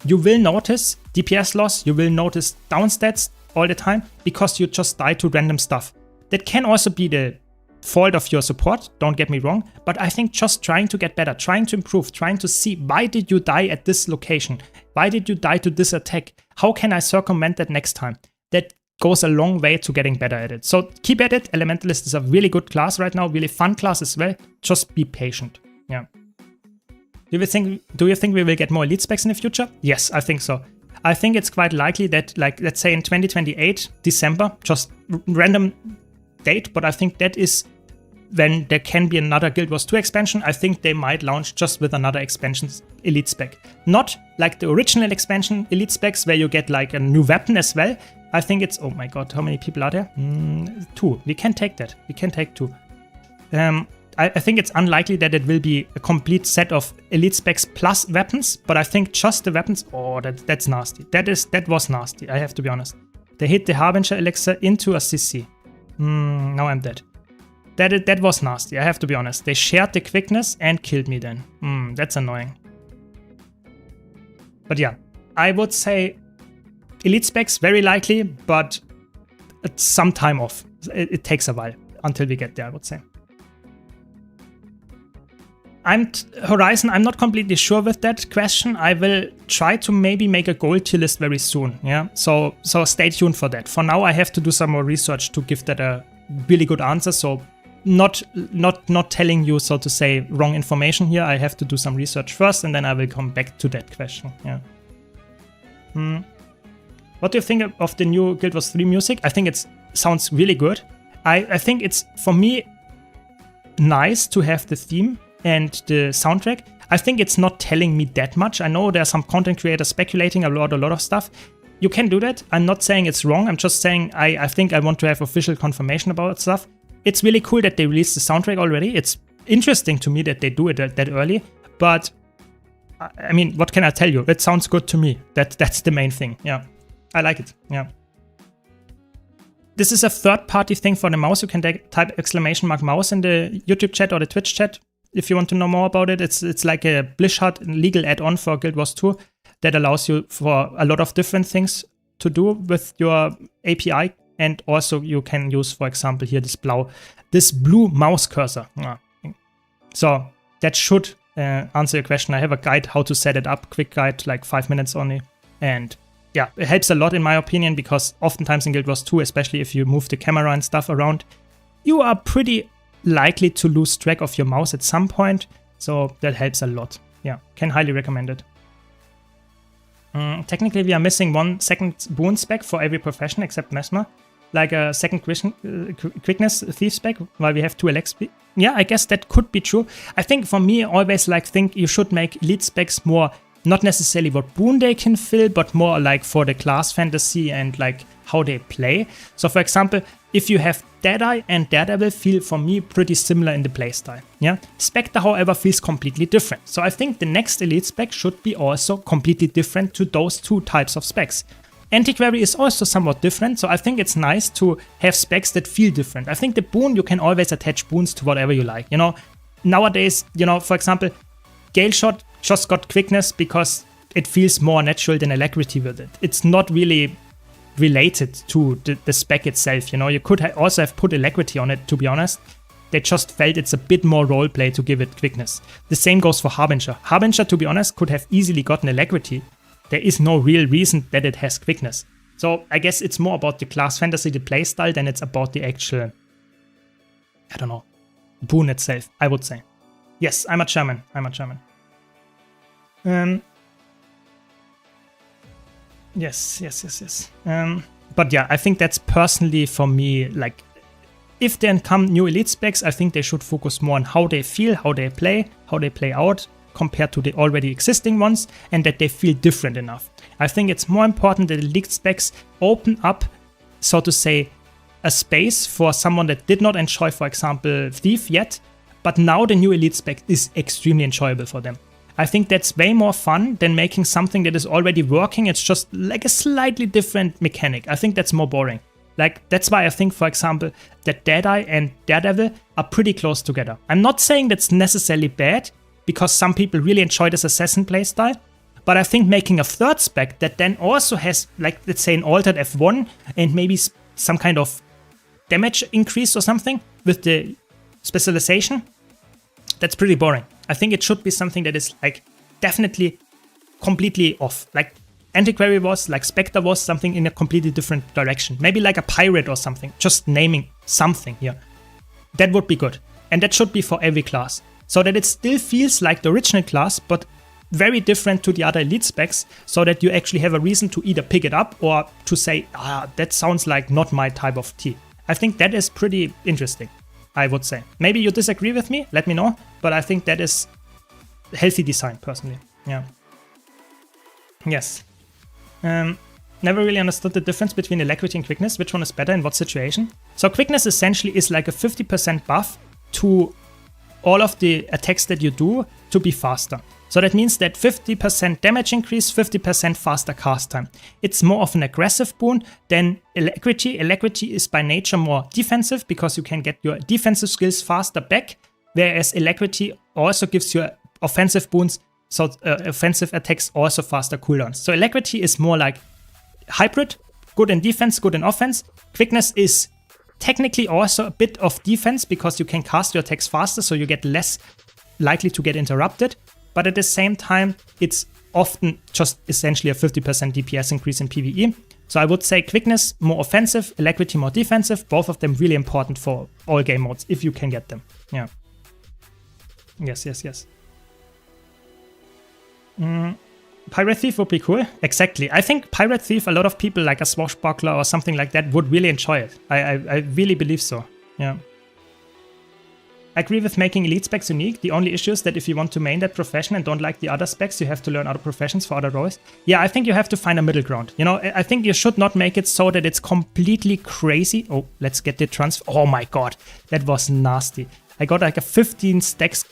you will notice DPS loss, you will notice downstats all the time because you just die to random stuff. That can also be the fault of your support, don't get me wrong, but I think just trying to get better, trying to improve, trying to see why did you die at this location? Why did you die to this attack? How can I circumvent that next time? That goes a long way to getting better at it. So keep at it. Elementalist is a really good class right now, really fun class as well. Just be patient. Yeah. Do you think we will get more elite specs in the future? Yes, I think so. I think it's quite likely that, like, let's say in 2028, December, just random date, but I think that is when there can be another Guild Wars 2 expansion. I think they might launch just with another expansion's elite spec. Not like the original expansion elite specs where you get like a new weapon as well. I think it's, oh my god, how many people are there? 2. We can take that. We can take 2. I think it's unlikely that it will be a complete set of elite specs plus weapons, but I think just the weapons, oh, that's nasty. That was nasty, I have to be honest. They hit the Harbinger Elixir into a CC. Now I'm dead. That was nasty, I have to be honest. They shared the quickness and killed me then. That's annoying. But yeah, I would say elite specs very likely, but it's some time off. It takes a while until we get there, I would say. Horizon, I'm not completely sure with that question. I will try to maybe make a goal tier list very soon. Yeah, so stay tuned for that. For now, I have to do some more research to give that a really good answer. So not telling you, so to say, wrong information here. I have to do some research first, and then I will come back to that question. Yeah. What do you think of the new Guild Wars 3 music? I think it sounds really good. I think it's, for me, nice to have the theme and the soundtrack. I think it's not telling me that much. I know there are some content creators speculating a lot of stuff. You can do that. I'm not saying it's wrong. I'm just saying I think I want to have official confirmation about stuff. It's really cool that they released the soundtrack already. It's interesting to me that they do it that early. But, I mean, what can I tell you? It sounds good to me. That's the main thing. Yeah, I like it. Yeah. This is a third-party thing for the mouse. You can type !mouse in the YouTube chat or the Twitch chat. If you want to know more about it, it's like a Blishard legal add-on for Guild Wars 2 that allows you for a lot of different things to do with your API. And also you can use, for example, here this blue mouse cursor. So that should answer your question. I have a guide how to set it up, quick guide, like 5 minutes only. And yeah, it helps a lot in my opinion, because oftentimes in Guild Wars 2, especially if you move the camera and stuff around, you are pretty likely to lose track of your mouse at some point, so that helps a lot. Yeah, can highly recommend it. Technically, we are missing 1 second boon spec for every profession except Mesmer, like a second quickness thief spec, while we have 2 LXP. Yeah, I guess that could be true. I think for me, I always think you should make elite specs more, not necessarily what boon they can fill, but more like for the class fantasy and like how they play. So for example, if you have Deadeye and Daredevil feel for me pretty similar in the playstyle. Yeah, Spectre, however, feels completely different. So I think the next elite spec should be also completely different to those 2 types of specs. Antiquary is also somewhat different, so I think it's nice to have specs that feel different. I think the boon, you can always attach boons to whatever you like. You know, nowadays, you know, for example, Gale Shot just got quickness because it feels more natural than Alacrity with it. It's not really related to the spec itself, you know. You could also have put Alacrity on it, to be honest. They just felt it's a bit more roleplay to give it quickness. The same goes for Harbinger. Harbinger, to be honest, could have easily gotten Alacrity. There is no real reason that it has quickness. So I guess it's more about the class fantasy, the playstyle, than it's about the actual, I don't know, boon itself, I would say. Yes, I'm a German. Yes. But yeah, I think that's personally for me, like, if then come new elite specs, I think they should focus more on how they feel, how they play out compared to the already existing ones, and that they feel different enough. I think it's more important that the elite specs open up, so to say, a space for someone that did not enjoy, for example, Thief yet, but now the new elite spec is extremely enjoyable for them. I think that's way more fun than making something that is already working. It's just like a slightly different mechanic. I think that's more boring. Like, that's why I think, for example, that Deadeye and Daredevil are pretty close together. I'm not saying that's necessarily bad, because some people really enjoy this assassin playstyle, but I think making a third spec that then also has, like, let's say an altered F1 and maybe some kind of damage increase or something with the specialization, that's pretty boring. I think it should be something that is, like, definitely completely off. Like Antiquary was, like Spectre was, something in a completely different direction. Maybe like a pirate or something, just naming something here. That would be good. And that should be for every class. So that it still feels like the original class, but very different to the other elite specs, so that you actually have a reason to either pick it up or to say, that sounds like not my type of tea. I think that is pretty interesting, I would say. Maybe you disagree with me, let me know, but I think that is healthy design, personally. Yeah. Yes. Never really understood the difference between alacrity and quickness. Which one is better in what situation? So quickness essentially is like a 50% buff to all of the attacks that you do to be faster. So that means that 50% damage increase, 50% faster cast time. It's more of an aggressive boon than alacrity. Alacrity is by nature more defensive because you can get your defensive skills faster back, whereas alacrity also gives you offensive boons, so offensive attacks also faster cooldowns. So alacrity is more like hybrid, good in defense, good in offense. Quickness is technically also a bit of defense because you can cast your attacks faster, so you get less likely to get interrupted. But at the same time, it's often just essentially a 50% DPS increase in PvE. So I would say quickness more offensive, alacrity more defensive. Both of them really important for all game modes if you can get them. Yeah. Yes. Pirate Thief would be cool. Exactly. I think Pirate Thief, a lot of people like a Swashbuckler or something like that would really enjoy it. I really believe so. Yeah. I agree with making elite specs unique. The only issue is that if you want to main that profession and don't like the other specs, you have to learn other professions for other roles. Yeah, I think you have to find a middle ground. You know, I think you should not make it so that it's completely crazy. Oh, let's get the transfer. Oh my god, that was nasty. I got like a 15 stacks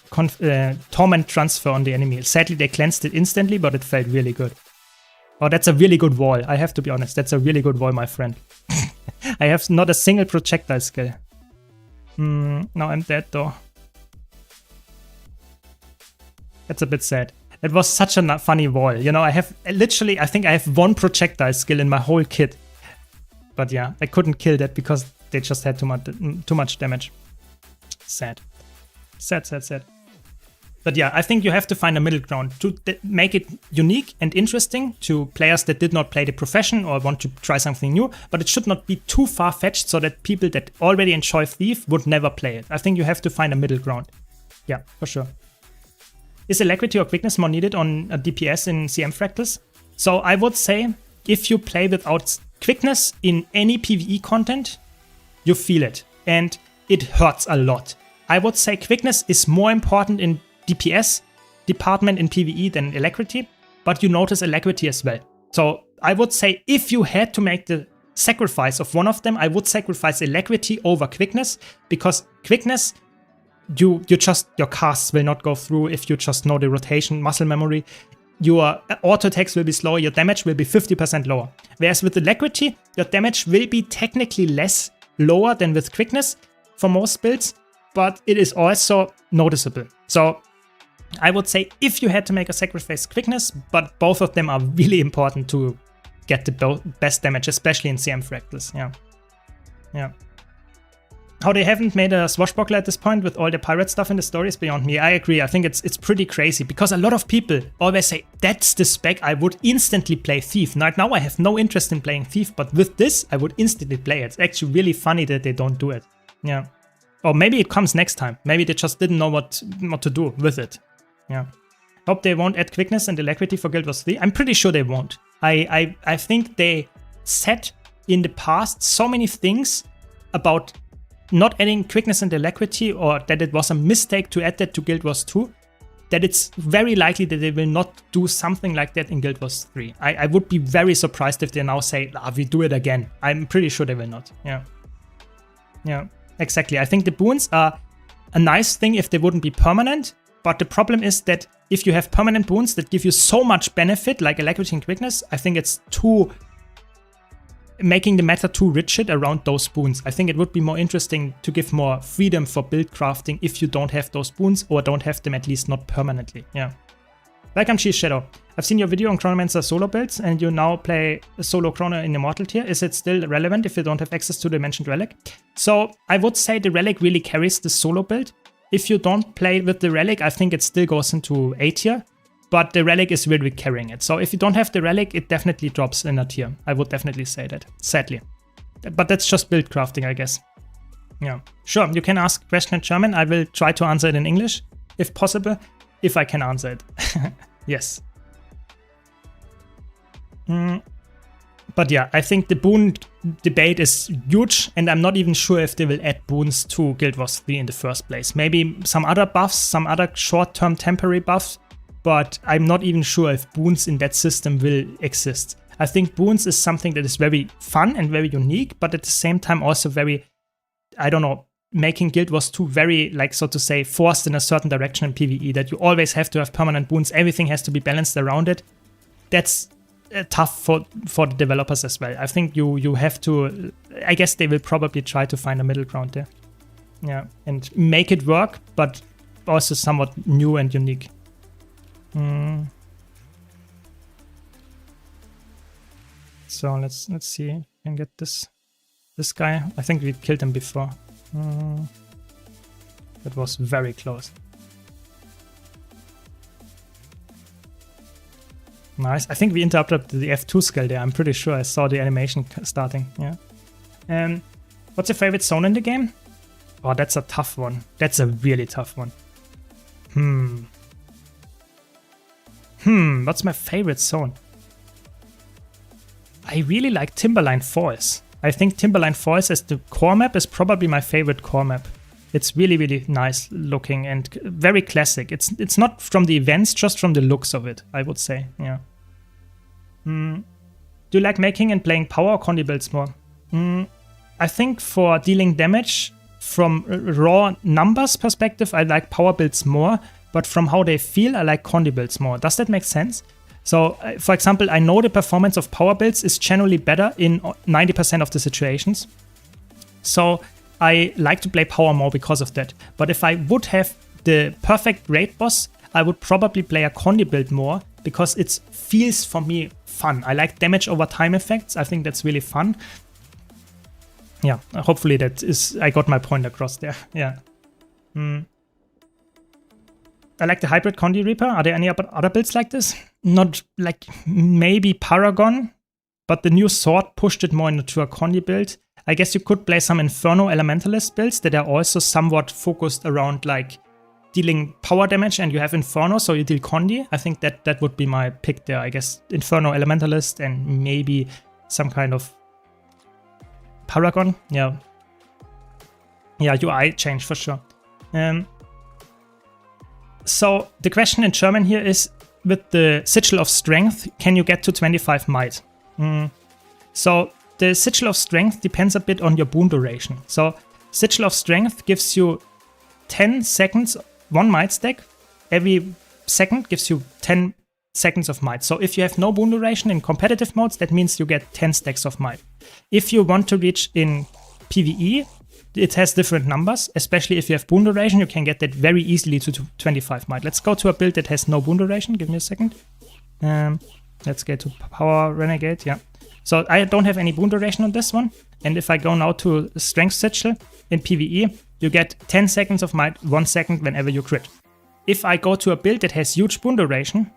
torment transfer on the enemy. Sadly, they cleansed it instantly, but it felt really good. Oh, that's a really good wall. I have to be honest. That's a really good wall, my friend. I have not a single projectile skill. Now I'm dead though. That's a bit sad. It was such a funny wall. You know, I think I have one projectile skill in my whole kit. But yeah, I couldn't kill that because they just had too much damage. Sad. But yeah, I think you have to find a middle ground to make it unique and interesting to players that did not play the profession or want to try something new, but it should not be too far-fetched so that people that already enjoy Thief would never play it. I think you have to find a middle ground. Yeah, for sure. Is alacrity or quickness more needed on a DPS in CM Fractals? So I would say if you play without quickness in any PvE content, you feel it. And it hurts a lot. I would say quickness is more important in DPS department in PvE than alacrity, but you notice alacrity as well. So I would say if you had to make the sacrifice of one of them, I would sacrifice alacrity over quickness, because quickness, your casts will not go through if you just know the rotation, muscle memory. Your auto attacks will be slower, your damage will be 50% lower. Whereas with alacrity, your damage will be technically lower than with quickness for most builds, but it is also noticeable. So I would say if you had to make a sacrifice, quickness, but both of them are really important to get the best damage, especially in CM Fractals. Yeah. How they haven't made a Swashbuckler at this point with all the pirate stuff in the story is beyond me. I agree. I think it's pretty crazy because a lot of people always say, that's the spec I would instantly play Thief. Right now I have no interest in playing Thief, but with this I would instantly play it. It's actually really funny that they don't do it. Yeah. Or maybe it comes next time. Maybe they just didn't know what to do with it. Yeah. Hope they won't add quickness and alacrity for Guild Wars 3. I'm pretty sure they won't. I think they said in the past so many things about not adding quickness and alacrity, or that it was a mistake to add that to Guild Wars 2, that it's very likely that they will not do something like that in Guild Wars 3. I would be very surprised if they now say, we do it again. I'm pretty sure they will not. Yeah, exactly. I think the boons are a nice thing if they wouldn't be permanent, but the problem is that if you have permanent boons that give you so much benefit, like alacrity and quickness, I think it's making the meta too rigid around those boons. I think it would be more interesting to give more freedom for build crafting if you don't have those boons, or don't have them, at least not permanently. Yeah. Welcome, Cheese Shadow. I've seen your video on Chronomancer solo builds, and you now play a solo Chrono in Immortal tier. Is it still relevant if you don't have access to the mentioned relic? So I would say the relic really carries the solo build. If you don't play with the relic, I think it still goes into A tier, but the relic is really carrying it. So if you don't have the relic, it definitely drops in a tier. I would definitely say that, sadly. But that's just build crafting, I guess. Yeah, sure, you can ask a question in German. I will try to answer it in English, if possible, if I can answer it. Yes. But yeah, I think the boon debate is huge, and I'm not even sure if they will add boons to Guild Wars 3 in the first place. Maybe some other buffs, some other short-term temporary buffs, but I'm not even sure if boons in that system will exist. I think boons is something that is very fun and very unique, but at the same time also very, I don't know, making Guild Wars 2 very, like, so to say, forced in a certain direction in PvE, that you always have to have permanent boons, everything has to be balanced around it. That's tough for the developers as well. I think you have to, I guess they will probably try to find a middle ground there. Yeah, and make it work, but also somewhat new and unique. So let's see if we can get this guy. I think we killed him before. That was very close. Nice. I think we interrupted the F2 skill there. I'm pretty sure I saw the animation starting. Yeah. What's your favorite zone in the game? Oh, that's a tough one. That's a really tough one. What's my favorite zone? I really like Timberline Falls. I think Timberline Falls as the core map is probably my favorite core map. It's really, really nice looking and very classic. It's not from the events, just from the looks of it, I would say. Yeah. Do you like making and playing power or condi builds more? I think for dealing damage from raw numbers perspective, I like power builds more. But from how they feel, I like condi builds more. Does that make sense? So, for example, I know the performance of power builds is generally better in 90% of the situations. So I like to play power more because of that. But if I would have the perfect raid boss, I would probably play a condi build more because it feels for me fun. I like damage over time effects. I think that's really fun. Yeah, hopefully that is, I got my point across there. Yeah. I like the hybrid Condi Reaper. Are there any other builds like this? Not like maybe Paragon, but the new sword pushed it more into a Condi build. I guess you could play some Inferno Elementalist builds that are also somewhat focused around like dealing power damage, and you have Inferno, so you deal Condi. I think that would be my pick there. I guess Inferno Elementalist and maybe some kind of Paragon. Yeah. Yeah, UI change for sure. So the question in German here is, with the Sigil of Strength, can you get to 25 might? So the Sigil of Strength depends a bit on your boon duration. So Sigil of Strength gives you 10 seconds, 1 might stack. Every second gives you 10 seconds of might. So if you have no boon duration in competitive modes, that means you get 10 stacks of might. If you want to reach in PvE, it has different numbers, especially if you have boon duration, you can get that very easily to 25 might. Let's go to a build that has no boon duration. Give me a second. Let's get to Power Renegade. Yeah. So I don't have any boon duration on this one. And if I go now to Strength Sigil in PvE, you get 10 seconds of might, 1 second whenever you crit. If I go to a build that has huge boon duration,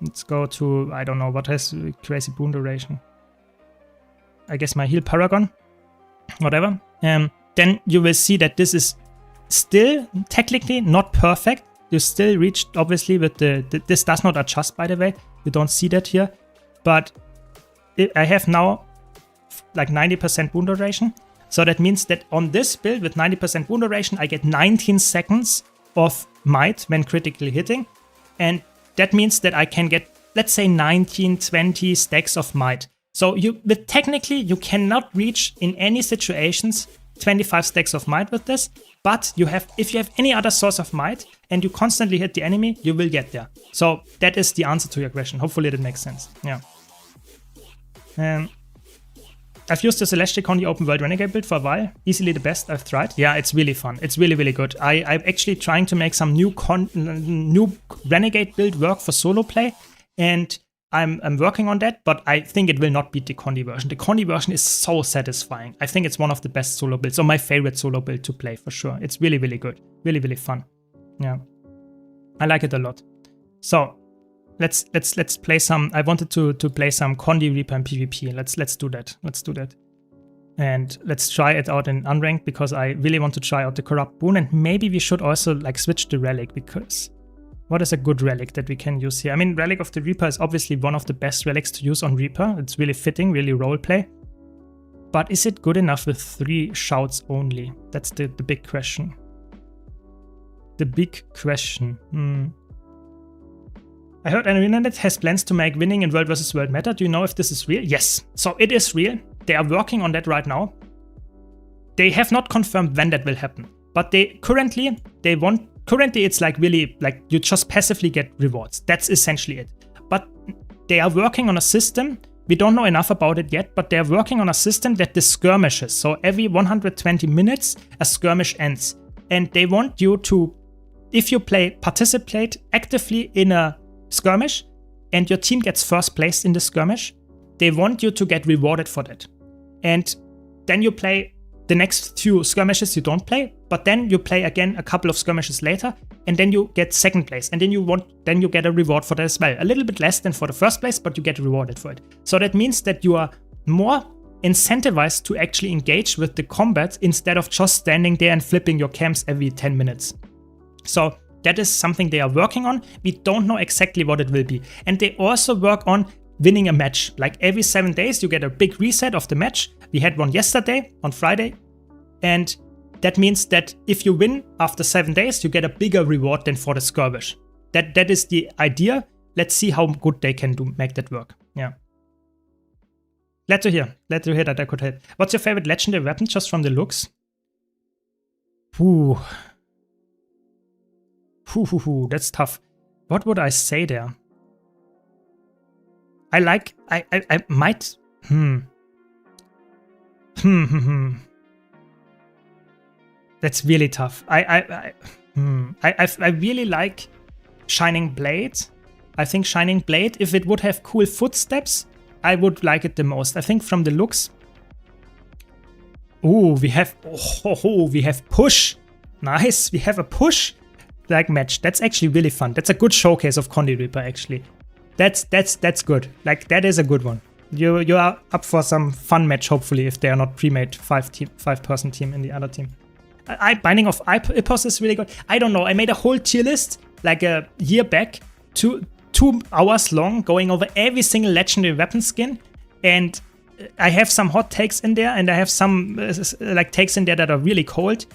let's go to, I don't know, what has crazy boon duration. I guess my heal Paragon. Whatever, then you will see that this is still technically not perfect. You still reached, obviously, with this does not adjust, by the way. You don't see that here. But I have now like 90% boon duration. So that means that on this build with 90% boon duration, I get 19 seconds of might when critically hitting. And that means that I can get, let's say, 19, 20 stacks of might. So technically, you cannot reach in any situations 25 stacks of might with this, but if you have any other source of might and you constantly hit the enemy, you will get there. So that is the answer to your question. Hopefully that makes sense. Yeah. I've used the Celestic on the open world Renegade build for a while. Easily the best I've tried. Yeah, it's really fun. It's really, really good. I'm actually trying to make some new Renegade build work for solo play, and I'm working on that, but I think it will not beat the Condi version. The Condi version is so satisfying. I think it's one of the best solo builds, or my favorite solo build to play for sure. It's really, really good. Really, really fun. Yeah. I like it a lot. So let's play some. I wanted to play some Condi Reaper in PvP. Let's do that. Let's do that. And let's try it out in unranked, because I really want to try out the corrupt boon, and maybe we should also like switch the relic, because What is a good relic that we can use here? I mean, Relic of the Reaper is obviously one of the best relics to use on Reaper. It's really fitting, really roleplay. But is it good enough with 3 shouts only? That's the big question. The big question. I heard Arenanet has plans to make winning in World vs. World meta. Do you know if this is real? Yes. So it is real. They are working on that right now. They have not confirmed when that will happen. But currently it's like really like you just passively get rewards. That's essentially it. But they are working on a system. We don't know enough about it yet, but they're working on a system that the skirmishes. So every 120 minutes, a skirmish ends. And they want you to, if you participate actively in a skirmish and your team gets first place in the skirmish, they want you to get rewarded for that. And then you play the next few skirmishes you don't play, but then you play again a couple of skirmishes later, and then you get second place, and then you get a reward for that as well. A little bit less than for the first place, but you get rewarded for it. So that means that you are more incentivized to actually engage with the combat instead of just standing there and flipping your camps every 10 minutes. So that is something they are working on. We don't know exactly what it will be. And they also work on winning a match. Like every 7 days, you get a big reset of the match. We had one yesterday on Friday. And that means that if you win after 7 days, you get a bigger reward than for the skirmish. That is the idea. Let's see how good they can make that work. Yeah. Glad to hear that I could help. What's your favorite legendary weapon just from the looks? That's tough. What would I say there? I might. That's really tough. I really like Shining Blade. I think Shining Blade, if it would have cool footsteps, I would like it the most. I think from the looks. Ooh, we have push. Nice, we have a push like match. That's actually really fun. That's a good showcase of Condi Reaper actually. That's good. Like that is a good one. You are up for some fun match hopefully if they are not pre-made 5-person team in the other team. Binding of Ipos is really good. I don't know. I made a whole tier list like a year back, 2 hours long, going over every single legendary weapon skin, and I have some hot takes in there, and I have some like takes in there that are really cold.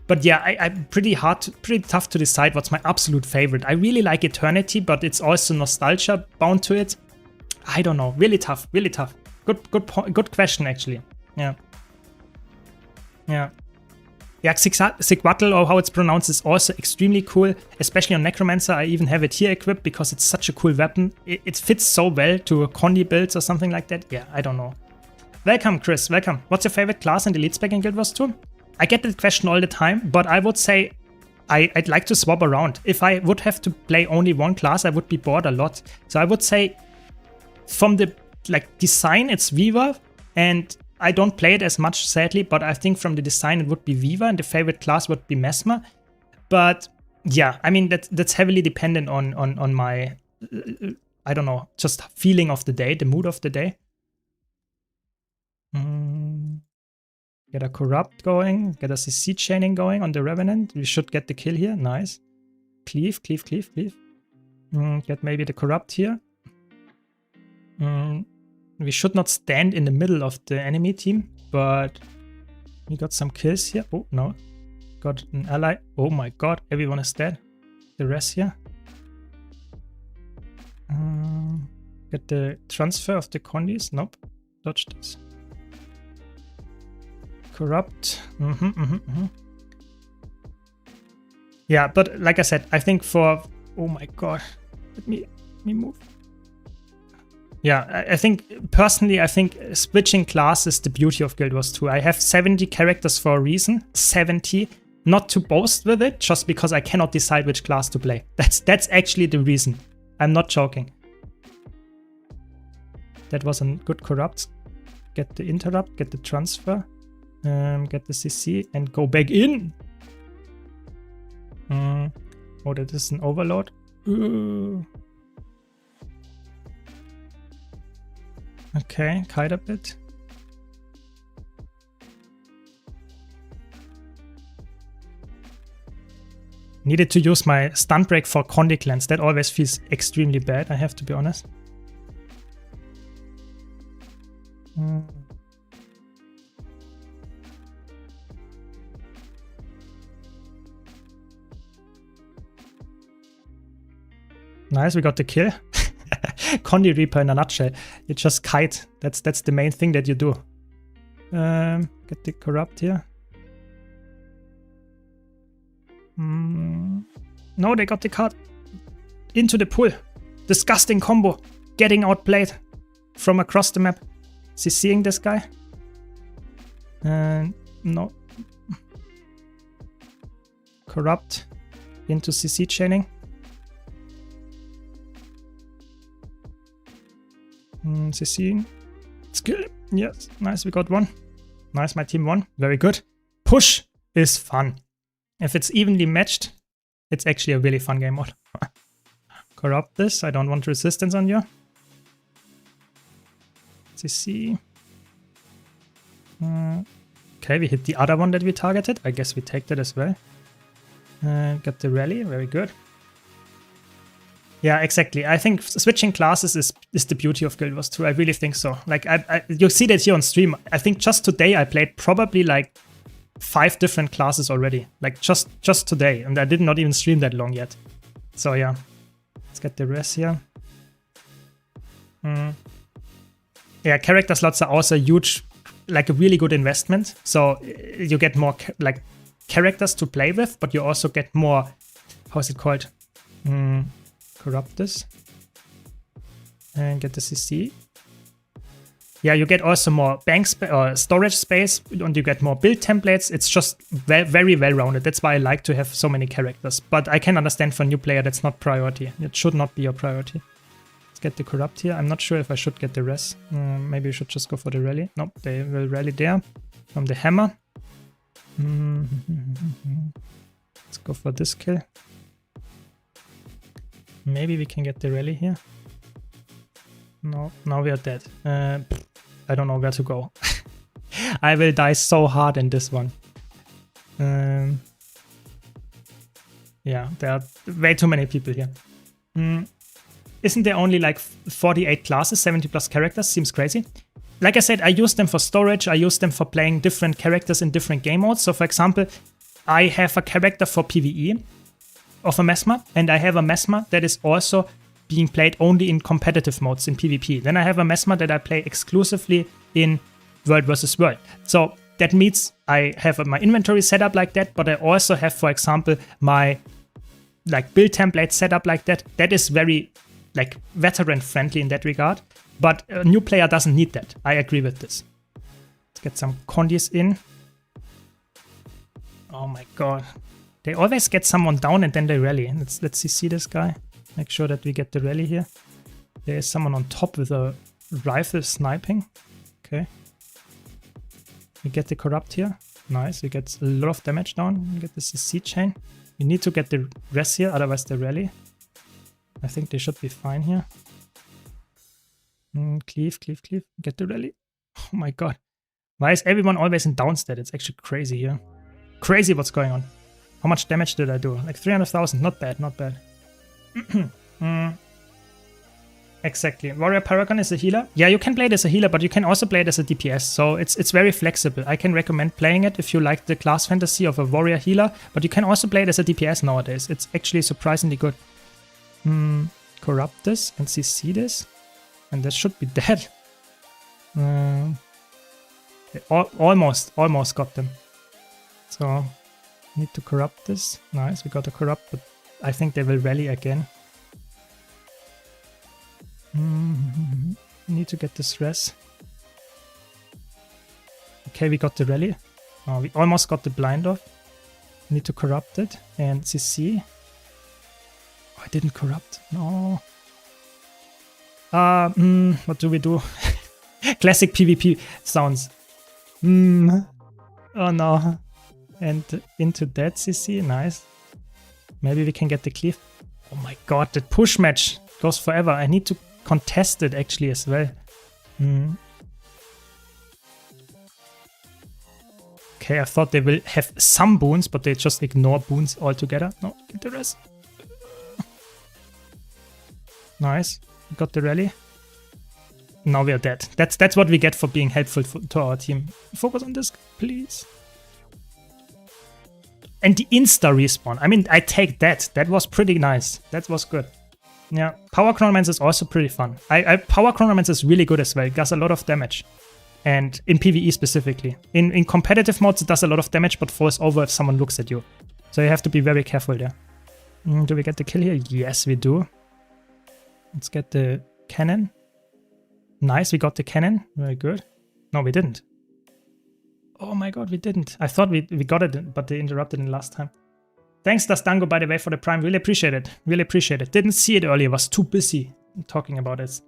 But yeah, I'm pretty tough to decide what's my absolute favorite. I really like Eternity, but it's also nostalgia bound to it. I don't know. Really tough. Really tough. Good question actually. Yeah. Yeah. Yeah, Sigwatl, or how it's pronounced, is also extremely cool, especially on Necromancer. I even have it here equipped because it's such a cool weapon. It fits so well to a Condi builds or something like that. Yeah, I don't know. Welcome, Chris. Welcome. What's your favorite class in the Elite spec in Guild Wars 2? I get that question all the time, but I would say I'd like to swap around. If I would have to play only one class, I would be bored a lot. So I would say from the design, it's Viva, and I don't play it as much, sadly, but I think from the design it would be Viva, and the favorite class would be Mesmer. But yeah, I mean that's heavily dependent on my I don't know, just feeling of the day, the mood of the day. Get a Corrupt going, get a CC chaining going on the Revenant. We should get the kill here, nice. Cleave. Get maybe the Corrupt here. We should not stand in the middle of the enemy team, but we got some kills here. Oh, no. Got an ally. Oh my god, everyone is dead. The rest here. Get the transfer of the Condis. Nope. Dodge this. Corrupt. Yeah, but like I said, I think for... Oh my god. Let me move. Yeah, I think, personally, I think switching class is the beauty of Guild Wars 2. I have 70 characters for a reason. 70. Not to boast with it, just because I cannot decide which class to play. That's actually the reason. I'm not joking. That was a good Corrupt. Get the interrupt, get the transfer, get the CC, and go back in. Oh, that is an overload. Okay, kite a bit. Needed to use my stun break for Condi cleanse. That always feels extremely bad, I have to be honest. Nice, we got the kill. Condi Reaper in a nutshell. You just kite. That's the main thing that you do. Get the corrupt here. No, they got the card into the pool. Disgusting combo. Getting outplayed from across the map. Is he seeing this guy? No. Corrupt into CC chaining. CC. Skill. Yes. Nice. We got one. Nice. My team won. Very good. Push is fun. If it's evenly matched, it's actually a really fun game mode. Corrupt this. I don't want resistance on you. CC. Okay, we hit the other one that we targeted. I guess we take that as well. Got the rally. Very good. Yeah, exactly. I think switching classes is the beauty of Guild Wars 2. I really think so. Like, you'll see that here on stream. I think just today I played probably like 5 different classes already. Like, just today. And I did not even stream that long yet. So, yeah. Let's get the rest here. Yeah, character slots are also huge, like a really good investment. So, you get more, like, characters to play with, but you also get more, how is it called? Corrupt this and get the CC. Yeah, you get also more bank or storage space, and you get more build templates. It's just very well rounded. That's why I like to have so many characters. But I can understand for a new player that's not priority. It should not be your priority. Let's get the corrupt here. I'm not sure if I should get the res. Maybe we should just go for the rally. Nope, they will rally there from the hammer. Let's go for this kill. Maybe we can get the rally here. No, now we are dead. I don't know where to go. I will die so hard in this one. Yeah, there are way too many people here. Isn't there only like 48 classes, 70 plus characters? Seems crazy. Like I said, I use them for storage. I use them for playing different characters in different game modes. So for example, I have a character for PvE of a Mesmer, and I have a Mesmer that is also being played only in competitive modes in PvP. Then I have a Mesmer that I play exclusively in World vs. World. So that means I have my inventory set up like that, but I also have, for example, my like build template set up like that. That is very like veteran friendly in that regard, but a new player doesn't need that. I agree with this. Let's get some Condis in. Oh my god. They always get someone down and then they rally. Let's see this guy. Make sure that we get the rally here. There is someone on top with a rifle sniping. Okay. We get the corrupt here. Nice. We get a lot of damage down. We get the CC chain. We need to get the res here, otherwise they rally. I think they should be fine here. Cleave. Get the rally. Oh my god. Why is everyone always in downstat? It's actually crazy here. Crazy what's going on. How much damage did I do? Like 300,000. Not bad, not bad. Exactly. Warrior Paragon is a healer. Yeah, you can play it as a healer, but you can also play it as a DPS. So it's very flexible. I can recommend playing it if you like the class fantasy of a warrior healer, but you can also play it as a DPS nowadays. It's actually surprisingly good. Corrupt this and CC this. And that should be dead. Almost got them. So need to corrupt this. Nice, we got a corrupt, but I think they will rally again. Need to get this res. Okay, we got the rally. Oh, we almost got the blind off. Need to corrupt it and CC. Oh, I didn't corrupt. No. What do we do? Classic PvP sounds. Oh no. And into that CC, nice. Maybe we can get the cleave. Oh my god, that push match goes forever. I need to contest it actually as well. Okay, I thought they will have some boons, but they just ignore boons altogether. No, get the rest. Nice. Got the rally. Now we are dead. That's what we get for being helpful to our team. Focus on this, please. And the insta respawn. I mean, I take that. That was pretty nice. That was good. Yeah, Power Chronomancer is also pretty fun. Power Chronomancer is really good as well. It does a lot of damage. And in PvE specifically. In competitive modes, it does a lot of damage, but falls over if someone looks at you. So you have to be very careful there. Do we get the kill here? Yes, we do. Let's get the cannon. Nice, we got the cannon. Very good. No, we didn't. Oh my god, we didn't. I thought we got it, but they interrupted it last time. Thanks, Dastango, by the way, for the prime. Really appreciate it. Really appreciate it. Didn't see it earlier. Was too busy talking about it.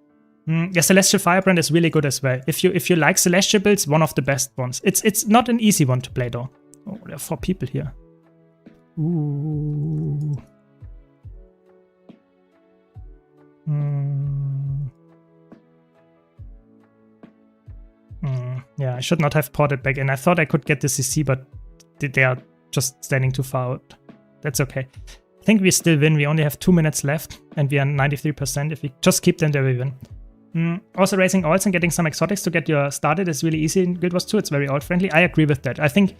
Yeah, Celestial Firebrand is really good as well. If you like Celestial builds, one of the best ones. It's not an easy one to play though. Oh, there are 4 people here. Ooh. Yeah, I should not have ported back in. I thought I could get the CC, but they are just standing too far out. That's okay. I think we still win. We only have 2 minutes left, and we are 93%. If we just keep them there, we win. Also, raising alts and getting some exotics to get you started is really easy in Guild Wars 2. It's very alt-friendly. I agree with that. I think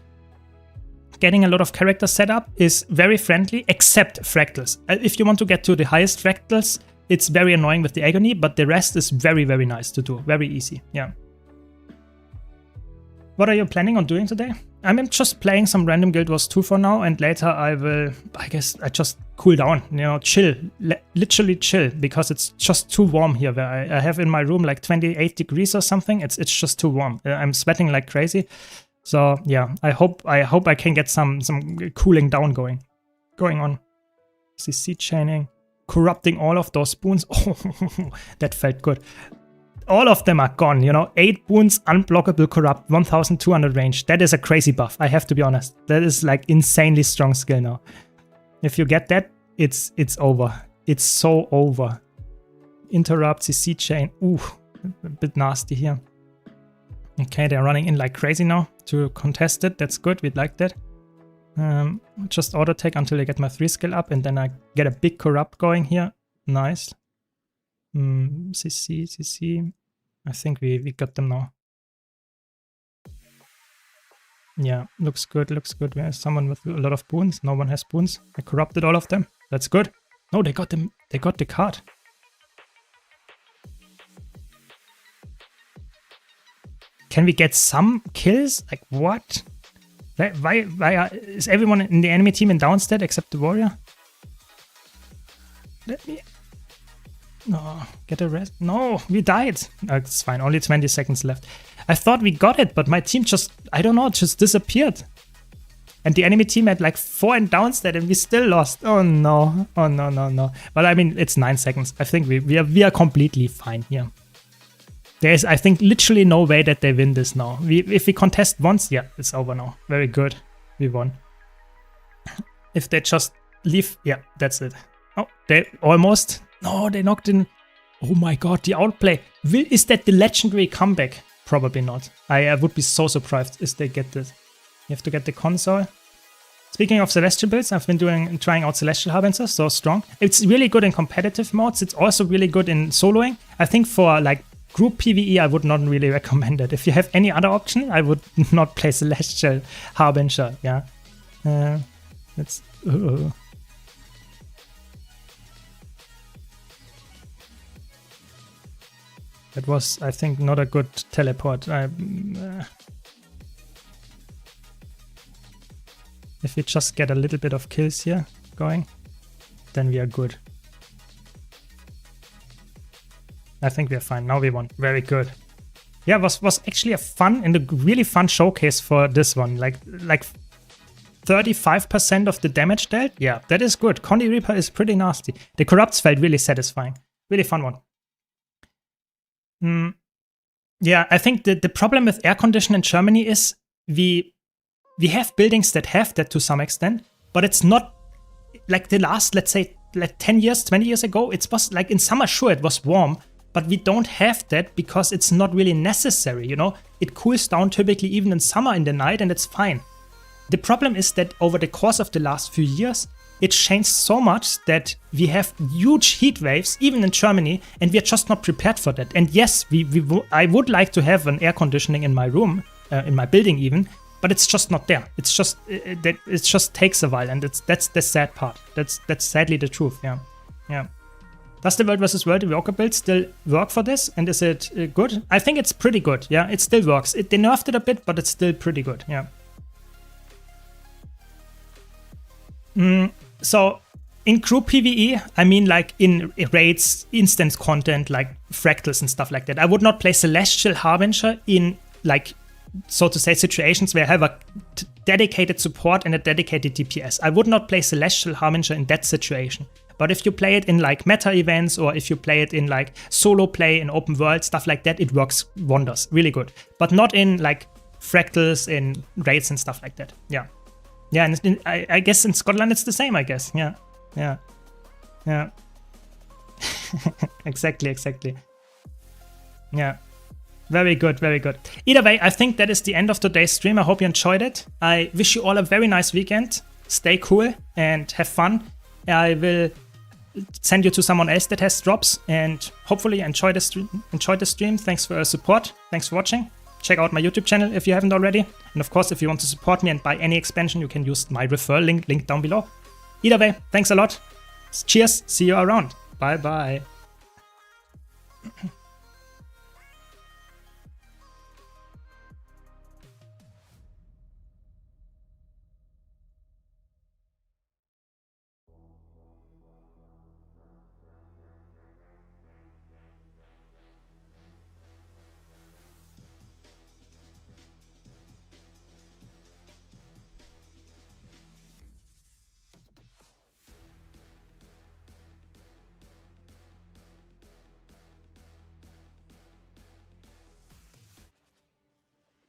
getting a lot of characters set up is very friendly, except fractals. If you want to get to the highest fractals, it's very annoying with the agony, but the rest is very, very nice to do. Very easy, yeah. What are you planning on doing today? I'm just playing some random Guild Wars 2 for now, and later I will, I guess, I just cool down, you know, chill, literally chill, because it's just too warm here. Where I have in my room like 28 degrees or something. It's just too warm. I'm sweating like crazy. So yeah, I hope I can get some cooling down going on. CC chaining, corrupting all of those spoons. Oh, that felt good. All of them are gone, you know, 8 boons, unblockable corrupt, 1200 range. That is a crazy buff, I have to be honest. That is like insanely strong skill now. If you get that, it's over. It's so over. Interrupt, CC chain, ooh, a bit nasty here. Okay, they're running in like crazy now to contest it. That's good, we'd like that. Just auto take until I get my 3 skill up, and then I get a big corrupt going here. Nice. CC. I think we got them now. Yeah, looks good. We have someone with a lot of boons. No one has boons. I corrupted all of them. That's good. No, they got them. They got the card. Can we get some kills? Like what? Why is everyone in the enemy team in downstat except the warrior? Let me... No, get a rest. No, we died. It's fine, only 20 seconds left. I thought we got it, but my team just, I don't know, just disappeared. And the enemy team had like 4 in downstat and we still lost. Oh no, oh no. But I mean, it's 9 seconds. I think we are completely fine here. There's, I think, literally no way that they win this now. If we contest once, yeah, it's over now. Very good, we won. If they just leave, yeah, that's it. Oh, they almost... No, they knocked in. Oh my god, the outplay. Is that the legendary comeback? Probably not. I would be so surprised if they get this. You have to get the console. Speaking of Celestial builds, I've been trying out Celestial Harbinger, so strong. It's really good in competitive modes. It's also really good in soloing. I think for like group PvE, I would not really recommend it. If you have any other option, I would not play Celestial Harbinger. Yeah. Let's... That was, I think, not a good teleport. If we just get a little bit of kills here going, then we are good. I think we are fine. Now we won. Very good. Yeah, was actually a really fun showcase for this one. Like 35% of the damage dealt. Yeah, that is good. Condi Reaper is pretty nasty. The corrupts felt really satisfying. Really fun one. Yeah, I think the problem with air condition in Germany is we have buildings that have that to some extent, but it's not like the last, let's say, like 10 years, 20 years ago. It was like in summer, sure, it was warm, but we don't have that because it's not really necessary, you know? it cools down typically even in summer in the night, and it's fine. The problem is that over the course of the last few years, it's changed so much that we have huge heat waves, even in Germany, and we're just not prepared for that. And yes, I would like to have an air conditioning in my room, in my building even, but it's just not there. It's just that it just takes a while, and that's the sad part. That's sadly the truth. Yeah. Does the World vs. World Evoker build still work for this? And is it good? I think it's pretty good. Yeah, it still works. They nerfed it a bit, but it's still pretty good. Yeah. So in group PvE, I mean like in raids, instance content, like fractals and stuff like that, I would not play Celestial Harbinger in like, so to say, situations where I have a dedicated support and a dedicated DPS. I would not play Celestial Harbinger in that situation. But if you play it in like meta events, or if you play it in like solo play in open world, stuff like that, it works wonders, really good. But not in like fractals, in raids and stuff like that. Yeah. Yeah, and I guess in Scotland it's the same, I guess. Yeah. Exactly. Yeah. Very good. Either way, I think that is the end of today's stream. I hope you enjoyed it. I wish you all a very nice weekend. Stay cool and have fun. I will send you to someone else that has drops, and hopefully enjoy the stream. Thanks for your support. Thanks for watching. Check out my YouTube channel if you haven't already. And of course, if you want to support me and buy any expansion, you can use my referral link down below. Either way, thanks a lot. Cheers. See you around. Bye.